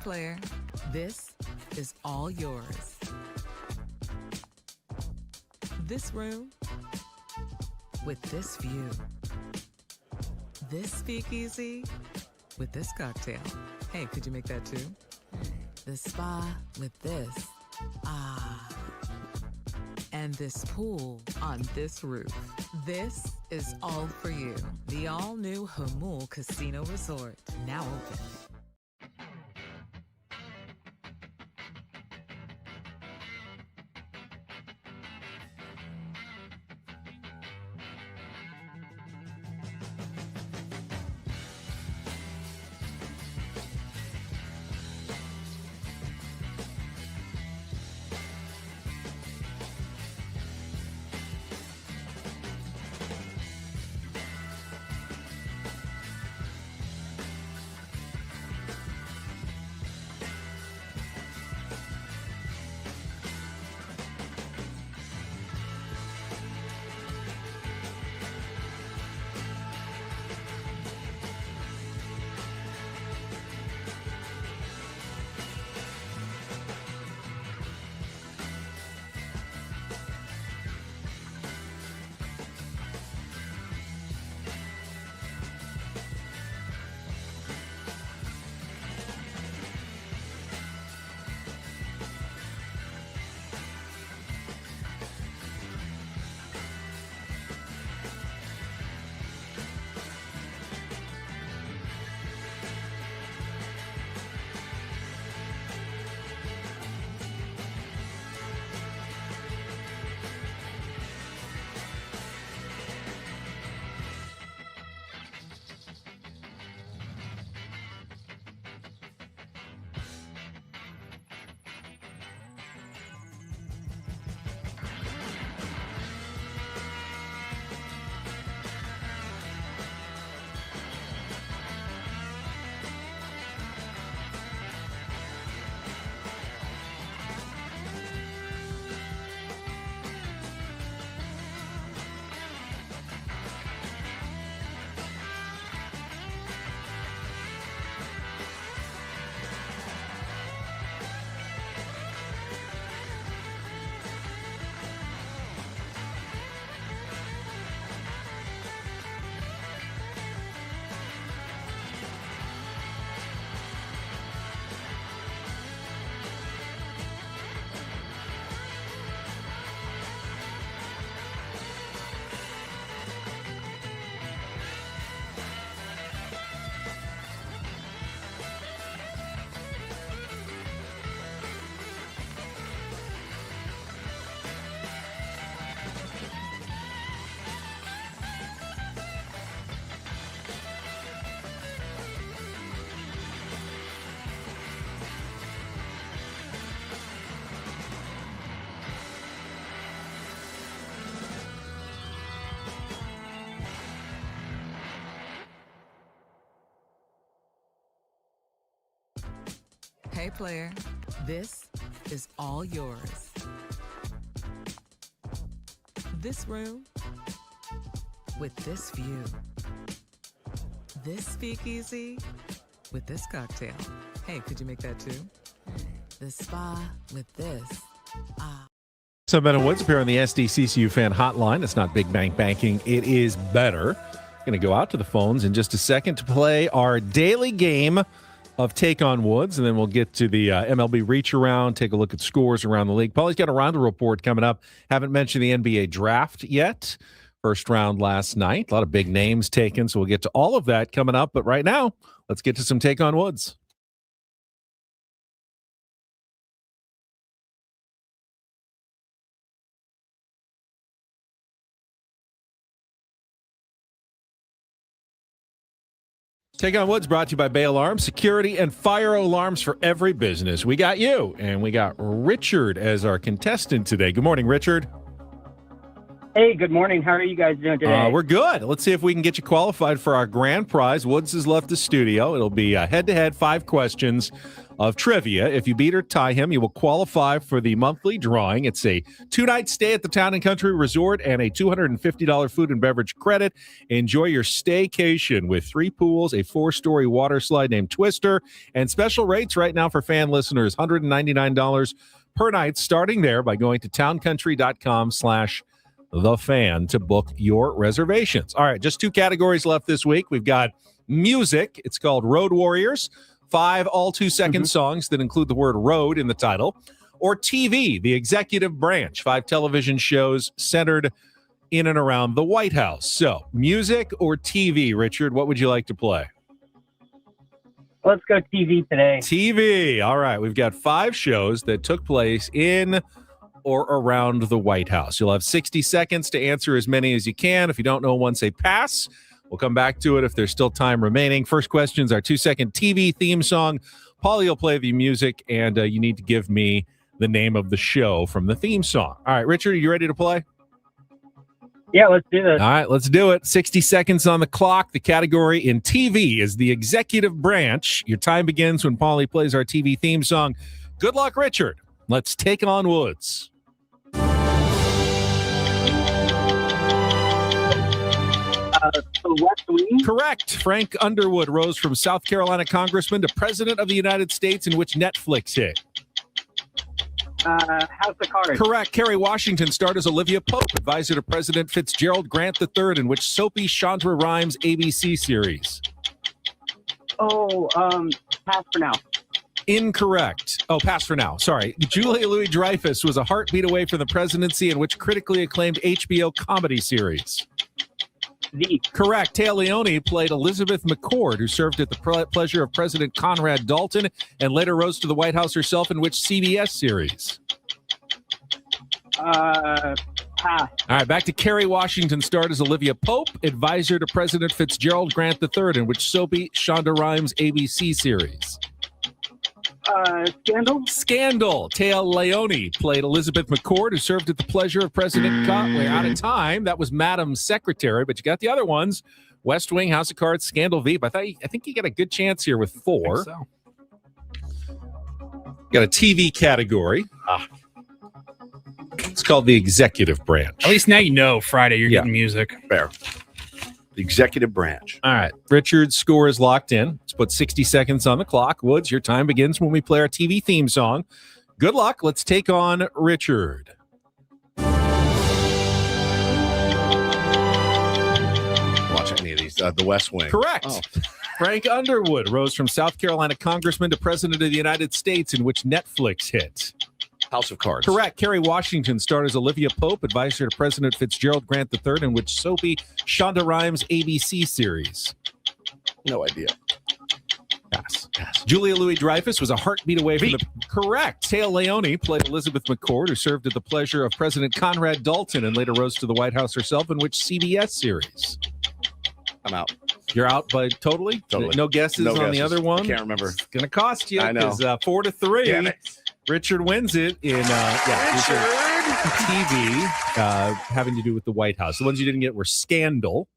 player, this is all yours. This room with this view. This speakeasy with this cocktail. Hey, could you make that too? The spa with this. Ah. And this pool on this roof. This is all for you. The all-new Hamul Casino Resort, now open. Hey player, this is all yours. This room with this view. This speakeasy with this cocktail. Hey, could you make that too? The spa with this. Ah. So Ben and Woods appear on the SDCCU fan hotline. It's not big bank banking. It is better. Going to go out to the phones in just a second to play our daily game of Take on Woods, and then we'll get to the MLB reach around, take a look at scores around the league. Paulie's got a round report coming up. Haven't mentioned the NBA draft yet. First round last night. A lot of big names taken, so we'll get to all of that coming up. But right now, let's get to some Take on Woods. Take on Woods brought to you by Bay Alarm, security and fire alarms for every business. We got you, and we got Richard as our contestant today. Good morning, Richard. Hey, good morning. How are you guys doing today? We're good. Let's see if we can get you qualified for our grand prize. Woods has left the studio. It'll be head-to-head, 5 questions. of trivia. If you beat or tie him, you will qualify for the monthly drawing. It's a 2-night stay at the Town and Country Resort and a $250 food and beverage credit. Enjoy your staycation with 3 pools, a 4-story water slide named Twister, and special rates right now for fan listeners, $199 per night, starting there by going to towncountry.com/thefan to book your reservations. All right, just 2 categories left this week. We've got music. It's called Road Warriors. 5 all 2-second songs that include the word road in the title. Or TV, the executive branch. 5 television shows centered in and around the White House. So, music or TV, Richard, what would you like to play? Let's go TV today. TV. All right. We've got 5 shows that took place in or around the White House. You'll have 60 seconds to answer as many as you can. If you don't know one, say pass. We'll come back to it if there's still time remaining. First question is our 2-second TV theme song. Paulie will play the music, and you need to give me the name of the show from the theme song. All right, Richard, are you ready to play? Yeah, let's do this. All right, let's do it. 60 seconds on the clock. The category in TV is the executive branch. Your time begins when Paulie plays our TV theme song. Good luck, Richard. Let's take on Woods. The West Wing? Correct. Frank Underwood rose from South Carolina congressman to president of the United States, in which Netflix hit. House of Cards. Correct. Kerry Washington starred as Olivia Pope, advisor to President Fitzgerald Grant III, in which soapy Chandra Rhimes ABC series. Pass for now. Incorrect. Oh, pass for now. Sorry. Julia Louis-Dreyfus was a heartbeat away from the presidency, in which critically acclaimed HBO comedy series. Z. Correct. Taya Leone played Elizabeth McCord, who served at the pleasure of President Conrad Dalton and later rose to the White House herself, in which CBS series? Pass. All right, back to Kerry Washington starred as Olivia Pope, advisor to President Fitzgerald Grant III, in which soapy Shonda Rhimes ABC series? Scandal. Scandal. Taya Leone played Elizabeth McCord, who served at the pleasure of President We're out of time. That was Madam Secretary, but you got the other ones. West Wing, House of Cards, Scandal, Veep. I think you got a good chance here with 4. So. Got a TV category. It's called the executive branch. At least now you know Friday you're getting music. Fair. The executive branch. All right. Richard's score is locked in. Let's put 60 seconds on the clock. Woods, your time begins when we play our TV theme song. Good luck. Let's take on Richard. Watch any of these. The West Wing. Correct. Oh. Frank Underwood rose from South Carolina congressman to president of the United States, in which Netflix hit. House of Cards. Correct. Kerry Washington starred as Olivia Pope, advisor to President Fitzgerald Grant III, in which soapy Shonda Rhimes ABC series? No idea. Pass. Julia Louis-Dreyfus was a heartbeat away from the... Correct. Taya Leone played Elizabeth McCord, who served at the pleasure of President Conrad Dalton and later rose to the White House herself, in which CBS series? I'm out. You're out by totally? No guesses on the other one? I can't remember. It's going to cost you. I know. 4-3. Damn it. Richard wins it in TV, having to do with the White House. The ones you didn't get were Scandal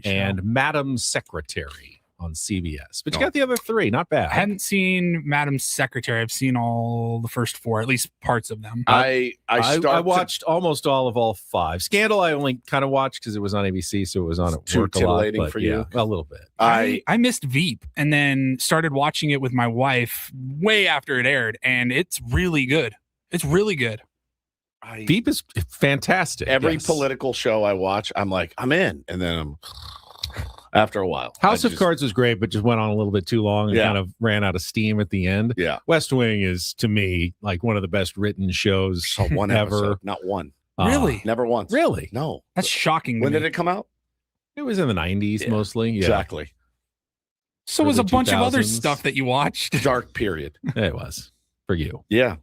and Madam Secretary on CBS. But you got the other 3. Not bad. I hadn't seen Madam Secretary. I've seen all the first 4, at least parts of them. I watched almost all 5. Scandal I only kind of watched because it was on ABC, so it was on at Too work a lot. titillating for you? A little bit. I missed Veep and then started watching it with my wife way after it aired, and it's really good. It's really good. Veep is fantastic. Every political show I watch, I'm like, I'm in. And then after a while. House of Cards was great, but just went on a little bit too long and kind of ran out of steam at the end. Yeah. West Wing is, to me, like one of the best written shows one ever. episode, not one. Really? Never once. Really? No. That's shocking. When did it come out? It was in the 90s mostly. Yeah. Exactly. So it was a Early bunch of other 2000s. stuff that you watched. Dark period. It was for you. Yeah.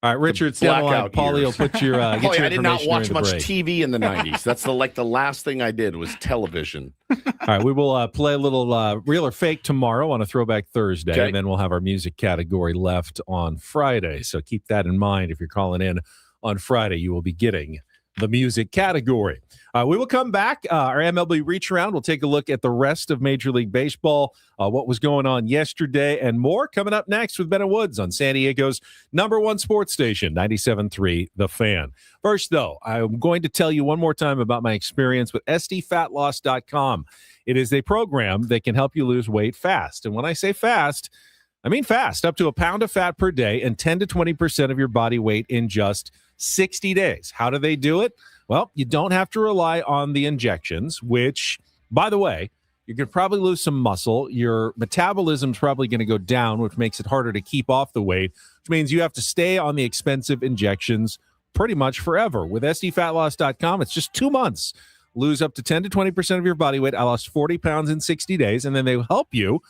All right, Richard, stay on the line. Blackout Paulie will years. put your get your I did not information watch during the much break. TV in the 90s. That's the last thing I did was television. All right, we will play a little real or fake tomorrow on a Throwback Thursday, Okay. and then we'll have our music category left on Friday. So keep that in mind. If you're calling in on Friday, you will be getting the music category. We will come back. Our MLB Reach Around. We'll take a look at the rest of Major League Baseball, what was going on yesterday, and more coming up next with Ben and Woods on San Diego's #1 sports station, 97.3 The Fan. First, though, I'm going to tell you one more time about my experience with SDFatLoss.com. It is a program that can help you lose weight fast. And when I say fast, I mean fast, up to a pound of fat per day and 10 to 20% of your body weight in just 60 days. How do they do it? Well, you don't have to rely on the injections, which, by the way, you could probably lose some muscle. Your metabolism's probably going to go down, which makes it harder to keep off the weight, which means you have to stay on the expensive injections pretty much forever. With SDFatLoss.com, it's just 2 months. Lose up to 10 to 20% of your body weight. I lost 40 pounds in 60 days, and then they help you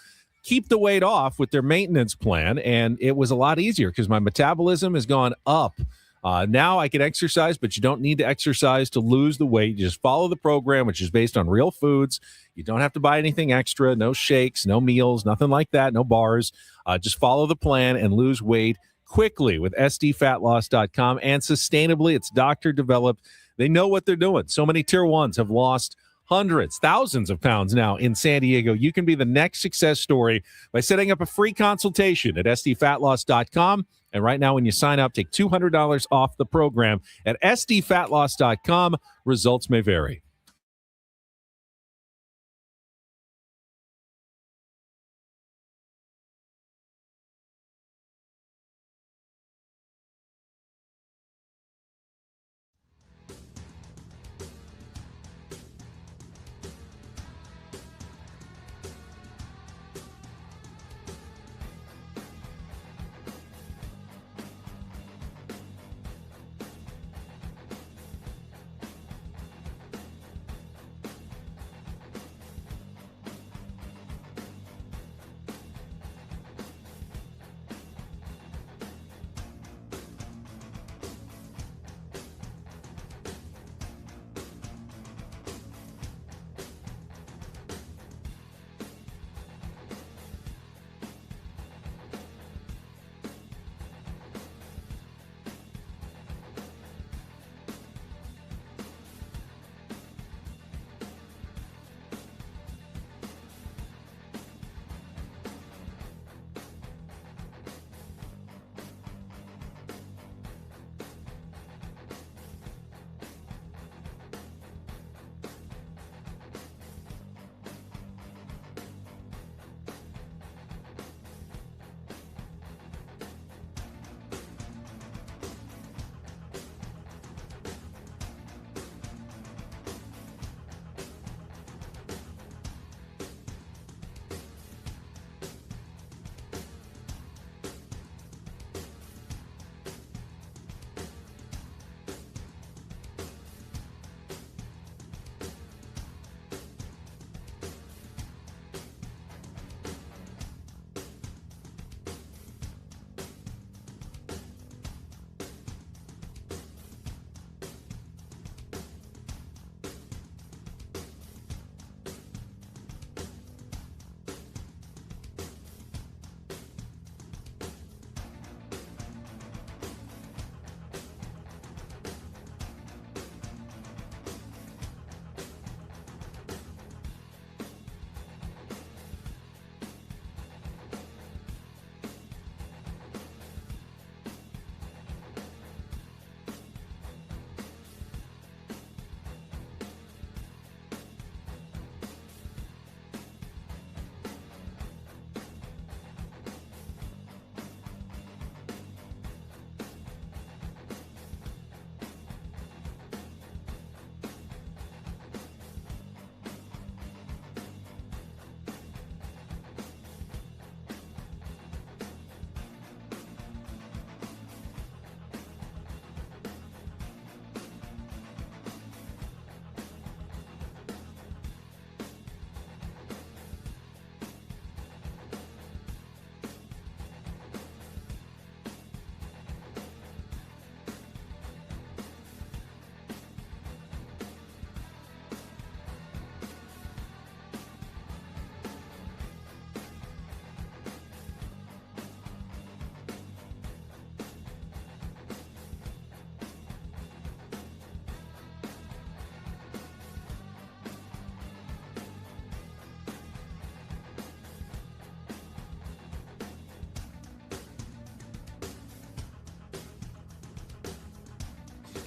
keep the weight off with their maintenance plan, and it was a lot easier because my metabolism has gone up. Now I can exercise, but you don't need to exercise to lose the weight. You just follow the program, which is based on real foods. You don't have to buy anything extra, no shakes, no meals, nothing like that, no bars. Just follow the plan and lose weight quickly with SDFatLoss.com and sustainably. It's doctor developed. They know what they're doing. So many tier ones have lost hundreds, thousands of pounds now in San Diego. You can be the next success story by setting up a free consultation at SDFatLoss.com. And right now, when you sign up, take $200 off the program at SDFatLoss.com. Results may vary.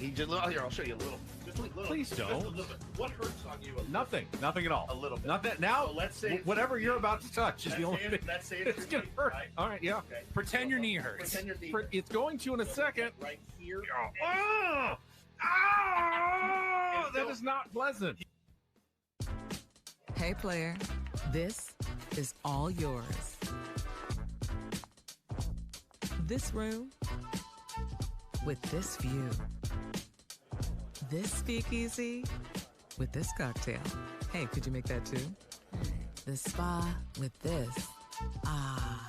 He just here. I'll show you a little. Just a little. Please Just a don't. little bit. What hurts on you? Nothing at all. A little bit. Nothing. Now, So let's say whatever you're about to touch is the only thing. Let's say It's gonna hurt. Right? All right, yeah. Okay. Pretend your knee hurts. Pretend your knee. It's going to in a second. Right here. Oh, that is not pleasant. Hey, player, this is all yours. This room with this view. This speakeasy with this cocktail. Hey, could you make that too? The spa with this. Ah.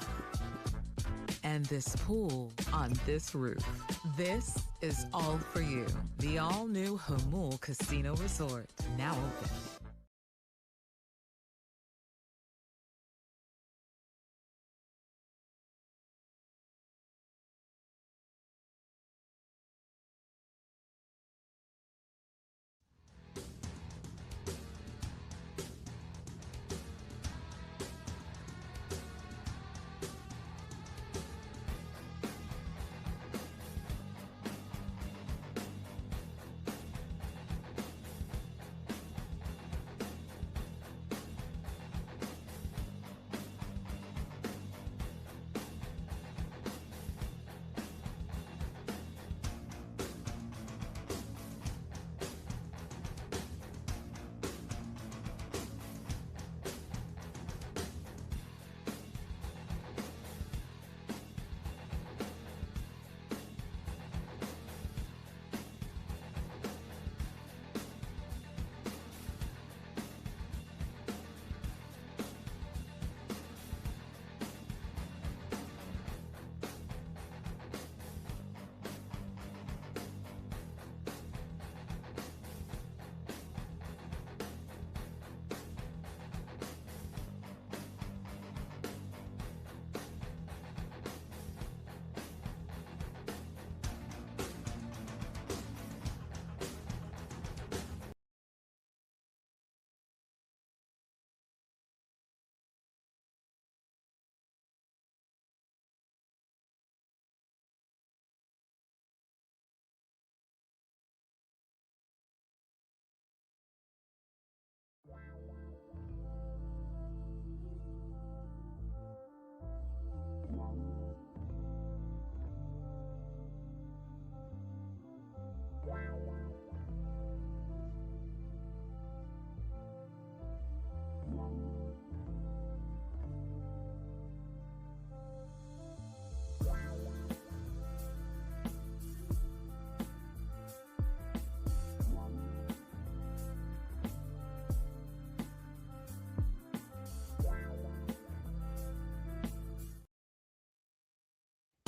And this pool on this roof. This is all for you. The all-new Hamul Casino Resort, now open.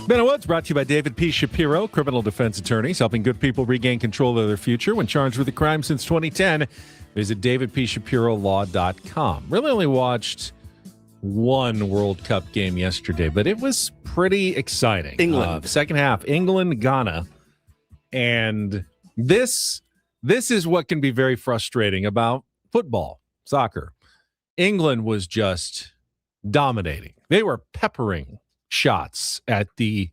Ben Woods brought to you by David P. Shapiro, criminal defense attorneys, helping good people regain control of their future when charged with a crime since 2010. Visit davidpshapirolaw.com. Really only watched one World Cup game yesterday, but it was pretty exciting. England. Second half, England, Ghana. And this is what can be very frustrating about football, soccer. England was just dominating. They were peppering shots at the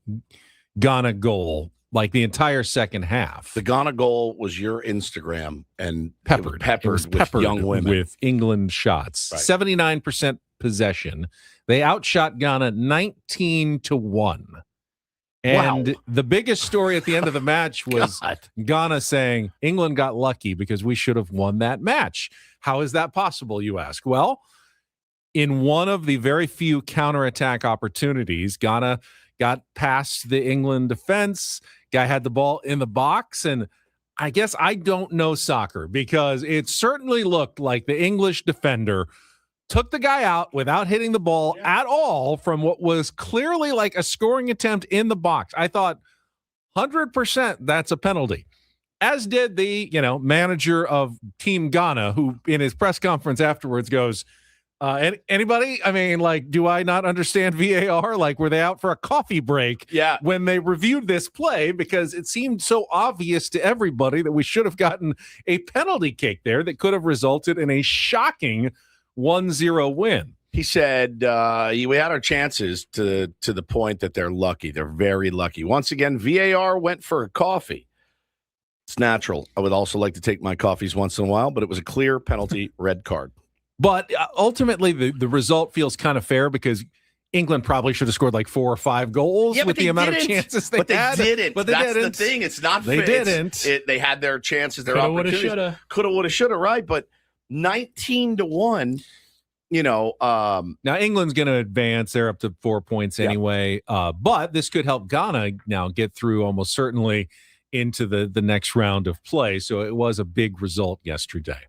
Ghana goal like the entire second half. The Ghana goal was your Instagram and Peppered with young women. with England shots. Right. 79% possession. They outshot Ghana 19-1. And Wow. the biggest story at the end of the match was Ghana saying England got lucky because we should have won that match. How is that possible, you ask? Well, in one of the very few counterattack opportunities, Ghana got past the England defense. Guy had the ball in the box. And I guess I don't know soccer because it certainly looked like the English defender took the guy out without hitting the ball at all from what was clearly like a scoring attempt in the box. I thought 100% that's a penalty. As did the, manager of Team Ghana, who in his press conference afterwards goes, anybody? I mean, like, do I not understand VAR? Like, were they out for a coffee break when they reviewed this play? Because it seemed so obvious to everybody that we should have gotten a penalty kick there that could have resulted in a shocking 1-0 win. He said, we had our chances to the point that they're lucky. They're very lucky. Once again, VAR went for a coffee. It's natural. I would also like to take my coffees once in a while, but it was a clear penalty, red card. But ultimately, the result feels kind of fair because England probably should have scored like 4 or 5 goals with the amount of chances they had. But that's the thing. It's not They didn't. They had their chances, their Coulda, opportunities. woulda, shoulda. Coulda, woulda, shoulda, right? But 19-1, now England's going to advance. They're up to 4 points anyway. But this could help Ghana now get through almost certainly into the next round of play. So it was a big result yesterday.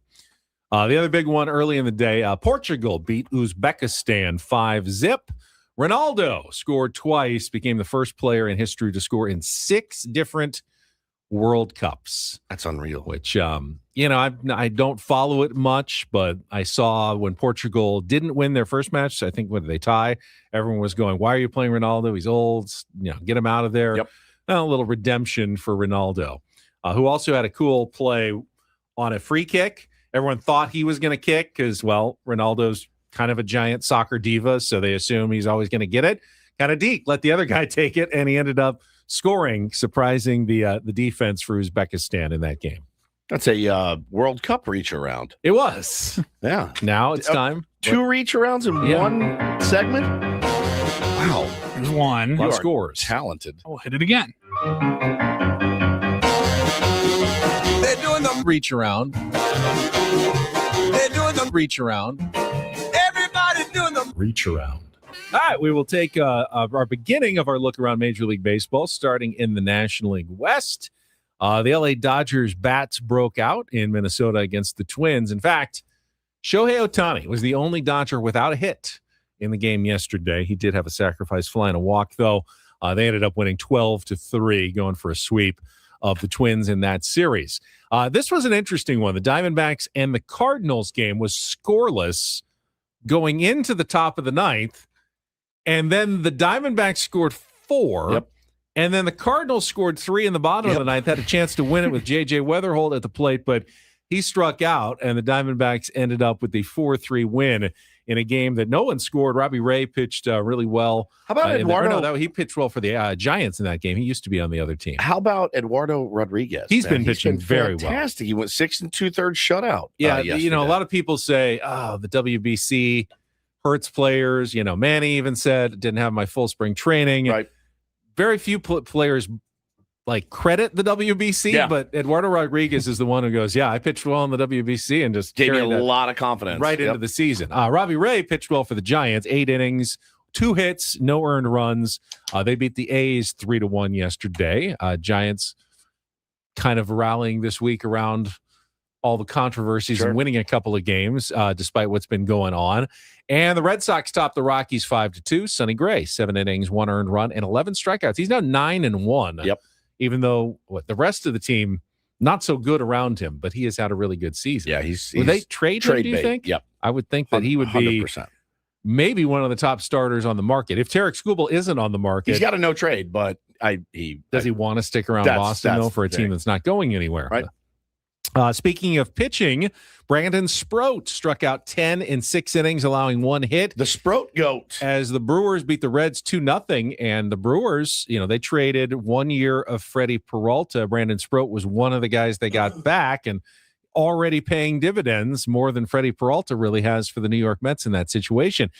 The other big one early in the day, Portugal beat Uzbekistan 5-0. Ronaldo scored twice, became the first player in history to score in 6 different World Cups. That's unreal. Which, I don't follow it much, but I saw when Portugal didn't win their first match, I think when they tie, everyone was going, why are you playing Ronaldo? He's old. Get him out of there. Yep. A little redemption for Ronaldo, who also had a cool play on a free kick. Everyone thought he was going to kick because, Ronaldo's kind of a giant soccer diva, so they assume he's always going to get it. Kind of deke, let the other guy take it, and he ended up scoring, surprising the defense for Uzbekistan in that game. That's a World Cup reach around. It was. Yeah. Now it's time. 2 reach arounds in one segment? Wow. There's one. You Lot of are scores. talented. I'll hit it again. They're doing the Reach around. They're doing the Reach around. Everybody's doing the Reach around. All right, we will take our beginning of our look around Major League Baseball, starting in the National League West. The LA Dodgers bats broke out in Minnesota against the Twins. In fact, Shohei Ohtani was the only Dodger without a hit in the game yesterday. He did have a sacrifice fly and a walk, though. They ended up winning 12-3, going for a sweep of the Twins in that series. This was an interesting one. The Diamondbacks and the Cardinals game was scoreless going into the top of the ninth, and then the Diamondbacks scored 4. Yep. And then the Cardinals scored 3 in the bottom of the ninth, had a chance to win it with J.J. Weatherholt at the plate, but he struck out, and the Diamondbacks ended up with the 4-3 win in a game that no one scored. Robbie Ray pitched really well. How about Eduardo? He pitched well for the Giants in that game. He used to be on the other team. How about Eduardo Rodriguez? He's been pitching very well. Fantastic. He went 6 2/3 shutout. Yeah, yesterday. a lot of people say, the WBC hurts players. Manny even said, didn't have my full spring training. Right. Very few players credit the WBC, but Eduardo Rodriguez is the one who goes, I pitched well in the WBC and just gave me carried a lot of confidence right into the season. Robbie Ray pitched well for the Giants, 8 innings, 2 hits, no earned runs. They beat the A's 3-1 yesterday. Giants kind of rallying this week around all the controversies and winning a couple of games, despite what's been going on. And the Red Sox topped the Rockies 5-2. Sonny Gray, 7 innings, 1 earned run, and 11 strikeouts. He's now 9-1. Yep. Even though the rest of the team not so good around him, but he has had a really good season. Yeah, he's Would they trade him, do you bait. think? Yep. I would think that he would be 100%. maybe one of the top starters on the market. If Tarek Skubal isn't on the market, He's got a no trade, but does he want to stick around Boston though for a team that's not going anywhere? Right. Speaking of pitching, Brandon Sproat struck out 10 in 6 innings, allowing 1 hit. The Sproat goat. As the Brewers beat the Reds 2-0, and the Brewers, they traded 1 year of Freddie Peralta. Brandon Sproat was one of the guys they got back, and already paying dividends more than Freddie Peralta really has for the New York Mets in that situation.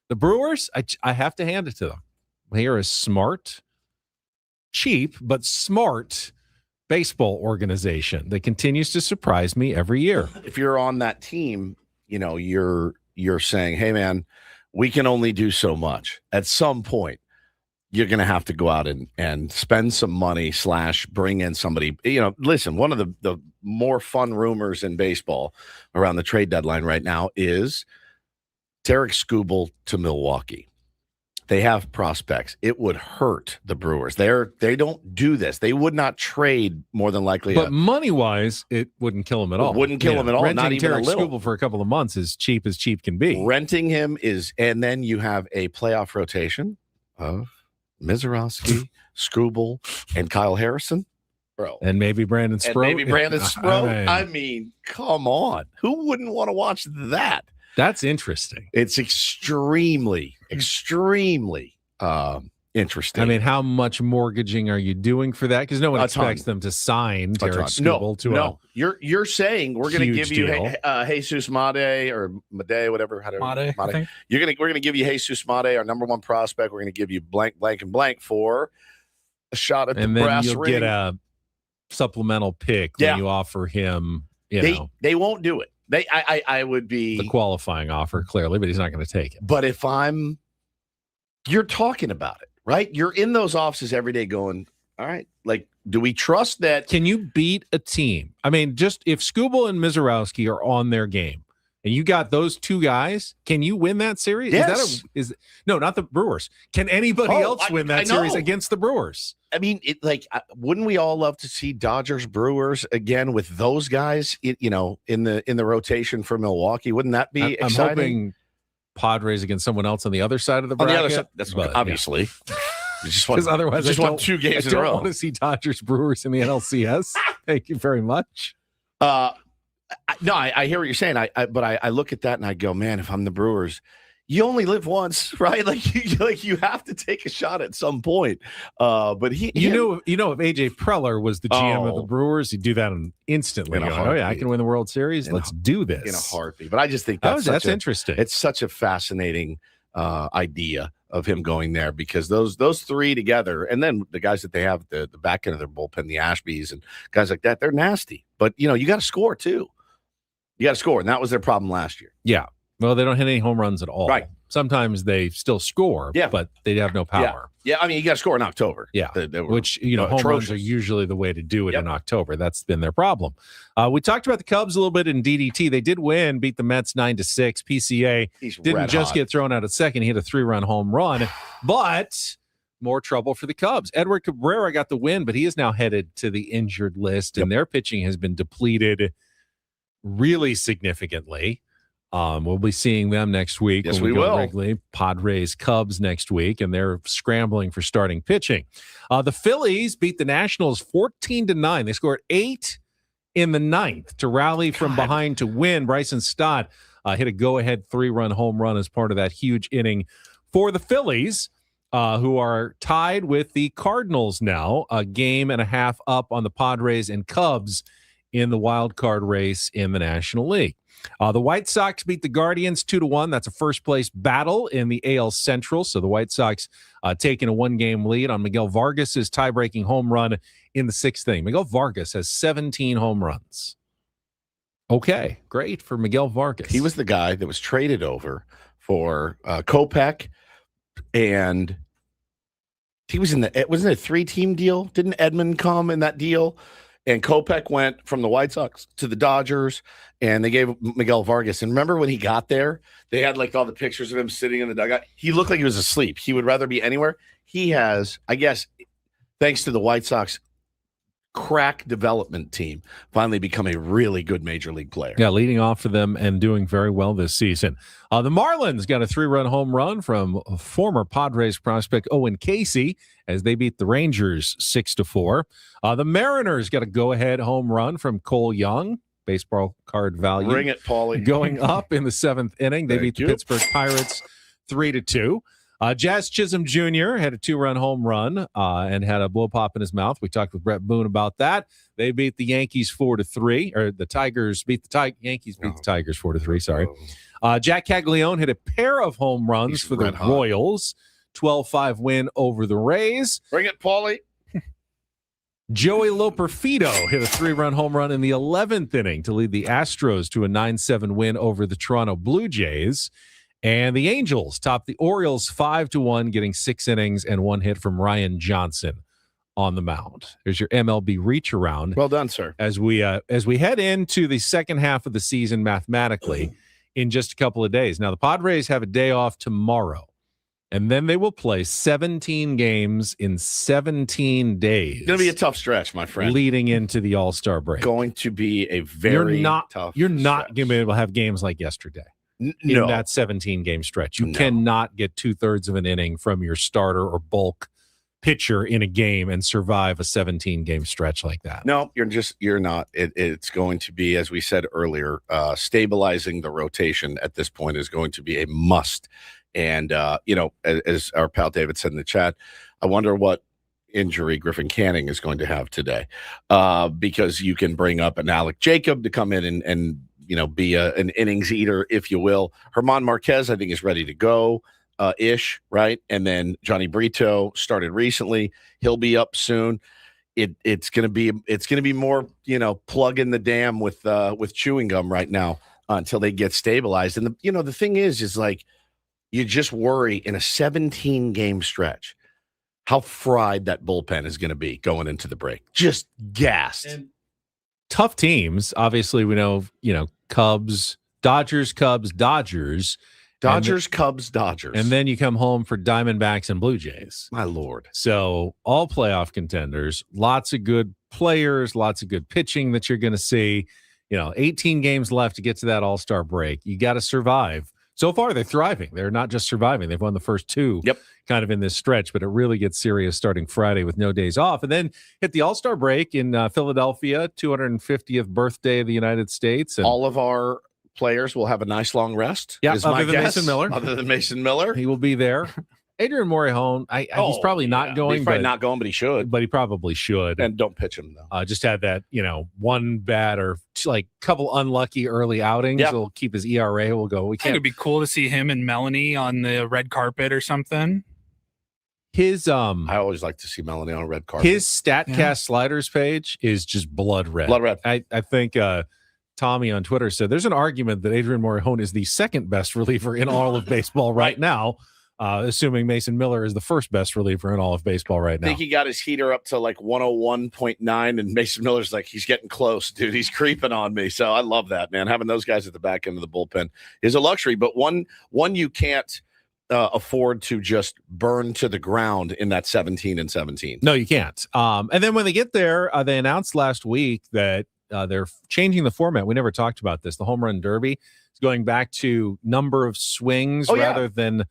The Brewers, I have to hand it to them. They are a smart, cheap, but smart baseball organization that continues to surprise me every year. If you're on that team, you're saying, hey man, we can only do so much. At some point, you're going to have to go out and spend some money / bring in somebody. Listen, one of the more fun rumors in baseball around the trade deadline right now is Tarek Skubal to Milwaukee. They have prospects. It would hurt the Brewers. They don't do this. They would not trade more than likely. But money-wise, it wouldn't kill him at all. It wouldn't kill him at all. Renting Not even Tarek a little. Skubal for a couple of months is cheap as cheap can be. Renting him and then you have a playoff rotation of Mizorowski, Skubal, and Kyle Harrison. Bro. And maybe Brandon Sproat. I mean, come on. Who wouldn't want to watch that? That's interesting. It's extremely interesting. I mean, how much mortgaging are you doing for that? Because no one A expects ton. them to sign A ton. Derek Skubal to no. You're saying we're going to huge give you deal. Jesus Made or Made, whatever. Made, I think. We're going to give you Jesus Made, our number one prospect. We're going to give you blank, blank, and blank for a shot at the and then brass you'll ring. get a supplemental pick when you offer him. They won't do it. I would be the qualifying offer clearly, but he's not going to take it. But if you're talking about it, right? You're in those offices every day going, all right, like, do we trust that? Can you beat a team? I mean, just if Skubal and Mizorowski are on their game and you got those two guys, can you win that series? Yes. No, not the Brewers. Can anybody else win that series against the Brewers? I mean, wouldn't we all love to see Dodgers Brewers again with those guys, in the rotation for Milwaukee? Wouldn't that be I'm exciting? hoping Padres against someone else on the other side of the bracket. On the other side, that's obviously. Because otherwise, just want 2 games in a row. I don't want to see Dodgers Brewers in the NLCS. Thank you very much. No, I hear what you're saying. But I look at that and I go, man, if I'm the Brewers, you only live once, right? Like you have to take a shot at some point. But if AJ Preller was the GM of the Brewers, he'd do that instantly. I can win the World Series. Let's do this in a heartbeat. But I just think that's interesting. It's such a fascinating idea of him going there, because those 3 together, and then the guys that they have at the back end of their bullpen, the Ashbys and guys like that, they're nasty. But you got to score too. You got to score, and that was their problem last year. Yeah. Well, they don't hit any home runs at all. Right. Sometimes they still score, but they have no power. Yeah. I mean, you got to score in October. Yeah. Which home runs are usually the way to do it in October. That's been their problem. We talked about the Cubs a little bit in DDT. They did win, beat the Mets 9-6. PCA didn't just get thrown out at second. He hit a 3-run home run, but more trouble for the Cubs. Edward Cabrera got the win, but he is now headed to the injured list, and their pitching has been depleted really significantly. We'll be seeing them next week. Yes, when we we go to will. Wrigley. Padres, Cubs next week, and they're scrambling for starting pitching. The Phillies beat the Nationals 14-9. They scored 8 in the 9th to rally from behind to win. Bryson Stott hit a go-ahead 3-run home run as part of that huge inning for the Phillies, who are tied with the Cardinals now, a game and a half up on the Padres and Cubs in the wild card race in the National League. The White Sox beat the Guardians 2-1. That's a first-place battle in the AL Central. So the White Sox taking a 1-game lead on Miguel Vargas' tie-breaking home run in the 6th inning. Miguel Vargas has 17 home runs. Okay, great for Miguel Vargas. He was the guy that was traded over for Kopech, and he was wasn't it a 3-team deal? Didn't Edmund come in that deal? And Kopech went from the White Sox to the Dodgers, and they gave Miguel Vargas. And remember when he got there, they had like all the pictures of him sitting in the dugout. He looked like he was asleep. He would rather be anywhere. He has, I guess, thanks to the White Sox crack development team, finally become a really good major league player. Yeah, leading off for them and doing very well this season. The Marlins got a 3-run home run from former Padres prospect Owen Casey as they beat the Rangers 6-4. The Mariners got a go-ahead home run from Cole Young, baseball card value. Bring it, Paulie. Going up in the 7th inning. They beat the Thank you. Pittsburgh Pirates 3-2. Jazz Chisholm Jr. had a 2-run home run and had a blow pop in his mouth. We talked with Brett Boone about that. They beat the Yankees 4-3, or the Tigers beat the Yankees beat the Tigers 4-3. Sorry. Jack Caglione hit a pair of home runs for the Royals. 12-5 win over the Rays. Bring it, Paulie. Joey Loperfido hit a 3-run home run in the 11th inning to lead the Astros to a 9-7 win over the Toronto Blue Jays. And the Angels topped the Orioles 5-1, getting 6 innings and 1 hit from Ryan Johnson on the mound. There's your MLB reach around. Well done, sir. As we head into the second half of the season mathematically in just a couple of days. Now, the Padres have a day off tomorrow, and then they will play 17 games in 17 days. It's going to be a tough stretch, my friend. Leading into the All-Star break. Going to be a very tough You're not going to be able to have games like yesterday. In that 17-game stretch. You cannot get 2/3 of an inning from your starter or bulk pitcher in a game and survive a 17-game stretch like that. No, you're not. It's going to be, as we said earlier, stabilizing the rotation at this point is going to be a must And, as our pal David said in the chat, I wonder what injury Griffin Canning is going to have today, because you can bring up an Alec Jacob to come in and be an innings eater, if you will. Herman Marquez, I think, is ready to go, ish, right? And then Johnny Brito started recently. He'll be up soon. It's gonna be more, plug in the dam with chewing gum right now until they get stabilized. And the thing is like, you just worry in a 17-game stretch how fried that bullpen is going to be going into the break. Just gassed. And tough teams. Obviously, we know, Cubs, Dodgers. Cubs, Dodgers. And then you come home for Diamondbacks and Blue Jays. My Lord. So all playoff contenders, lots of good players, lots of good pitching that you're going to see. 18 games left to get to that all-star break. You got to survive. So far, they're thriving. They're not just surviving. They've won the first two kind of in this stretch, but it really gets serious starting Friday with no days off. And then hit the all-star break in Philadelphia, 250th birthday of the United States. And all of our players will have a nice long rest. Yeah, other than Mason Miller. He will be there. Adrian Morejon, he's probably not going. He's probably not going, but he should. But he probably should. And don't pitch him, though. Just had that, one bad or couple unlucky early outings. Yep. Will keep his ERA. We'll go. I think it'd be cool to see him and Melanie on the red carpet or something. His I always like to see Melanie on a red carpet. His StatCast sliders page is just blood red. Blood red. I think Tommy on Twitter said there's an argument that Adrian Morejon is the second best reliever in all of baseball right now. Assuming Mason Miller is the first best reliever in all of baseball right now. I think he got his heater up to 101.9, and Mason Miller's like, he's getting close, dude. He's creeping on me. So I love that, man. Having those guys at the back end of the bullpen is a luxury, but one you can't afford to just burn to the ground in that 17 and 17. No, you can't. And then when they get there, they announced last week that they're changing the format. We never talked about this. The home run derby is going back to number of swings rather than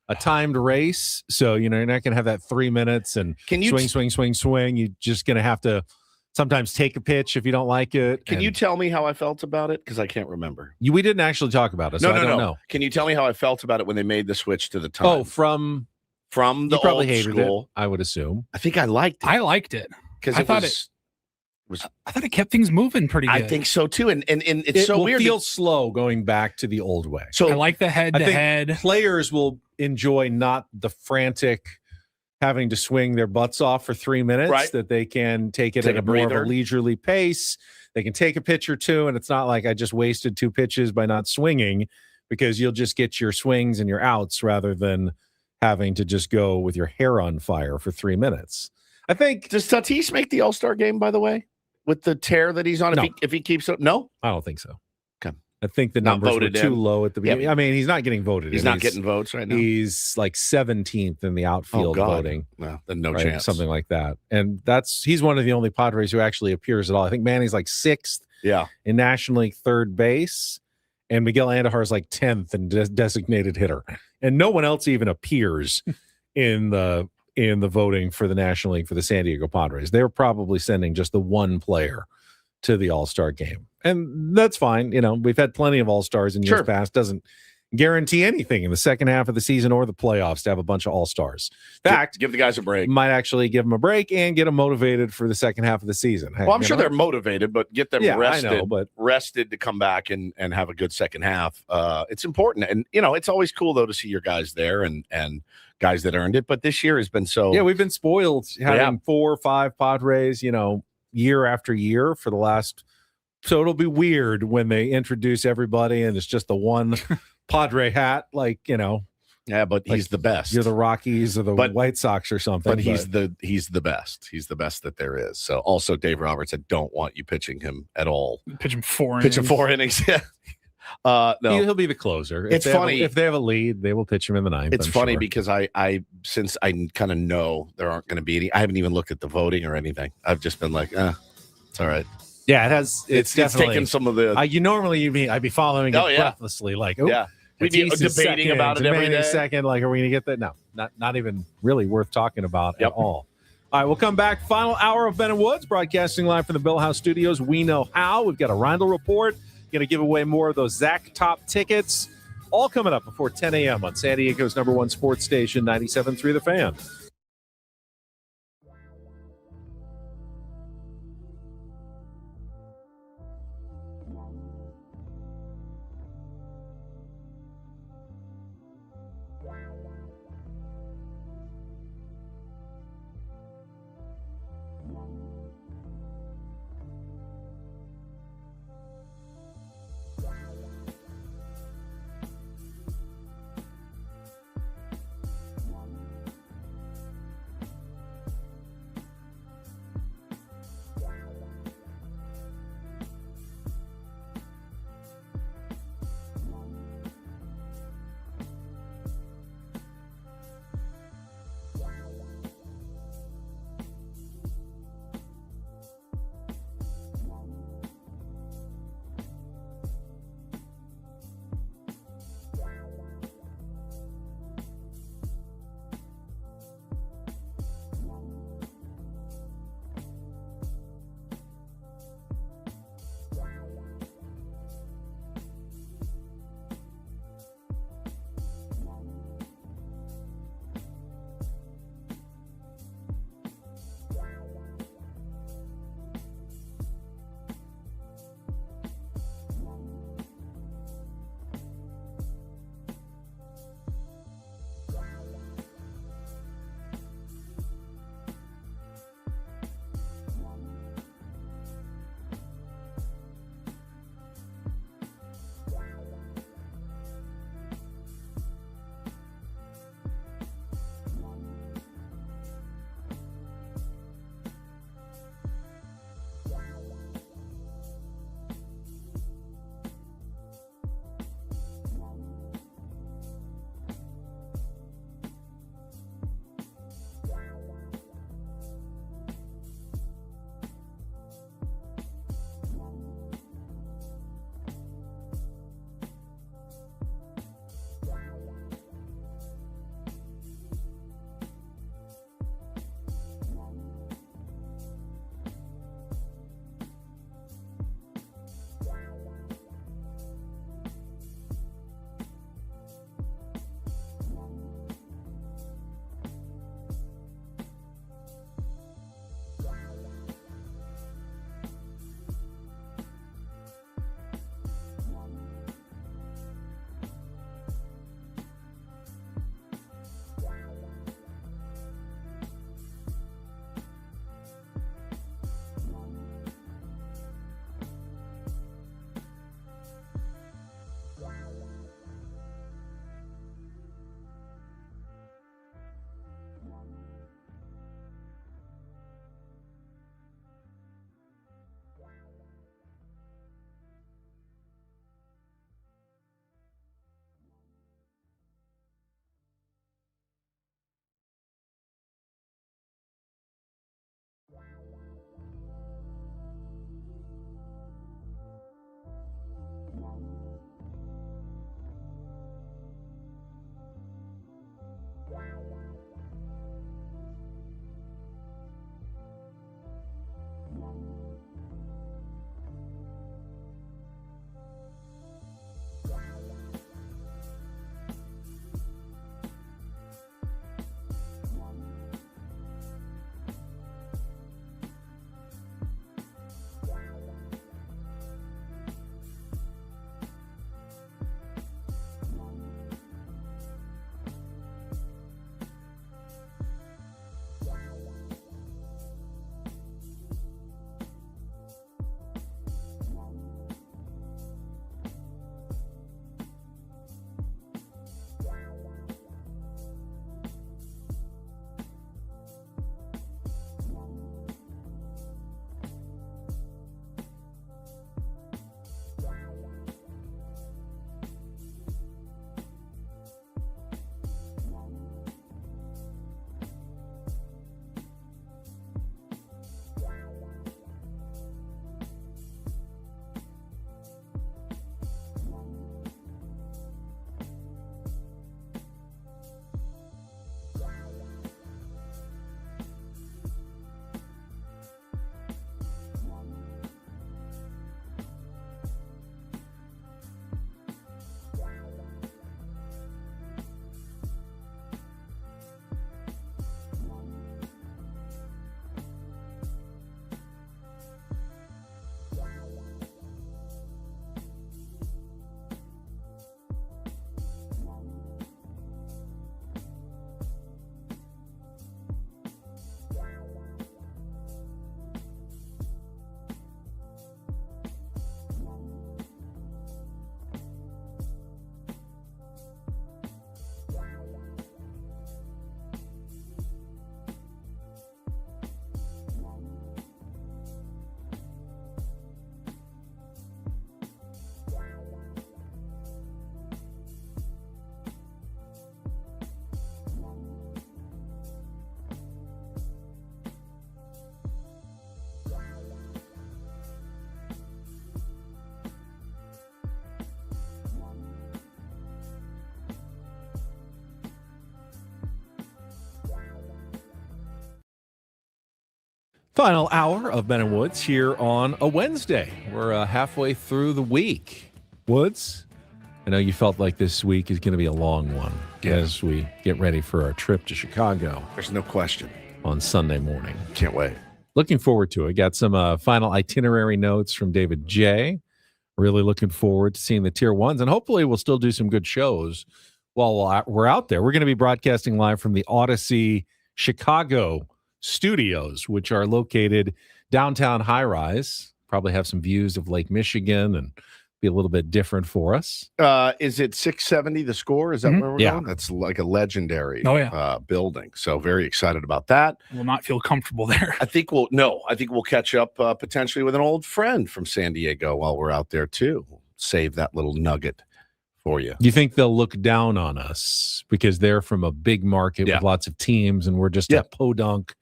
a timed race. So, you're not going to have that 3 minutes and swing. You're just going to have to sometimes take a pitch if you don't like it. Can you tell me how I felt about it? Because I can't remember. We didn't actually talk about it, so I don't know. Can you tell me how I felt about it when they made the switch to the time? Oh, from the probably old hated school. It, I would assume. I think I liked it. I liked it. Because I thought it kept things moving pretty good. I think so too, and it's so weird. It feels slow going back to the old way. So I like the head-to-head. Players will enjoy not the frantic having to swing their butts off for 3 minutes. Right. That they can take it at a more of a leisurely pace. They can take a pitch or two, and it's not like I just wasted 2 pitches by not swinging, because you'll just get your swings and your outs rather than having to just go with your hair on fire for 3 minutes. I think. Does Tatis make the All-Star game, by the way? With the tear that he's on, No. if he keeps it, no, I don't think so. Okay. I think the Not numbers were voted too in. low at the beginning. Yep. I mean, he's not getting voted. he's in. not getting votes right now. He's like 17th in the outfield voting. No, then no right? chance. Something like that. And he's one of the only Padres who actually appears at all. I think Manny's like 6th in National League third base, and Miguel Andujar is like 10th in designated hitter. And no one else even appears in the voting for the National League for the San Diego Padres. They're probably sending just the one player to the All-Star game. And that's fine. We've had plenty of All-Stars in years past. Doesn't guarantee anything in the second half of the season or the playoffs to have a bunch of All-Stars. In fact, give the guys a break. Might actually give them a break and get them motivated for the second half of the season. Hey, Well, I'm sure they're motivated, but get them rested. I know, but rested to come back and have a good second half. It's important. And, it's always cool, though, to see your guys there and guys that earned it. But this year has been so. Yeah, we've been spoiled having 4 or 5 Padres, year after year for the last. So it'll be weird when they introduce everybody and it's just the one Padre hat, Yeah, but he's the best. You're the Rockies or the White Sox or something. But he's the best. He's the best that there is. So also Dave Roberts, I don't want you pitching him at all. Pitch him 4 innings. Pitch him 4 innings. Yeah. No. He'll be the closer. It's funny. If they have a lead, they will pitch him in the 9th. It's funny because I since I kind of know there aren't going to be any, I haven't even looked at the voting or anything. I've just been like, it's all right. Yeah, it has. It's definitely taken some of the. I'd be following it breathlessly, like, we'd be debating about it every day. Second, like, are we going to get that? No, not even really worth talking about at all. All right, we'll come back. Final hour of Ben and Woods, broadcasting live from the Bill House Studios. We know how. We've got a Rindle report. Going to give away more of those Zach Top tickets. All coming up before 10 a.m. on San Diego's #1 sports station, 97.3 The Fan. Final hour of Ben and Woods here on a Wednesday. We're halfway through the week. Woods, I know you felt like this week is going to be a long one as we get ready for our trip to Chicago. There's no question. On Sunday morning. Can't wait. Looking forward to it. Got some final itinerary notes from David J. Really looking forward to seeing the Tier 1s, and hopefully we'll still do some good shows while we're out there. We're going to be broadcasting live from the Odyssey Chicago studios, which are located downtown high-rise. Probably have some views of Lake Michigan and be a little bit different for us. Is it 670 the score? Is that where we're going? That's like a legendary building. So very excited about that. Will not feel comfortable there. I think we'll catch up potentially with an old friend from San Diego while we're out there too. Save that little nugget for you. You think they'll look down on us because they're from a big market with lots of teams and we're just a podunk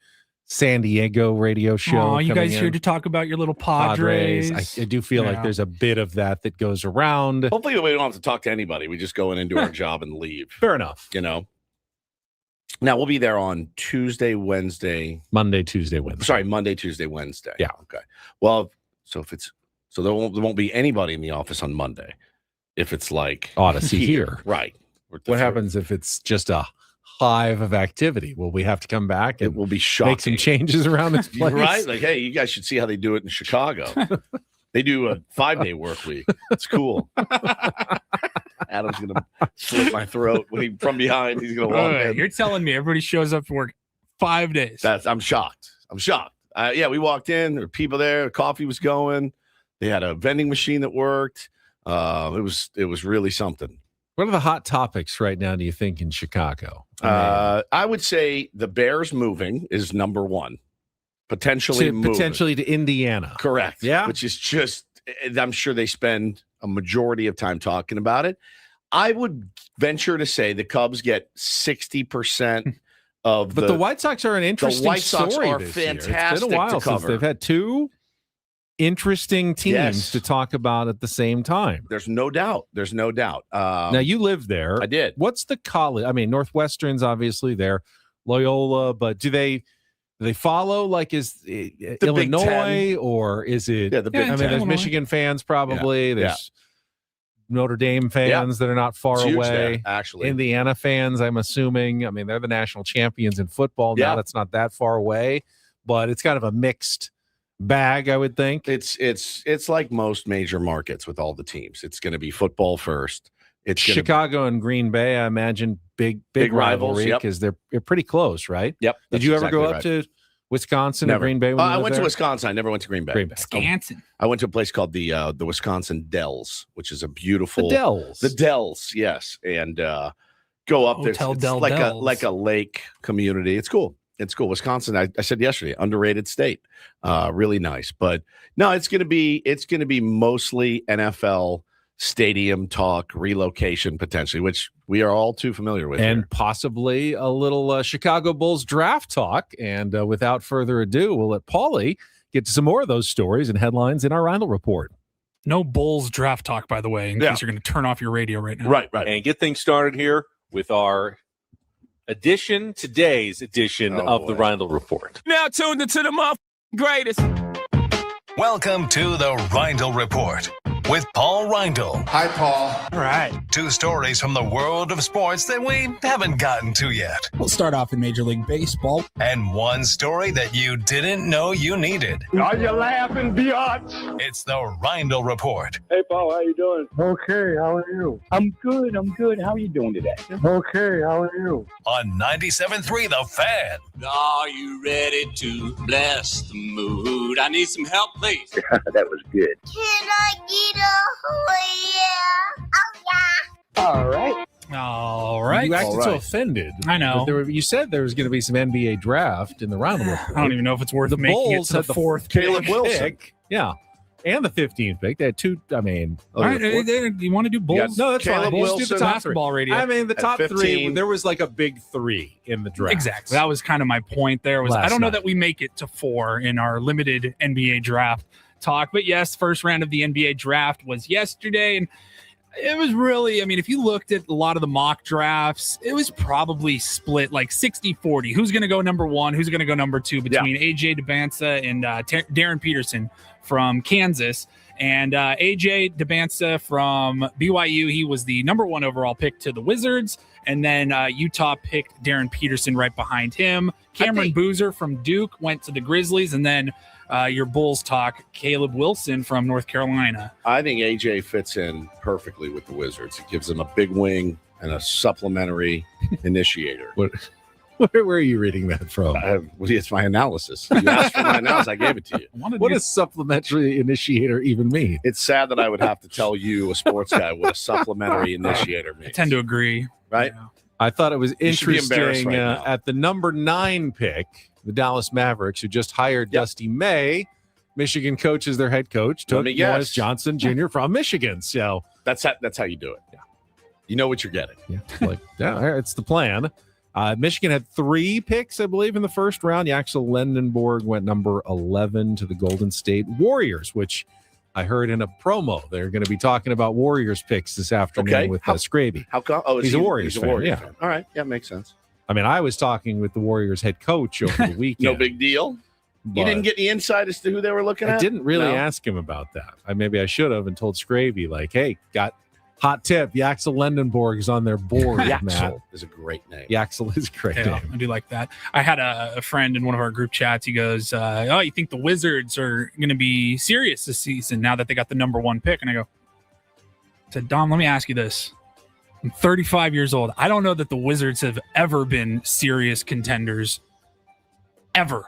San Diego radio show? Oh, you guys here to talk about your little Padres? I do feel like there's a bit of that goes around. Hopefully we don't have to talk to anybody. We just go in and do our job and leave. Fair enough. Now we'll be there on Tuesday, Wednesday. Monday, Tuesday, Wednesday. Sorry, Monday, Tuesday, Wednesday. Yeah. Okay. Well, so there won't be anybody in the office on Monday if it's like Odyssey here. Right. What happens if it's just a hive of activity? Will we have to come back and it will be shocking. Make some changes around this place? Right? Like, hey, you guys should see how they do it in Chicago. They do a 5-day work week. It's cool. Adam's going to slit my throat from behind. He's going to walk in. You're telling me everybody shows up to work 5 days. I'm shocked. We walked in. There were people there. Coffee was going. They had a vending machine that worked. It was really something. What are the hot topics right now, do you think, in Chicago? I would say the Bears moving is number one. Potentially to Indiana. Correct. Yeah. Which is just, I'm sure they spend a majority of time talking about it. I would venture to say the Cubs get 60% of But the White Sox are an interesting The White Sox story are this fantastic year. It's been a while to since cover. they've had two interesting teams to talk about at the same time. There's no doubt. Now, you live there. I did. What's the college? I mean, Northwestern's obviously there, Loyola, but do they follow, like, is it Illinois or is it? Yeah, the Big Ten. There's Michigan fans probably. Yeah. There's Notre Dame fans that are not far It's huge away. there, actually. Indiana fans, I'm assuming. I mean, they're the national champions in football. Now that's not that far away, but it's kind of a mixed bag, I would think. It's like most major markets with all the teams. It's going to be football first. It's Chicago and Green Bay, I imagine, big rivals, rivalry because they're pretty close, right? Yep. Did you ever go up to Wisconsin or Green Bay? When I went to Wisconsin. I never went to Green Bay. Wisconsin. I went to a place called the Wisconsin Dells, which is a beautiful The Dells, yes, and go up there. Hotel It's Del like Dells. like a lake community. It's cool. Wisconsin, I said yesterday, underrated state, really nice. But no, it's gonna be mostly NFL stadium talk, relocation potentially, which we are all too familiar with, and here. possibly a little Chicago Bulls draft talk. And without further ado, we'll let Paulie get to some more of those stories and headlines in our Rindle Report. No Bulls draft talk, by the way, in case you're going to turn off your radio right now. Right. And get things started here with our today's edition of the Rindle Report. Now tuned into the greatest. Welcome to the Rindle Report with Paul Rindle. Hi, Paul. All right. 2 stories from the world of sports that we haven't gotten to yet. We'll start off in Major League Baseball. And 1 story that you didn't know you needed. Are you laughing, biatch? It's the Rindle Report. Hey, Paul, how you doing? Okay, how are you? I'm good. How are you doing today? Okay, how are you? On 97.3 The Fan. Are you ready to bless the mood? I need some help, please. That was good. Can I get a yeah? Oh, yeah. All right. All right. You acted so offended. I know. But you said there was going to be some NBA draft in the Rindle Report. I don't even know if it's worth The making Bulls it to had the 4th Caleb pick. Wilson. Yeah. And the 15th pick. They had 2, I mean. All right, you want to do Bulls? No, that's Caleb fine. We'll just do the Wilson. top Basketball 3. radio. I mean, the At top 15. 3, there was like a big 3 in the draft. Exactly. That was kind of my point there. I don't know that we make it to 4 in our limited NBA draft talk. But yes, first round of the NBA draft was yesterday. And It was really, I mean, if you looked at a lot of the mock drafts, it was probably split like 60-40. Who's going to go number one? Who's going to go number two between AJ DeBanza and Darren Peterson from Kansas. And AJ DeBanza from BYU, he was the number one overall pick to the Wizards. And then Utah picked Darren Peterson right behind him. Cameron Boozer from Duke went to the Grizzlies. And then your Bulls talk, Caleb Wilson from North Carolina. I think AJ fits in perfectly with the Wizards. It gives them a big wing and a supplementary initiator. Where are you reading that from? It's my analysis. You asked for my analysis, I gave it to you. What does supplementary initiator even mean? It's sad that I would have to tell you, a sports guy, what a supplementary initiator means. I tend to agree. Right? Yeah. I thought it was You should be embarrassed interesting right now. at the number 9 pick, the Dallas Mavericks, who just hired Dusty May. Michigan coach is their head coach. Took Morris Johnson Jr. from Michigan. So that's how you do it. Yeah. You know what you're getting. Yeah, it's the plan. Michigan had 3 picks, I believe, in the first round. Axel Lendenborg went number 11 to the Golden State Warriors, which I heard in a promo. They're going to be talking about Warriors picks this afternoon with Scraby. How come? Oh, he's a Warriors fan. Warrior Yeah. fan. All right. Yeah, makes sense. I mean, I was talking with the Warriors head coach over the weekend. No big deal. You didn't get any insight as to who they were looking at? I didn't really No? ask him about that. Maybe I should have and told Scraby, like, hey, got hot tip. Yaxel Lendenborg is on their board, Matt. Yaxel is a great name. Yaxel is a great Yeah, name. I do like that. I had a friend in one of our group chats. He goes, oh, you think the Wizards are going to be serious this season now that they got the number 1 pick? And I said, Dom, let me ask you this. I'm 35 years old. I don't know that the Wizards have ever been serious contenders. Ever.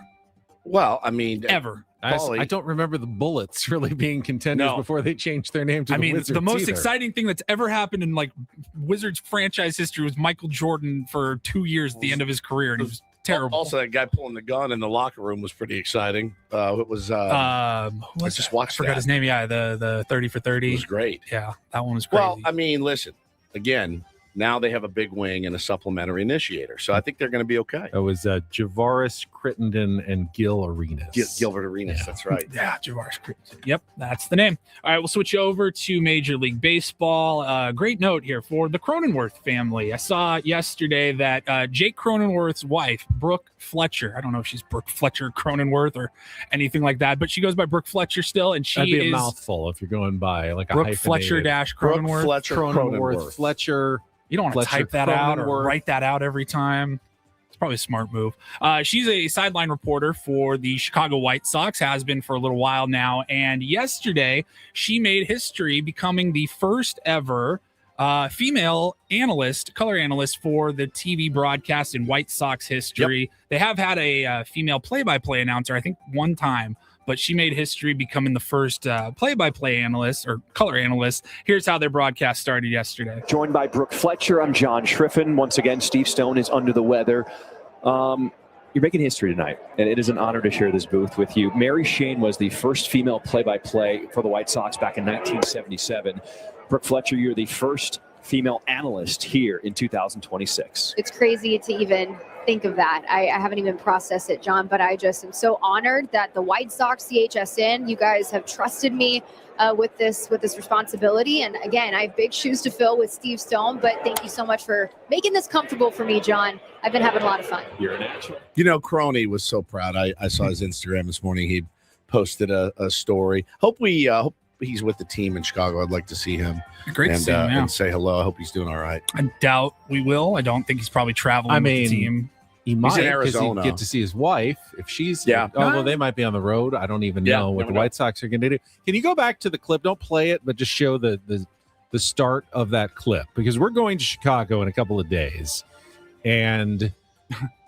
Well, I mean, ever. I don't remember the Bullets really being contenders before they changed their name to the Wizards. The most either. exciting thing that's ever happened in like Wizards franchise history was Michael Jordan for 2 years at the end of his career, and he was terrible. Also, that guy pulling the gun in the locker room was pretty exciting. It was. I just watched. I forgot his name. Yeah, the 30 for 30. It was great. Yeah, that one was crazy. Well, I mean, listen, again, now they have a big wing and a supplementary initiator, so I think they're going to be okay. It was Javaris Crittenden and Gil Arenas. Gilbert Arenas, that's right. Yeah, Javaris Crittenden. Yep, that's the name. All right, we'll switch over to Major League Baseball. Great note here for the Cronenworth family. I saw yesterday that Jake Cronenworth's wife, Brooke Fletcher, I don't know if she's Brooke Fletcher Cronenworth or anything like that, but she goes by Brooke Fletcher still, and she That'd be is a mouthful if you're going by like Brooke a Fletcher dash Cronenworth. Brooke Fletcher Cronenworth. Fletcher. You don't want to Fletcher type that out or Cronenworth. write that out every time. It's probably a smart move. She's a sideline reporter for the Chicago White Sox, has been for a little while now. And yesterday, she made history becoming the first ever female analyst, color analyst for the TV broadcast in White Sox history. They have had a female play-by-play announcer, I think, one time. But she made history becoming the first play-by-play analyst or color analyst. Here's how their broadcast started yesterday. Joined by Brooke Fletcher, I'm John Schriffen. Once again, Steve Stone is under the weather. You're making history tonight, and it is an honor to share this booth with you. Mary Shane was the first female play-by-play for the White Sox back in 1977. Brooke Fletcher, you're the first female analyst here in 2026. It's crazy to even think of that. I haven't even processed it, John, but I just am so honored that the White Sox, CHSN, you guys have trusted me with this responsibility. And again, I have big shoes to fill with Steve Stone, but thank you so much for making this comfortable for me, John. I've been having a lot of fun. You're a natural. You know, Crony was so proud. I saw his Instagram this morning. He posted a story. Hope he's with the team in Chicago. I'd like to see him. Great to see him, yeah. And say hello. I hope he's doing all right. I doubt we will. I don't think he's probably traveling with the team. He might, in because Arizona. he'd get to see his wife if she's. Yeah. Although they might be on the road. I don't even know what the White Sox are going to do. Can you go back to the clip? Don't play it, but just show the start of that clip, because we're going to Chicago in a couple of days, and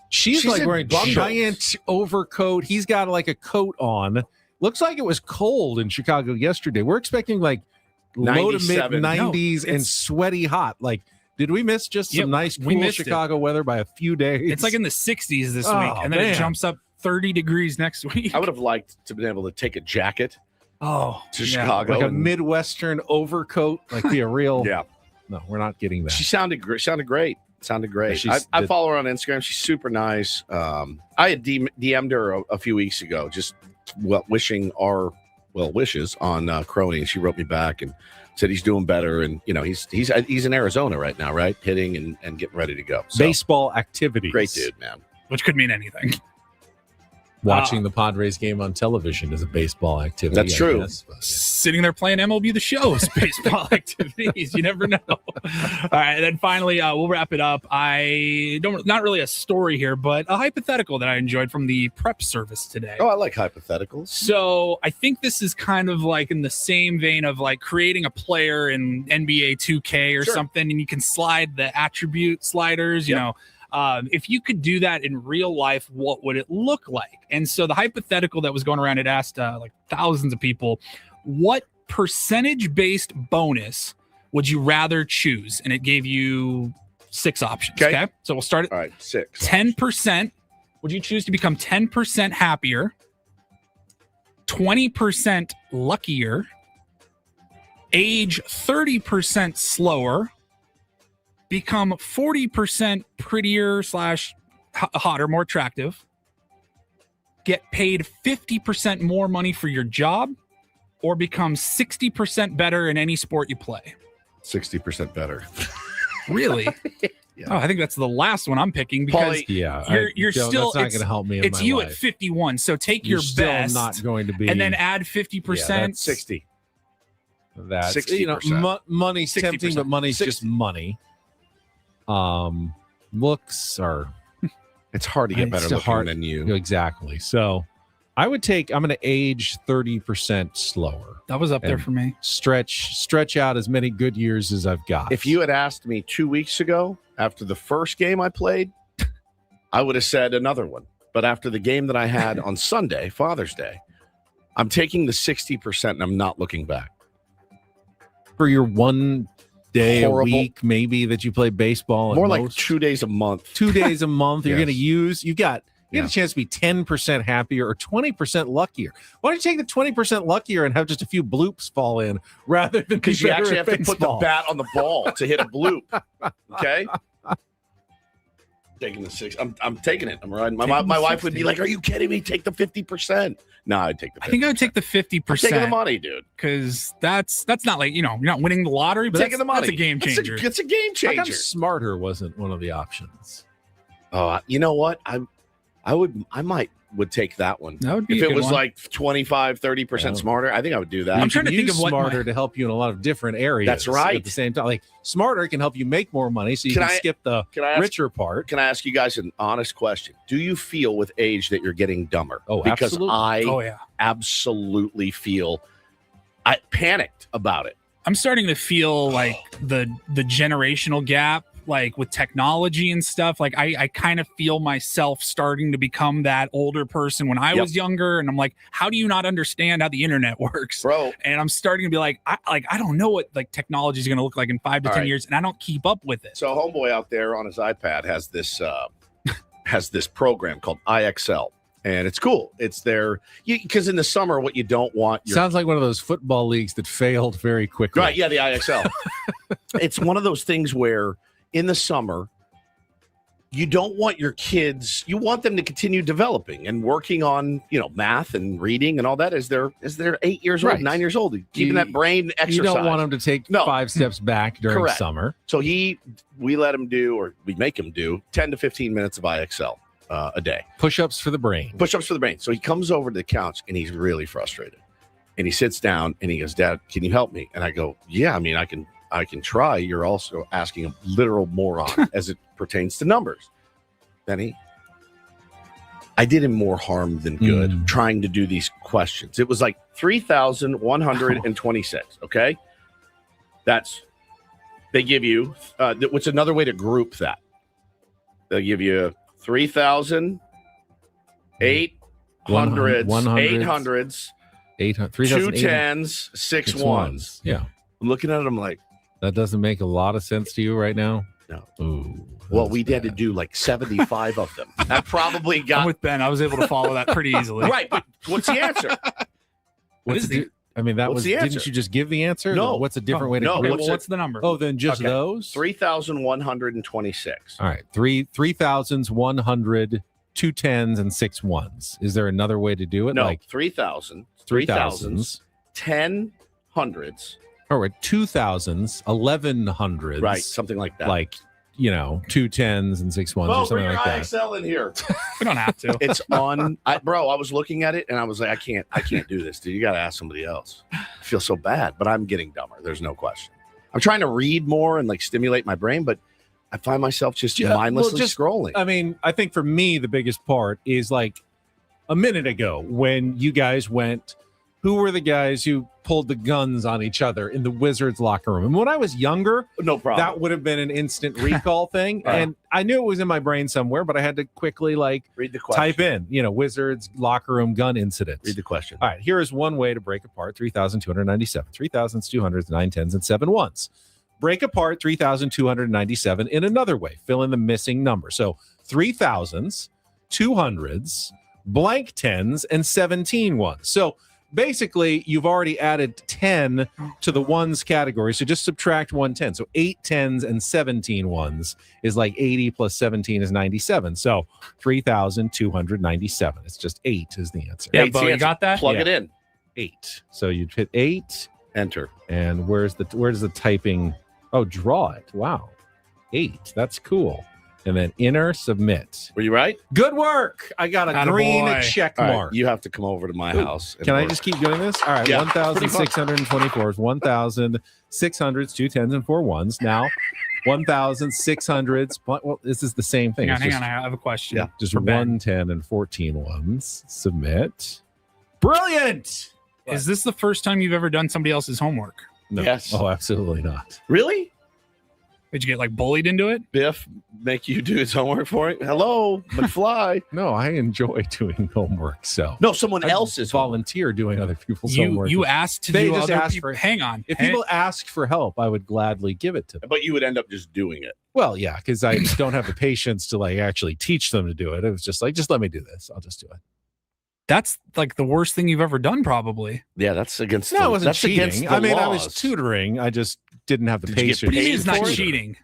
she's like in wearing bundles. giant overcoat. He's got like a coat on. Looks like it was cold in Chicago yesterday. We're expecting like low to mid 97. 90s and sweaty hot. Like, did we miss just some nice, cool Chicago weather by a few days? It's like in the 60s this Oh, week, and then man. it jumps up 30 degrees next week. I would have liked to been able to take a jacket to Chicago. like a and- Midwestern overcoat, like be a real. Yeah. No, we're not getting that. She sounded great. Sounded great. I follow her on Instagram. She's super nice. I had DM'd her a few weeks ago, just wishing our well wishes on Crony, and she wrote me back and said he's doing better, and he's in Arizona right now, right, hitting and getting ready to go. So, baseball activities. great dude, man. Which could mean anything. Watching the Padres game on television is a baseball activity. That's true. Sitting there playing MLB The Show is baseball activities. You never know. All right, and then finally, we'll wrap it up. Not really a story here, but a hypothetical that I enjoyed from the prep service today. Oh, I like hypotheticals. So I think this is kind of like in the same vein of like creating a player in NBA 2K or something, and you can slide the attribute sliders, you know. If you could do that in real life, what would it look like? And so the hypothetical that was going around, it asked like thousands of people, what percentage-based bonus would you rather choose? And it gave you 6 options. Okay. So we'll start at 6. 10%. Would you choose to become 10% happier, 20% luckier, age 30% slower, become 40% prettier / hotter, more attractive, get paid 50% more money for your job, or become 60% better in any sport you play? 60% better. Really? Yeah. Oh, I think that's the last one I'm picking because you're still. That's not going to help me. It's in my you life. at 51. So take You're your still best, not going to be, and then add 50%. 60. That's 60%. Money's 60%. tempting, but money's just money. Looks are. It's hard to get better looking than you. Exactly. So I'm going to age 30% slower. That was up there for me. Stretch out as many good years as I've got. If you had asked me 2 weeks ago after the first game I played, I would have said another one. But after the game that I had on Sunday, Father's Day, I'm taking the 60% and I'm not looking back. For your one day Horrible. a week, maybe, that you play baseball. More at like most. 2 days a month. 2 days a month. You're Yes. going to use. You get a chance to be 10% happier or 20% luckier. Why don't you take the 20% luckier and have just a few bloops fall in rather than Because you actually have to put the bat on the ball to hit a bloop. Okay. Taking the 6. I'm taking it. I'm riding. My wife would be like, "Are you kidding me? Take the 50%." No, I'd take the 50%. I think I would take the 50%. I'm taking the money, dude. Because that's not like, you're not winning the lottery, but Taking the money. that's a game changer. It's a game How come changer. smarter wasn't one of the options? Oh, you know what? I would take that one. That would be if a it good was one. like 25, 30% smarter. I think I would do that. I'm trying to think of what smarter to help you in a lot of different areas. That's right. At the same time, like smarter can help you make more money, so you can skip the richer part. Can I ask you guys an honest question? Do you feel with age that you're getting dumber? Oh, because absolutely. I absolutely feel I panicked about it. I'm starting to feel like the generational gap, like with technology and stuff. Like I kind of feel myself starting to become that older person when I was younger, and I'm like, how do you not understand how the internet works, bro? And I'm starting to be like, I don't know what like technology is going to look like in 5 to 10 years, and I don't keep up with it. So homeboy out there on his iPad has this program called IXL. And it's cool. It's there because in the summer, what you don't want. Sounds like one of those football leagues that failed very quickly. Right. Yeah. The IXL. It's one of those things where in the summer, you don't want your kids, you want them to continue developing and working on, math and reading and all that as they're 8 years old, Right. 9 years old, keeping that brain exercise. You don't want them to take 5 steps back during Correct. summer. So we let him do, or we make him do 10 to 15 minutes of IXL. A day. Push-ups for the brain. Push-ups for the brain. So he comes over to the couch and he's really frustrated. And he sits down and he goes, "Dad, can you help me?" And I go, "Yeah, I mean, I can try. You're also asking a literal moron as it pertains to numbers." Then I did him more harm than good trying to do these questions. It was like 3,126. Okay. They give you, what's another way to group that? They'll give you 3,000, 800s, 800s, 2 tens, 6 ones. Yeah. I'm looking at it, I'm like, that doesn't make a lot of sense to you right now? No. Ooh. Well, we had to do like 75 of them. That probably got. I'm with Ben. I was able to follow that pretty easily. Right. But what's the answer? What's the that was. Didn't you just give the answer? No. What's a different way to no. group? What's the number? Oh, then just those? 3,126. All right. 3,100, 2 tens, and 6 ones. Is there another way to do it? No, like 3,000, 3,000s, 10 hundreds. Or at 2000s, 1100s. Right, something like that. Like, 2 10s and 6 1s or something bring your like that. IXL in here. We don't have to. It's on. I was looking at it and I was like, I can't do this, dude. You got to ask somebody else. I feel so bad, but I'm getting dumber. There's no question. I'm trying to read more and like stimulate my brain, but I find myself just mindlessly scrolling. I mean, I think for me, the biggest part is like a minute ago when you guys went, who were the guys who pulled the guns on each other in the Wizards locker room? And when I was younger, no problem. That would have been an instant recall thing. Right. And I knew it was in my brain somewhere, but I had to quickly read the question. type in, Wizards locker room gun incidents. Read the question. All right, here is one way to break apart 3,297, 3,000s, 200s, 9 10s, and 7 1s. Break apart 3,297 in another way. Fill in the missing number. So 3,000s, 200s, blank 10s, and 17 ones. So basically, you've already added 10 to the ones category. So just subtract 1 10. So 8 10s and 17 ones is like 80 plus 17 is 97. So 3,297. It's just 8 is the answer. Yeah, Bo, you got that? Plug it in. 8. So you'd hit 8. Enter. And where's the typing? Oh, draw it. Wow. 8. That's cool. And then enter, submit. Were you right? Good work. I got a green check All right, mark. you have to come over to my house. Can I just keep doing this? All right, Yeah, 1,624 is 1,600s, 2 10s, and 4 1s. Now, 1,600s. Well, this is the same thing. Hang on. I have a question. Yeah, just for Ben. 1 10 and 14 ones. Submit. Brilliant. Is this the first time you've ever done somebody else's homework? No. Yes. Oh, absolutely not. Really? Did you get like bullied into it? Biff make you do his homework for it? Hello, McFly. No, I enjoy doing homework. So no, someone else is volunteer doing other people's homework. You asked to They do just other asked people. for- Hang on. If people asked for help, I would gladly give it to them. But you would end up just doing it. Well, yeah, because I don't have the patience to like actually teach them to do it. It was just like, just let me do this. I'll just do it. That's like the worst thing you've ever done, probably. Yeah, that's against. No, the, it wasn't that's against cheating. the I mean, I laws. was tutoring. I just didn't have the Did you get patience. What do you mean paid it's not for it? cheating?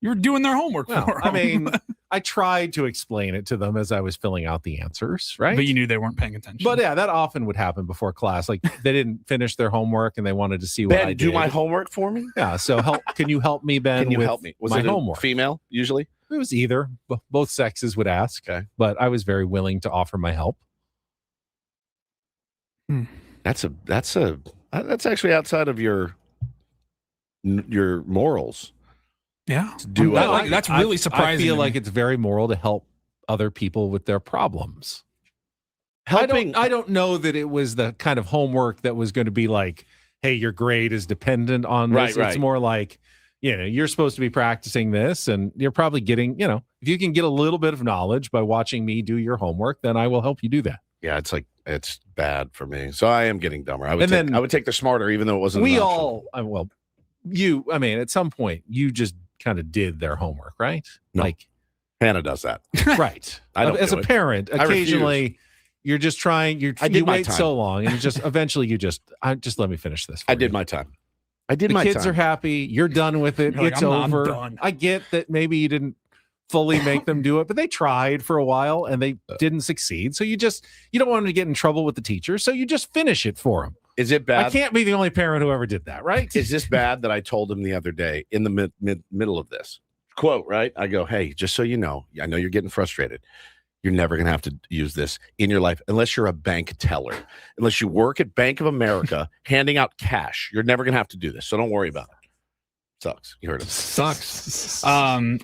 You were doing their homework Well, for I them. mean, I tried to explain it to them as I was filling out the answers, right? But you knew they weren't paying attention. But yeah, that often would happen before class. Like they didn't finish their homework and they wanted to see what Ben, I did. do my homework for me. Yeah. So can you help me, Ben? Can you with help me? Was my it a homework? female usually? It was either. Both sexes would ask. Okay. But I was very willing to offer my help. That's actually outside of your morals. Yeah. Do that's really surprising. I feel to like me. it's very moral to help other people with their problems. Helping. I don't know that it was the kind of homework that was going to be like, hey, your grade is dependent on this. Right. It's more like, you're supposed to be practicing this and you're probably getting, if you can get a little bit of knowledge by watching me do your homework, then I will help you do that. Yeah, it's bad for me. So I am getting dumber. I would And I would take the smarter, even though it wasn't. We an option. all, at some point you just kind of did their homework, right? No. Like Hannah does that. right. I don't As do a it. parent, I refuse. occasionally you're just trying. You did my wait time. so long, and just eventually you just let me finish this. I did my time. I did The my kids time. are happy. You're done with it. You're like, It's I'm over. done. I get that maybe you didn't fully make them do it, but they tried for a while and they didn't succeed. So you don't want them to get in trouble with the teacher. So you just finish it for them. Is it bad? I can't be the only parent who ever did that, right? Is this bad that I told him the other day in the middle of this quote? Right, I go, hey, just so you know, I know you're getting frustrated. You're never going to have to use this in your life unless you're a bank teller, unless you work at Bank of America handing out cash. You're never going to have to do this, so don't worry about it. Sucks. You heard it. Sucks.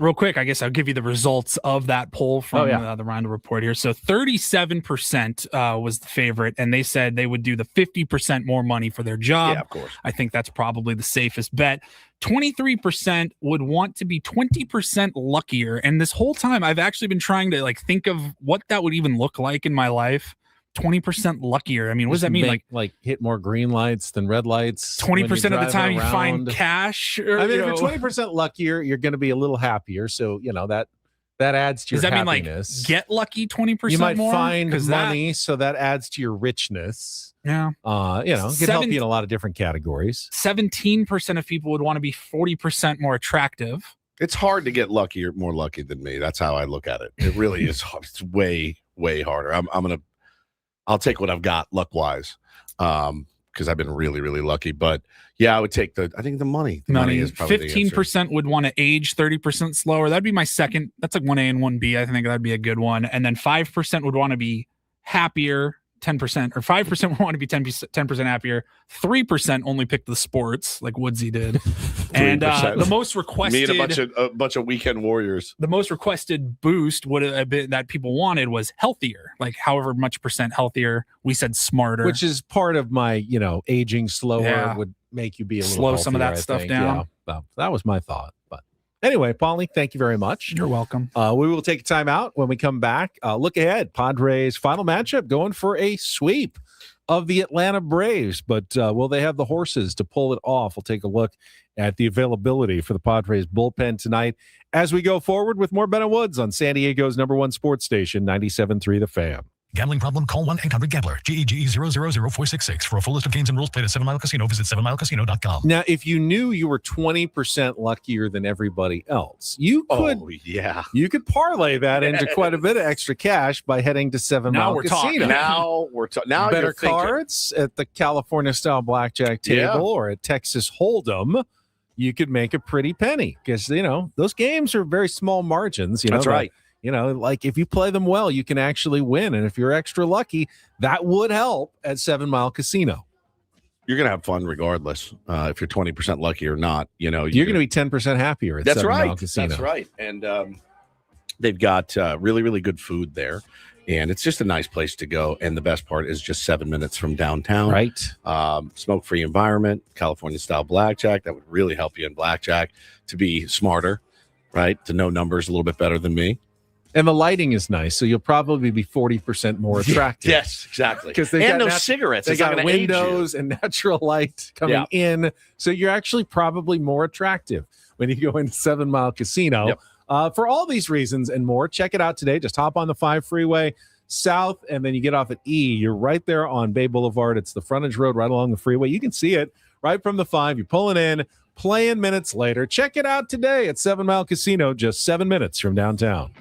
Real quick, I guess I'll give you the results of that poll from the Rondo report here. So 37% was the favorite, and they said they would do the 50% more money for their job. Yeah, of course. I think that's probably the safest bet. 23% would want to be 20% luckier. And this whole time I've actually been trying to think of what that would even look like in my life. 20% luckier. I mean, what does that mean? Like hit more green lights than red lights. 20% of the time you find around. cash. Or, I mean, if you're 20% luckier, you're going to be a little happier. So, that adds to your does that happiness. mean get lucky 20% you might more? find 'Cause money, so that adds to your richness. Yeah. Can help you in a lot of different categories. 17% of people would want to be 40% more attractive. It's hard to get more lucky than me. That's how I look at it. It really is hard. It's way, way harder. I'll take what I've got luck wise. because I've been really, really lucky. But yeah, I would take I think the money. The money is probably 15% would want to age 30% slower. That'd be my second. That's like 1A and 1B. I think that'd be a good one. And then 5% would want to be happier. 10% or 5% would want to be 10% happier. 3% only picked the sports like Woodsy did. And the most requested, me and a bunch of weekend warriors. The most requested boost would have been that people wanted was healthier, like however much percent healthier. We said smarter, which is part of my, aging slower would make you be a little slow some of that stuff down. Yeah, well, that was my thought. But anyway, Paulie, thank you very much. You're welcome. We will take a time out. When we come back, look ahead. Padres final matchup going for a sweep of the Atlanta Braves. But will they have the horses to pull it off? We'll take a look at the availability for the Padres bullpen tonight as we go forward with more Ben and Woods on San Diego's #1 sports station, 97.3 The Fan. Gambling problem? Call 1-800-GAMBLER. GEGE 000-466. For a full list of games and rules, play at 7 Mile Casino. Visit 7milecasino.com. Now, if you knew you were 20% luckier than everybody else, you could parlay that into quite a bit of extra cash by heading to 7 Mile Casino. Now we're talking. Now better cards at the California style blackjack table or at Texas Hold'em. You could make a pretty penny because those games are very small margins. That's right. Like if you play them well, you can actually win. And if you're extra lucky, that would help at 7 Mile Casino. You're going to have fun regardless if you're 20% lucky or not. You're going to be 10% happier at 7 Mile Casino. That's right. And they've got really, really good food there. And it's just a nice place to go. And the best part is just 7 minutes from downtown. Right. Smoke-free environment, California-style blackjack. That would really help you in blackjack to be smarter, right? To know numbers a little bit better than me. And the lighting is nice, so you'll probably be 40% more attractive. Yes, exactly. Because and those cigarettes. They got windows and natural light coming in, so you're actually probably more attractive when you go into 7 Mile Casino. Yep. For all these reasons and more, check it out today. Just hop on the 5 freeway south, and then you get off at E. You're right there on Bay Boulevard. It's the frontage road right along the freeway. You can see it right from the 5. You're pulling in, playing minutes later. Check it out today at 7 Mile Casino, just 7 minutes from downtown.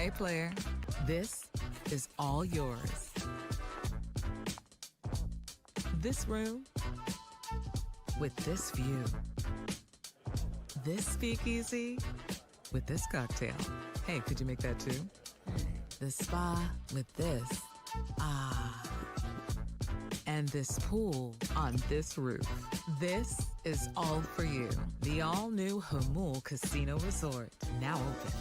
Hey, player, this is all yours. This room with this view. This speakeasy with this cocktail. Hey, could you make that too? The spa with this. Ah. And this pool on this roof. This is all for you. The all-new Hamul Casino Resort, now open.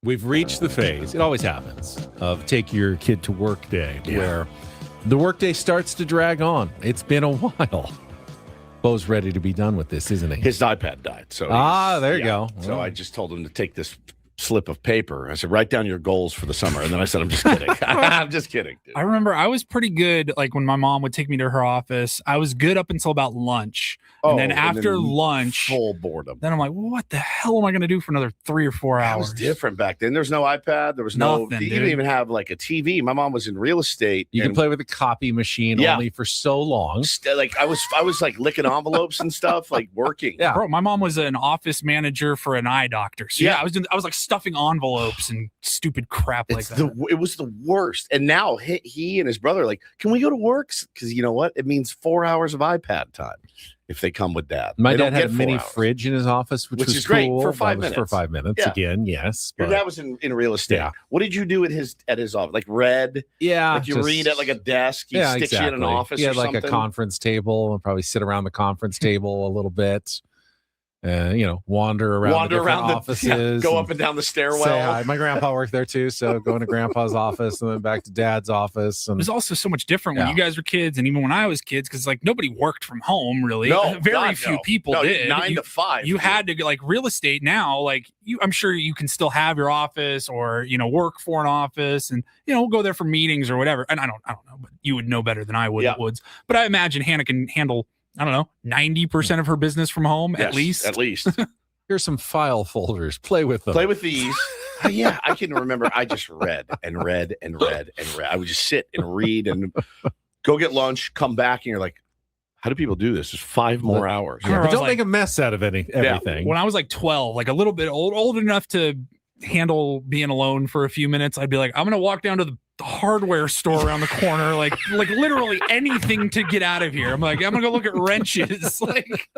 We've reached the phase, it always happens, of take your kid to work day, where the workday starts to drag on. It's been a while. Bo's ready to be done with this, isn't he? His iPad died. So there you go. So I just told him to take this slip of paper. I said, write down your goals for the summer. And then I said, I'm just kidding. I'm just kidding. Dude. I remember I was pretty good. Like when my mom would take me to her office, I was good up until about lunch. And then after lunch, full boredom. Then I'm like, well, what the hell am I going to do for another 3 or 4 hours? It was different back then. There's no iPad. There was Nothing, you didn't even have like a TV. My mom was in real estate. You can play with a copy machine only for so long. Like I was like licking envelopes and stuff, like working. Yeah, bro. My mom was an office manager for an eye doctor. So I was like stuffing envelopes and stupid crap like that. It was the worst. And now he and his brother are like, can we go to work? Because you know what? It means 4 hours of iPad time if they come with dad. My dad had a mini fridge in his office, which was is great cool. for 5 minutes. For 5 minutes, Yeah. again, yes. Your dad was in real estate. Yeah. What did you do at his office? Like read? Yeah. Like you read at like a desk? He sticks you in an office He or had like something? a conference table and probably sit around the conference table a little bit. Wander around the offices. Go up and down the stairwell. Say hi. My grandpa worked there too, so going to grandpa's office and then back to dad's office. And it was also so much different when you guys were kids, and even when I was kids, because like nobody worked from home really. No, very God, few no. people No, did. 9 to 5. You had to like real estate now. Like I'm sure you can still have your office or work for an office, and we'll go there for meetings or whatever. And I don't know, but you would know better than I would. Yeah. Woods. But I imagine Hannah can handle 90% of her business from home at least. At least. Here's some file folders. Play with them. Play with these. Yeah, I can remember. I just read and read and read and read. I would just sit and read and go get lunch, come back, and you're like, how do people do this? There's 5 more hours. Yeah, but don't make a mess out of everything. When I was like 12, like a little bit old enough to handle being alone for a few minutes, I'd be like, I'm going to walk down to the the hardware store around the corner, like literally anything to get out of here. I'm like, I'm gonna go look at wrenches. Like,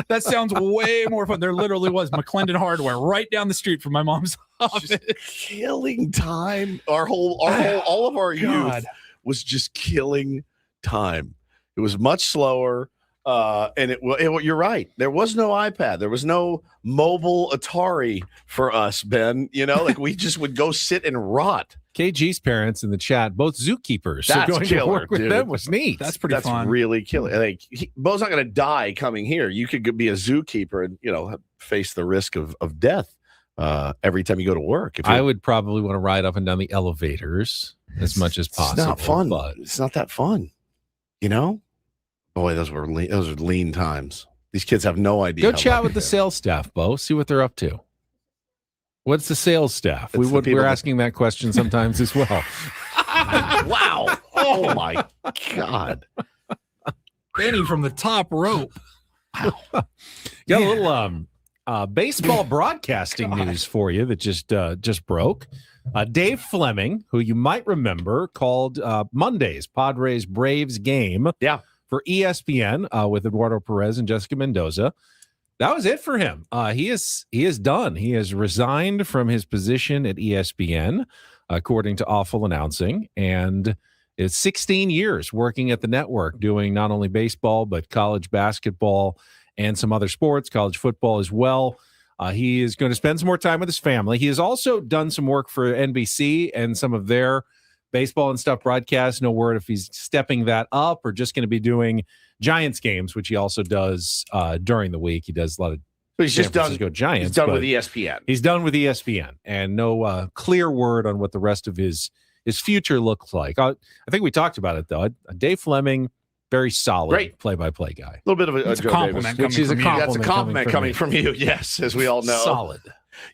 that sounds way more fun. There literally was McClendon Hardware right down the street from my mom's office. Killing time. All of our youth was just killing time. It was much slower. And you're right. There was no iPad. There was no mobile Atari for us, Ben. Like we just would go sit and rot. KG's parents in the chat, both zookeepers. That's so going killer, to work with dude. them was neat. That's pretty fun. That's really killer. Like Bo's not going to die coming here. You could be a zookeeper and face the risk of death every time you go to work. I would probably want to ride up and down the elevators as much as possible. It's not fun. But it's not that fun. Boy, those were lean times. These kids have no idea. Go chat with the sales staff, Bo. See what they're up to. What's the sales staff? We're asking that question sometimes as well. Wow. Oh, my God. Benny from the top rope. Wow. Got a little baseball broadcasting news for you that just broke. Dave Fleming, who you might remember, called Monday's Padres Braves game. Yeah. For ESPN with Eduardo Perez and Jessica Mendoza. That was it for him. He is done. He has resigned from his position at ESPN, according to Awful Announcing, and it's 16 years working at the network, doing not only baseball but college basketball and some other sports, college football as well. He is going to spend some more time with his family. He has also done some work for NBC and some of their baseball and stuff broadcasts. No word if he's stepping that up or just going to be doing Giants games, which he also does during the week. He does a lot of San Francisco Giants. He's done with ESPN. He's done with ESPN, and no clear word on what the rest of his future looks like. I think we talked about it though. Dave Fleming, very solid, great play-by-play guy. A little bit of a Joe compliment, Davis, which is a compliment. That's a compliment coming from you. Yes, as we all know. Solid.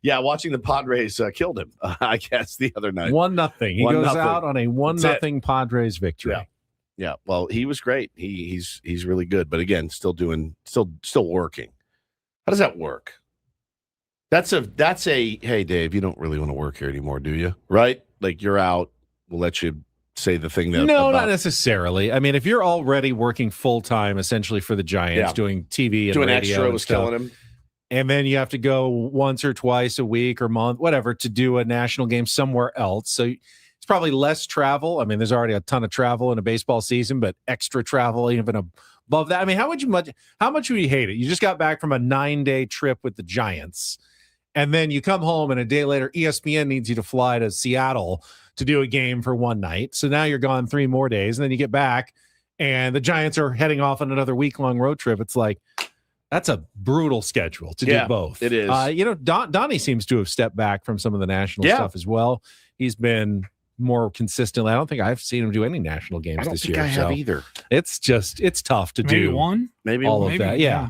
Yeah, watching the Padres killed him. I guess the other night. 1-0. He goes out on a 1-0 Padres victory. Yeah. Well, he was great. He's really good, but again, still working. How does that work? That's a hey Dave, you don't really want to work here anymore, do you? Right? Like you're out. We'll let you say the thing that. No, not necessarily. I mean, if you're already working full time, essentially for the Giants, doing TV and doing radio extra and was stuff, killing him. and then you have to go once or twice a week or month, whatever, to do a national game somewhere else. So it's probably less travel. I mean, there's already a ton of travel in a baseball season, but extra travel even above that. I mean, how much would you hate it? You just got back from a 9-day trip with the Giants, and then you come home, and a day later, ESPN needs you to fly to Seattle to do a game for one night. So now you're gone 3 more days, and then you get back, and the Giants are heading off on another week-long road trip. It's like, that's a brutal schedule to do both. It is. Donnie seems to have stepped back from some of the national stuff as well. He's been more consistently. I don't think I've seen him do any national games this year. I have either. It's tough to do. Maybe all one? of that. Yeah.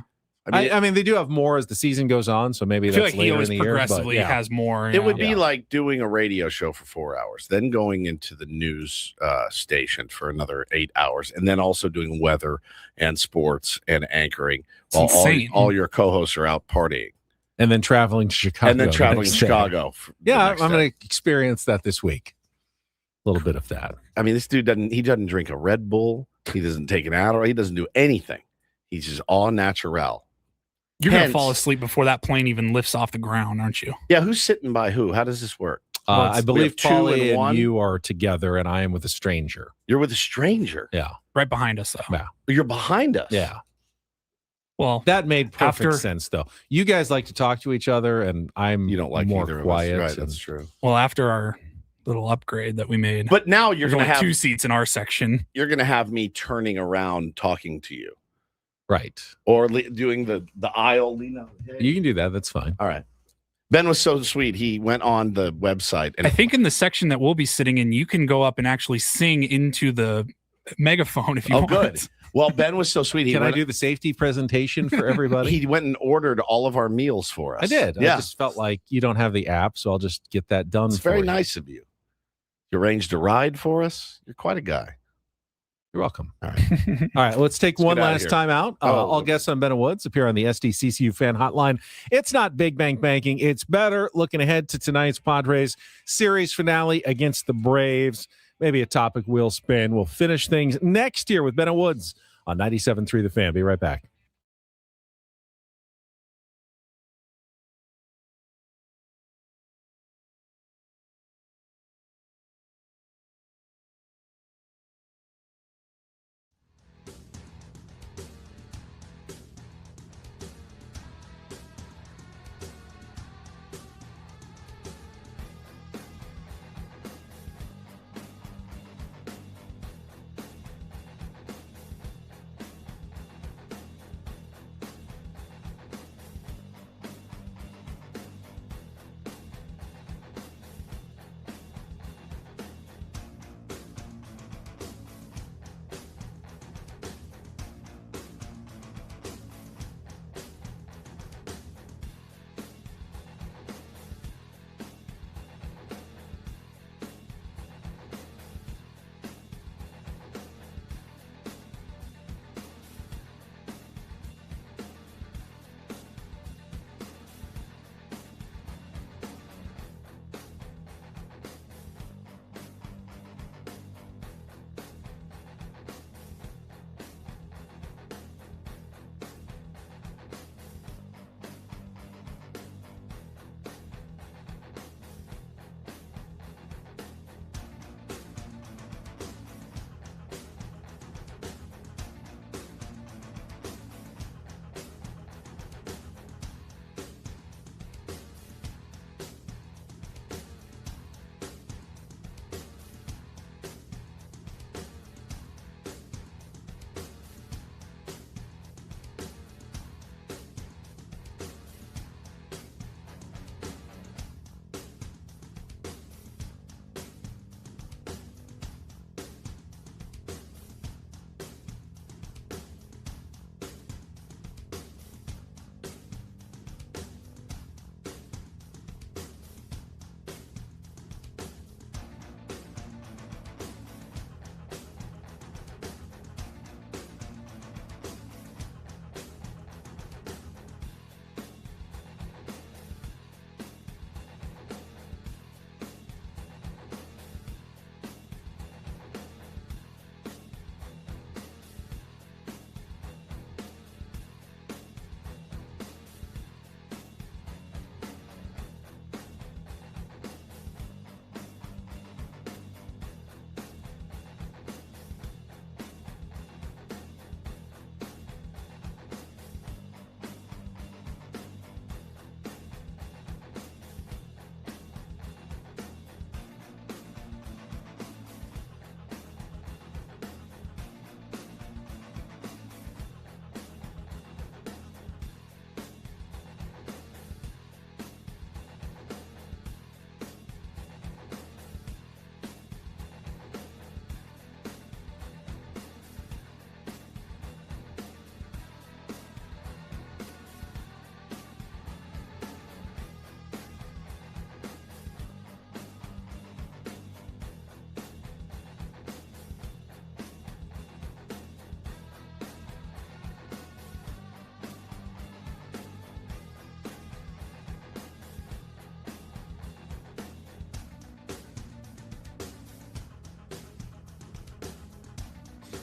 I mean, they do have more as the season goes on, so maybe I feel that's like he later always in the year. progressively has more. It would be like doing a radio show for 4 hours, then going into the news station for another 8 hours, and then also doing weather and sports and anchoring while all your co-hosts are out partying. And then traveling to Chicago. I'm going to experience that this week. A little bit of that. I mean, this dude doesn't drink a Red Bull. He doesn't take an Adderall. He doesn't do anything. He's just all natural. You're going to fall asleep before that plane even lifts off the ground, aren't you? Yeah, who's sitting by who? How does this work? I believe Paulie and you are together, and I am with a stranger. You're with a stranger? Yeah. Right behind us, though. Yeah. You're behind us? Yeah. Well, that made perfect sense, though. You guys like to talk to each other, and you don't like more quiet. Right, that's true. Well, after our little upgrade that we made. But now you're going to have 2 seats in our section. You're going to have me turning around talking to you. Right. Or doing the aisle. You can do that. That's fine. All right. Ben was so sweet. He went on the website. And I think in the section that we'll be sitting in, you can go up and actually sing into the megaphone if you want. Good. Well, Ben was so sweet. Can I do the safety presenation for everybody? He went and ordered all of our meals for us. I did. Yeah. I just felt like you don't have the app, so I'll just get that done. It's very nice of you. You arranged a ride for us. You're quite a guy. You're welcome. All right. All right. Let's take one last time out. Oh. All guests on Ben and Woods appear on the SDCCU fan hotline. It's not big bank banking. It's better. Looking ahead to tonight's Padres series finale against the Braves. maybe a topic we'll spin. We'll finish things next year with Ben and Woods on 97.3 The Fan. Be right back.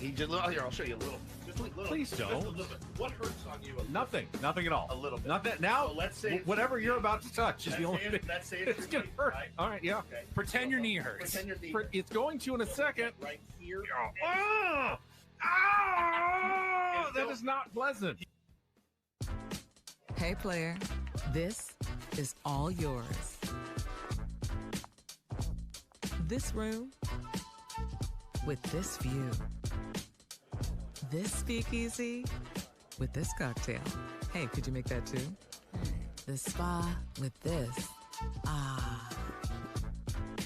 He just here. I'll show you a little. Just a little. Please don't. Just a little bit. What hurts on you? Nothing at all. A little bit. Not that now. So let's say whatever you're about to touch is the only thing. Let's say It's gonna hurt. Right? All right, yeah. Okay. Pretend your knee hurts. Pretend your knee hurts. It's going to in a second. Right here. Oh, oh, that is not pleasant. Hey, player, this is all yours. This room with this view. This speakeasy with this cocktail. Hey, could you make that too? The spa with this. Ah.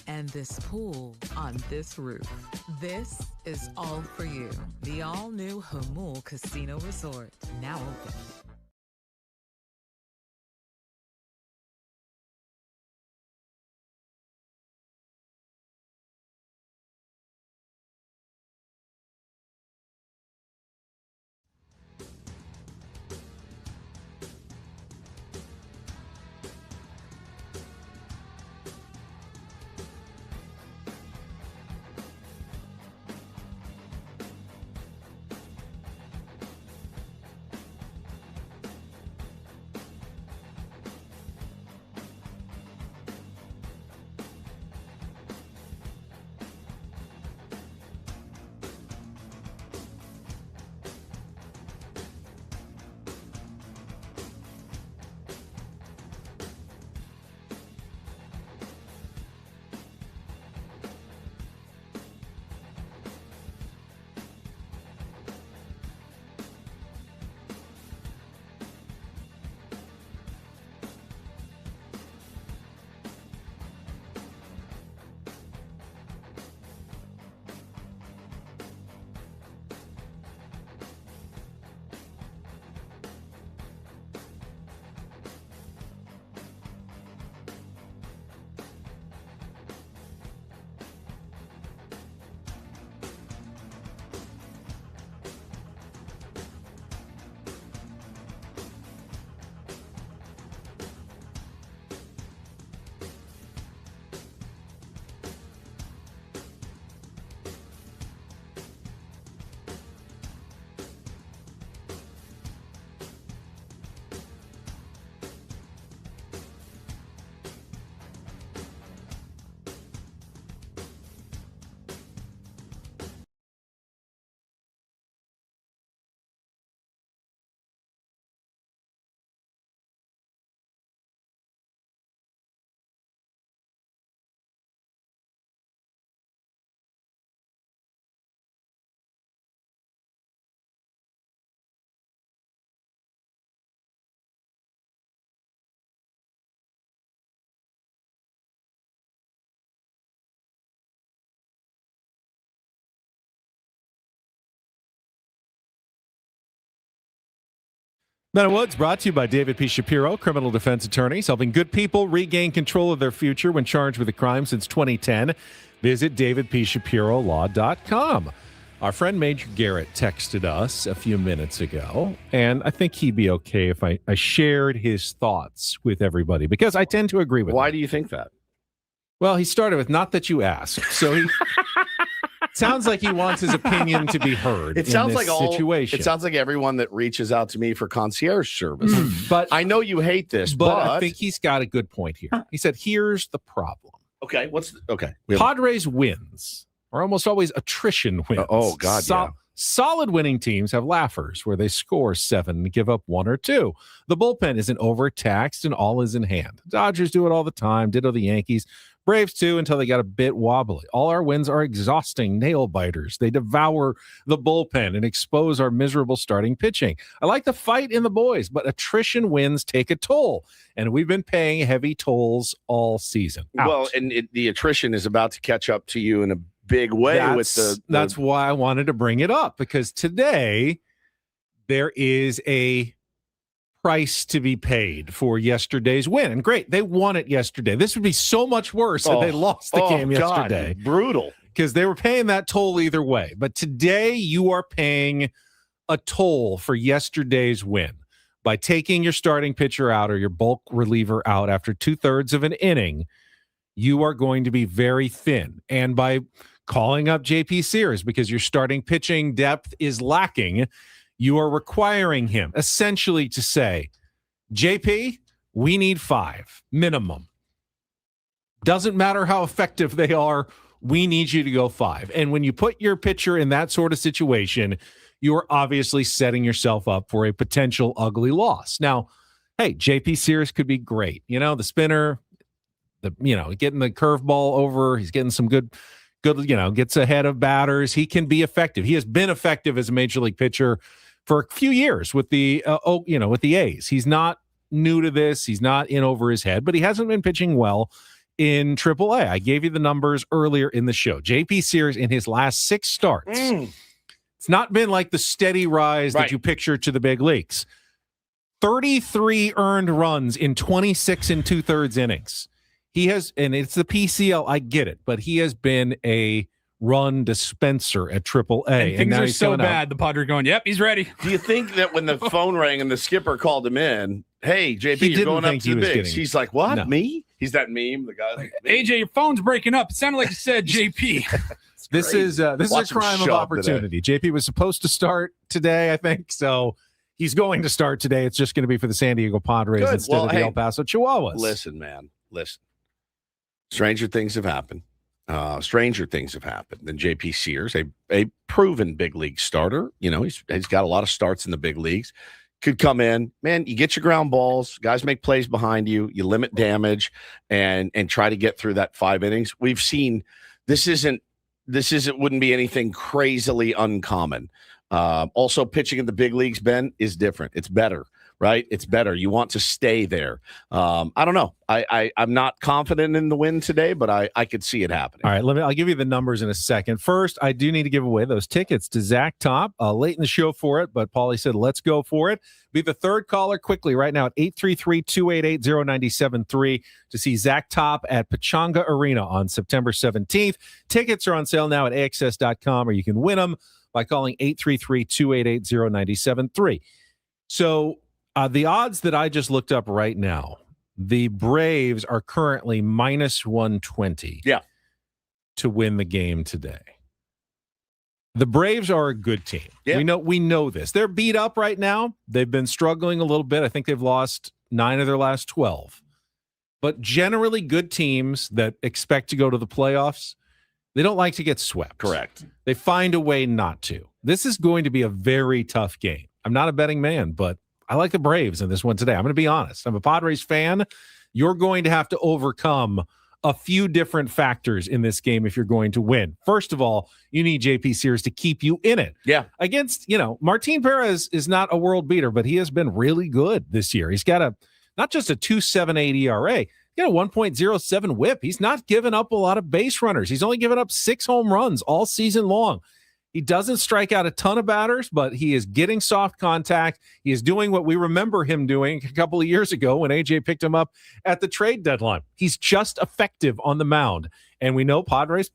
And this pool on this roof. This is all for you. The all-new Hamul Casino Resort, now open. Men of Woods brought to you by David P. Shapiro, criminal defense attorneys, helping good people regain control of their future when charged with a crime since 2010. Visit davidpshapirolaw.com. Our friend Major Garrett texted us a few minutes ago, and I think he'd be okay if I shared his thoughts with everybody, because I tend to agree with him. Why do you think that? Well, he started with, not that you asked. So he sounds like he wants his opinion to be heard. It sounds in this like situation. It sounds like everyone that reaches out to me for concierge service. But I know you hate this, but but I think he's got a good point here. He said, here's the problem. Okay, okay. Padres wins are almost always attrition wins. Oh, God, yeah. Solid winning teams have laughers where they score 7 and give up 1 or 2. The bullpen isn't overtaxed and all is in hand. Dodgers do it all the time. Ditto the Yankees. Braves too, until they got a bit wobbly. All our wins are exhausting nail biters. They devour the bullpen and expose our miserable starting pitching. I like the fight in the boys, but attrition wins take a toll, and we've been paying heavy tolls all season. Out. Well, and the attrition is about to catch up to you in a big way. That's why I wanted to bring it up, because today there is a price to be paid for yesterday's win. And great, they won it yesterday. This would be so much worse if they lost the game yesterday. God, brutal. Because they were paying that toll either way. But today you are paying a toll for yesterday's win by taking your starting pitcher out or your bulk reliever out after 2/3 of an inning. You are going to be very thin. And by calling up JP Sears because your starting pitching depth is lacking, you are requiring him essentially to say, JP, we need 5 minimum. Doesn't matter how effective they are. We need you to go 5. And when you put your pitcher in that sort of situation, you are obviously setting yourself up for a potential ugly loss. Now, hey, JP Sears could be great. You know, the spinner, getting the curveball over. He's getting some good, gets ahead of batters. He can be effective. He has been effective as a major league pitcher for a few years with the with the A's. He's not new to this. He's not in over his head, but he hasn't been pitching well in AAA. I gave you the numbers earlier in the show. JP Sears in his last 6 starts. It's not been like the steady rise that you picture to the big leagues. 33 earned runs in 26 and 2/3 innings. He has, and it's the PCL, I get it, but he has been a run dispenser at AAA. And things now are he's so coming bad, the Padres going, yep, he's ready. Do you think that when the phone rang and the skipper called him in, hey, JP, you're going up to the bigs? He's like, what? No. Me? He's that meme, the guy. Like, AJ, your phone's breaking up. It sounded like you said JP. This is a crime of opportunity. JP was supposed to start today, I think, so he's going to start today. It's just going to be for the San Diego Padres instead of the El Paso Chihuahuas. Listen, man, listen. Stranger things have happened. Stranger things have happened than JP Sears, a proven big league starter. You know, he's got a lot of starts in the big leagues. Could come in, man. You get your ground balls. Guys make plays behind you. You limit damage and try to get through that 5 innings. We've seen this wouldn't be anything crazily uncommon. Also, pitching in the big leagues, Ben, is different. It's better. Right? It's better. You want to stay there. I don't know. I'm not confident in the win today, but I could see it happening. All right, I'll give you the numbers in a second. First, I do need to give away those tickets to Zach Top. Late in the show for it, but Paulie said, let's go for it. Be the third caller quickly right now at 833-288-0973 to see Zach Top at Pechanga Arena on September 17th. Tickets are on sale now at AXS.com, or you can win them by calling 833-288-0973. So, the odds that I just looked up right now, the Braves are currently -120 to win the game today. The Braves are a good team. Yeah. We know this. They're beat up right now. They've been struggling a little bit. I think they've lost 9 of their last 12. But generally good teams that expect to go to the playoffs, they don't like to get swept. Correct. They find a way not to. This is going to be a very tough game. I'm not a betting man, but I like the Braves in this one today. I'm going to be honest. I'm a Padres fan. You're going to have to overcome a few different factors in this game if you're going to win. First of all, you need JP Sears to keep you in it. Yeah. Against, Martin Perez is not a world beater, but he has been really good this year. He's got not just a 2.78 ERA, he's got a 1.07 whip. He's not given up a lot of base runners. He's only given up 6 home runs all season long. He doesn't strike out a ton of batters, but he is getting soft contact. He is doing what we remember him doing a couple of years ago when AJ picked him up at the trade deadline. He's just effective on the mound. And we know Padres,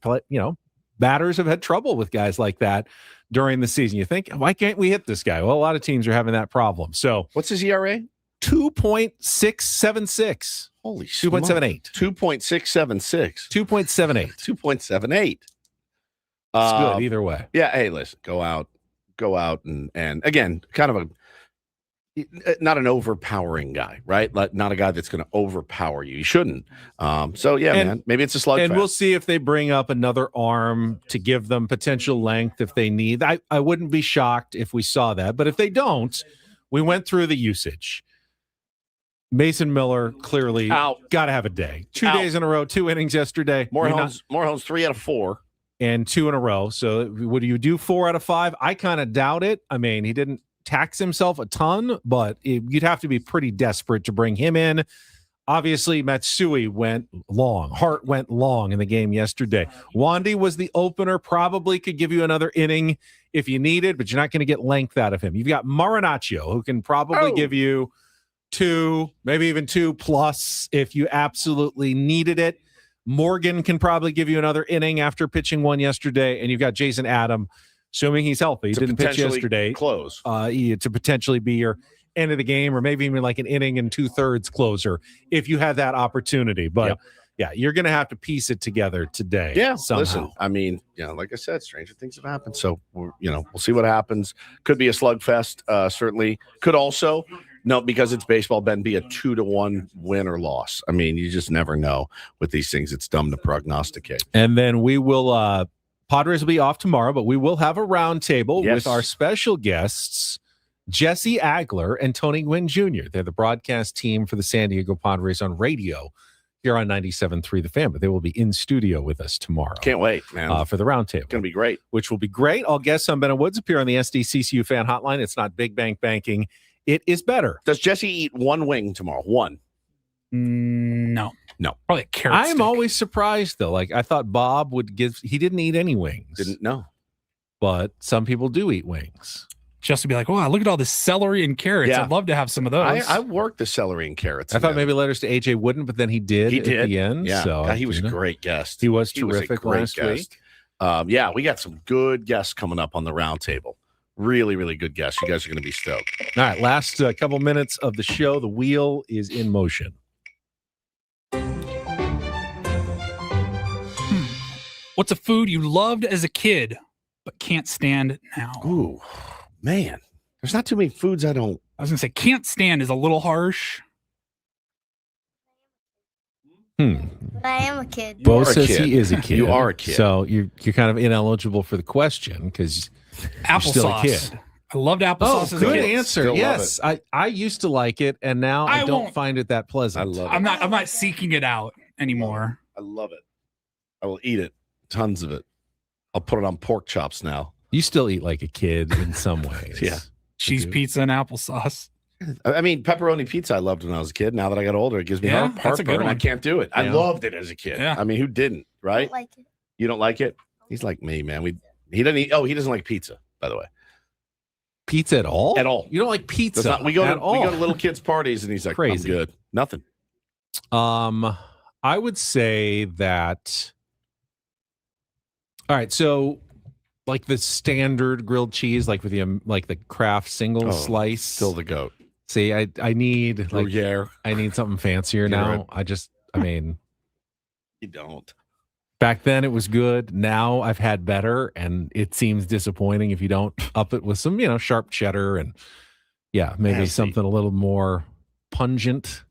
batters have had trouble with guys like that during the season. You think, why can't we hit this guy? Well, a lot of teams are having that problem. So what's his ERA? 2.676. Holy 2.78. 2.676. 2.78. 2.78. It's good either way. Yeah. Hey, listen, go out and again, kind of not an overpowering guy, right? Like not a guy that's going to overpower you. He shouldn't. Man, maybe it's a slugfest. And we'll see if they bring up another arm to give them potential length if they need. I wouldn't be shocked if we saw that, but if they don't, we went through the usage. Mason Miller clearly got to have a day. 2 days in a row, 2 innings yesterday. More homes, 3 out of 4. And 2 in a row. So would you do 4 out of 5? I kind of doubt it. I mean, he didn't tax himself a ton, but you'd have to be pretty desperate to bring him in. Obviously, Matsui went long. Hart went long in the game yesterday. Wandy was the opener, probably could give you another inning if you needed, but you're not going to get length out of him. You've got Marinaccio, who can probably give you 2, maybe even 2+ if you absolutely needed it. Morgan can probably give you another inning after pitching 1 yesterday, and you've got Jason Adam, assuming he's healthy. He didn't pitch yesterday. Close. To potentially be your end of the game, or maybe even like an inning and 2/3 closer if you had that opportunity. But you're going to have to piece it together today. Yeah, somehow. Listen, I mean, like I said, stranger things have happened. So we'll see what happens. Could be a slugfest. Certainly could also. No, because it's baseball, Ben, be a 2-1 win or loss. I mean, you just never know with these things. It's dumb to prognosticate. And then we will, Padres will be off tomorrow, but we will have a roundtable with our special guests, Jesse Agler and Tony Gwynn Jr. They're the broadcast team for the San Diego Padres on radio here on 97.3 The Fan, but they will be in studio with us tomorrow. Can't wait, man. For the roundtable. It's going to be great. Which will be great. All guests on Ben & Woods appear on the SDCCU fan hotline. It's not big bank banking. It is better. Does Jesse eat 1 wing tomorrow? 1? No. Probably a carrot I'm stick. always surprised, though. Like, I thought Bob would give... He didn't eat any wings. Didn't know. But some people do eat wings. Just to be like, wow, look at all this celery and carrots. Yeah. I'd love to have some of those. I worked the celery and carrots. I thought maybe letters to AJ wouldn't, but then he did at the end. Yeah. So, God, he was a great guest. He was terrific last week. We got some good guests coming up on the roundtable. Really, really good guests. You guys are going to be stoked. All right, last couple minutes of the show. The wheel is in motion. What's a food you loved as a kid but can't stand now? Ooh, man. There's not too many foods I don't. I was going to say can't stand is a little harsh. I am a kid. Bo says he is a kid. You are a kid. So you're kind of ineligible for the question because you're still a kid. I loved applesauce as a good kid. answer. Still yes, I used to like it, and now I don't find it that pleasant. I love it. I'm not seeking it out anymore. I love it. I will eat it. Tons of it. I'll put it on pork chops now. You still eat like a kid in some ways. Yeah. Cheese pizza and applesauce. I mean, pepperoni pizza I loved when I was a kid. Now that I got older, it gives me that's a good heartburn. I one. can't do it. I loved it as a kid. Yeah. I mean, who didn't, right? Like it. You don't like it? He's like me, man. He doesn't eat. Oh, he doesn't like pizza, by the way. Pizza at all? At all. You don't like pizza? We go at to all. little kids' parties, and he's like, Crazy. I'm good. Nothing. I would say that. All right, so like the standard grilled cheese, like with the Kraft single slice, still the goat. See, I need Gruyere. I need something fancier now. I mean, you don't. Back then it was good. Now I've had better, and it seems disappointing if you don't up it with some, sharp cheddar and maybe something a little more pungent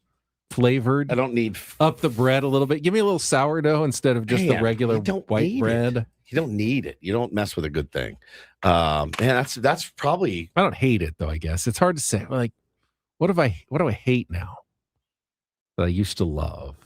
flavored. I don't need up the bread a little bit. Give me a little sourdough instead of just the regular white bread. You don't need it. You don't mess with a good thing. Man, that's probably. I don't hate it though. I guess it's hard to say. Like, what do I hate now that I used to love?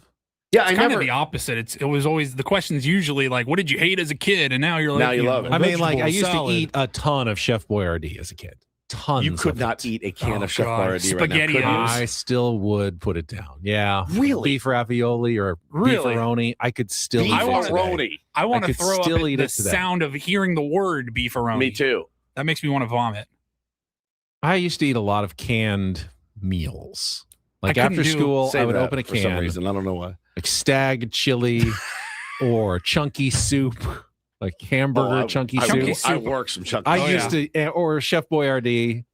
Yeah, it's kind of the opposite. It was always the question's usually like, what did you hate as a kid? And now you're like, now you love it. I mean, like I used to eat a ton of Chef Boyardee as a kid. tons. You could of not it. eat a can of Chef God. Boyardee right now. Spaghettios. could you? I still would put it down. Yeah. Really? Beef ravioli or Really? beefaroni. I could still eat it today. Beefaroni. I want to could throw still up eat the it today. sound of hearing the word beefaroni. Me too. That makes me want to vomit. I used to eat a lot of canned meals. Like I couldn't after do- school, Say I would that open a for some can, reason. I don't know why. like stag chili or chunky soup, like hamburger chunky soup. I work some chunky. I used to, or Chef Boyardee,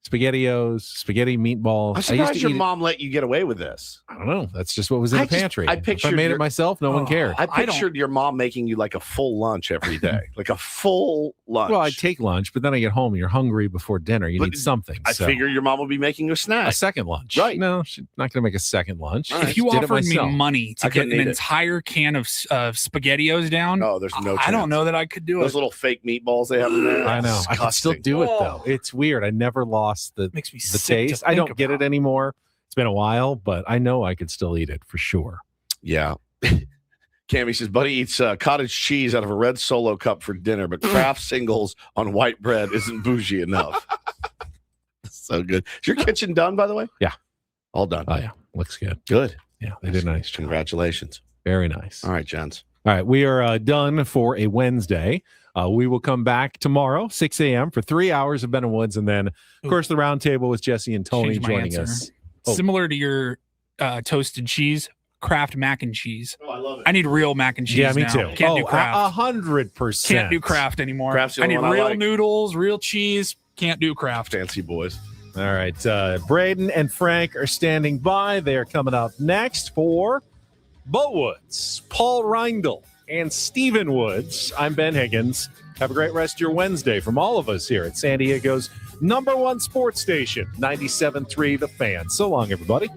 SpaghettiOs, spaghetti meatballs. I'm I used surprised to your eat mom let you get away with this. I don't know. That's just what was in I the just- pantry. I If I pictured made your- it myself, no one cared. I pictured your mom making you like a full lunch every day, like a full lunch. Well, I take lunch, but then I get home and you're hungry before dinner. You But need something. I so. figure your mom would be making you a snack. A second lunch. Right. No, she's not going to make a second lunch. All right. If you Did it offered me myself. money to I get couldn't an eat it. entire can of SpaghettiOs down, Oh, there's no chance. I don't know that I could do Those it. little fake meatballs they have in there. I know. I can still Disgusting. do it though. It's weird. I never lost the Makes me the sick to taste. I think don't get it about. anymore. It's been a while, but I know I could still eat it for sure. Yeah. Cammy says, buddy eats cottage cheese out of a red Solo cup for dinner, but Kraft singles on white bread isn't bougie enough. So good. Is your kitchen done, by the way? Yeah. All done. Oh yeah, looks good. Good. Yeah, they did a nice job. Congratulations. Very nice. All right, gents. All right, we are done for a Wednesday. We will come back tomorrow, 6 a.m. for 3 hours of Ben and Woods, and then, of course, the roundtable with Jesse and Tony Change my joining answer. us. Oh. Similar to your toasted cheese, Kraft mac and cheese. Oh, I love it. I need real mac and cheese. Yeah, me now. too. Can't do Kraft. 100%. Can't do Kraft anymore. Kraft's the I only need one I real like. noodles, real cheese. Can't do Kraft. Fancy boys. All right, Braden and Frank are standing by. They are coming up next for Bo Woods, Paul Reindl, and Stephen Woods. I'm Ben Higgins. Have a great rest of your Wednesday from all of us here at San Diego's #1 sports station, 97.3 The Fan. So long, everybody.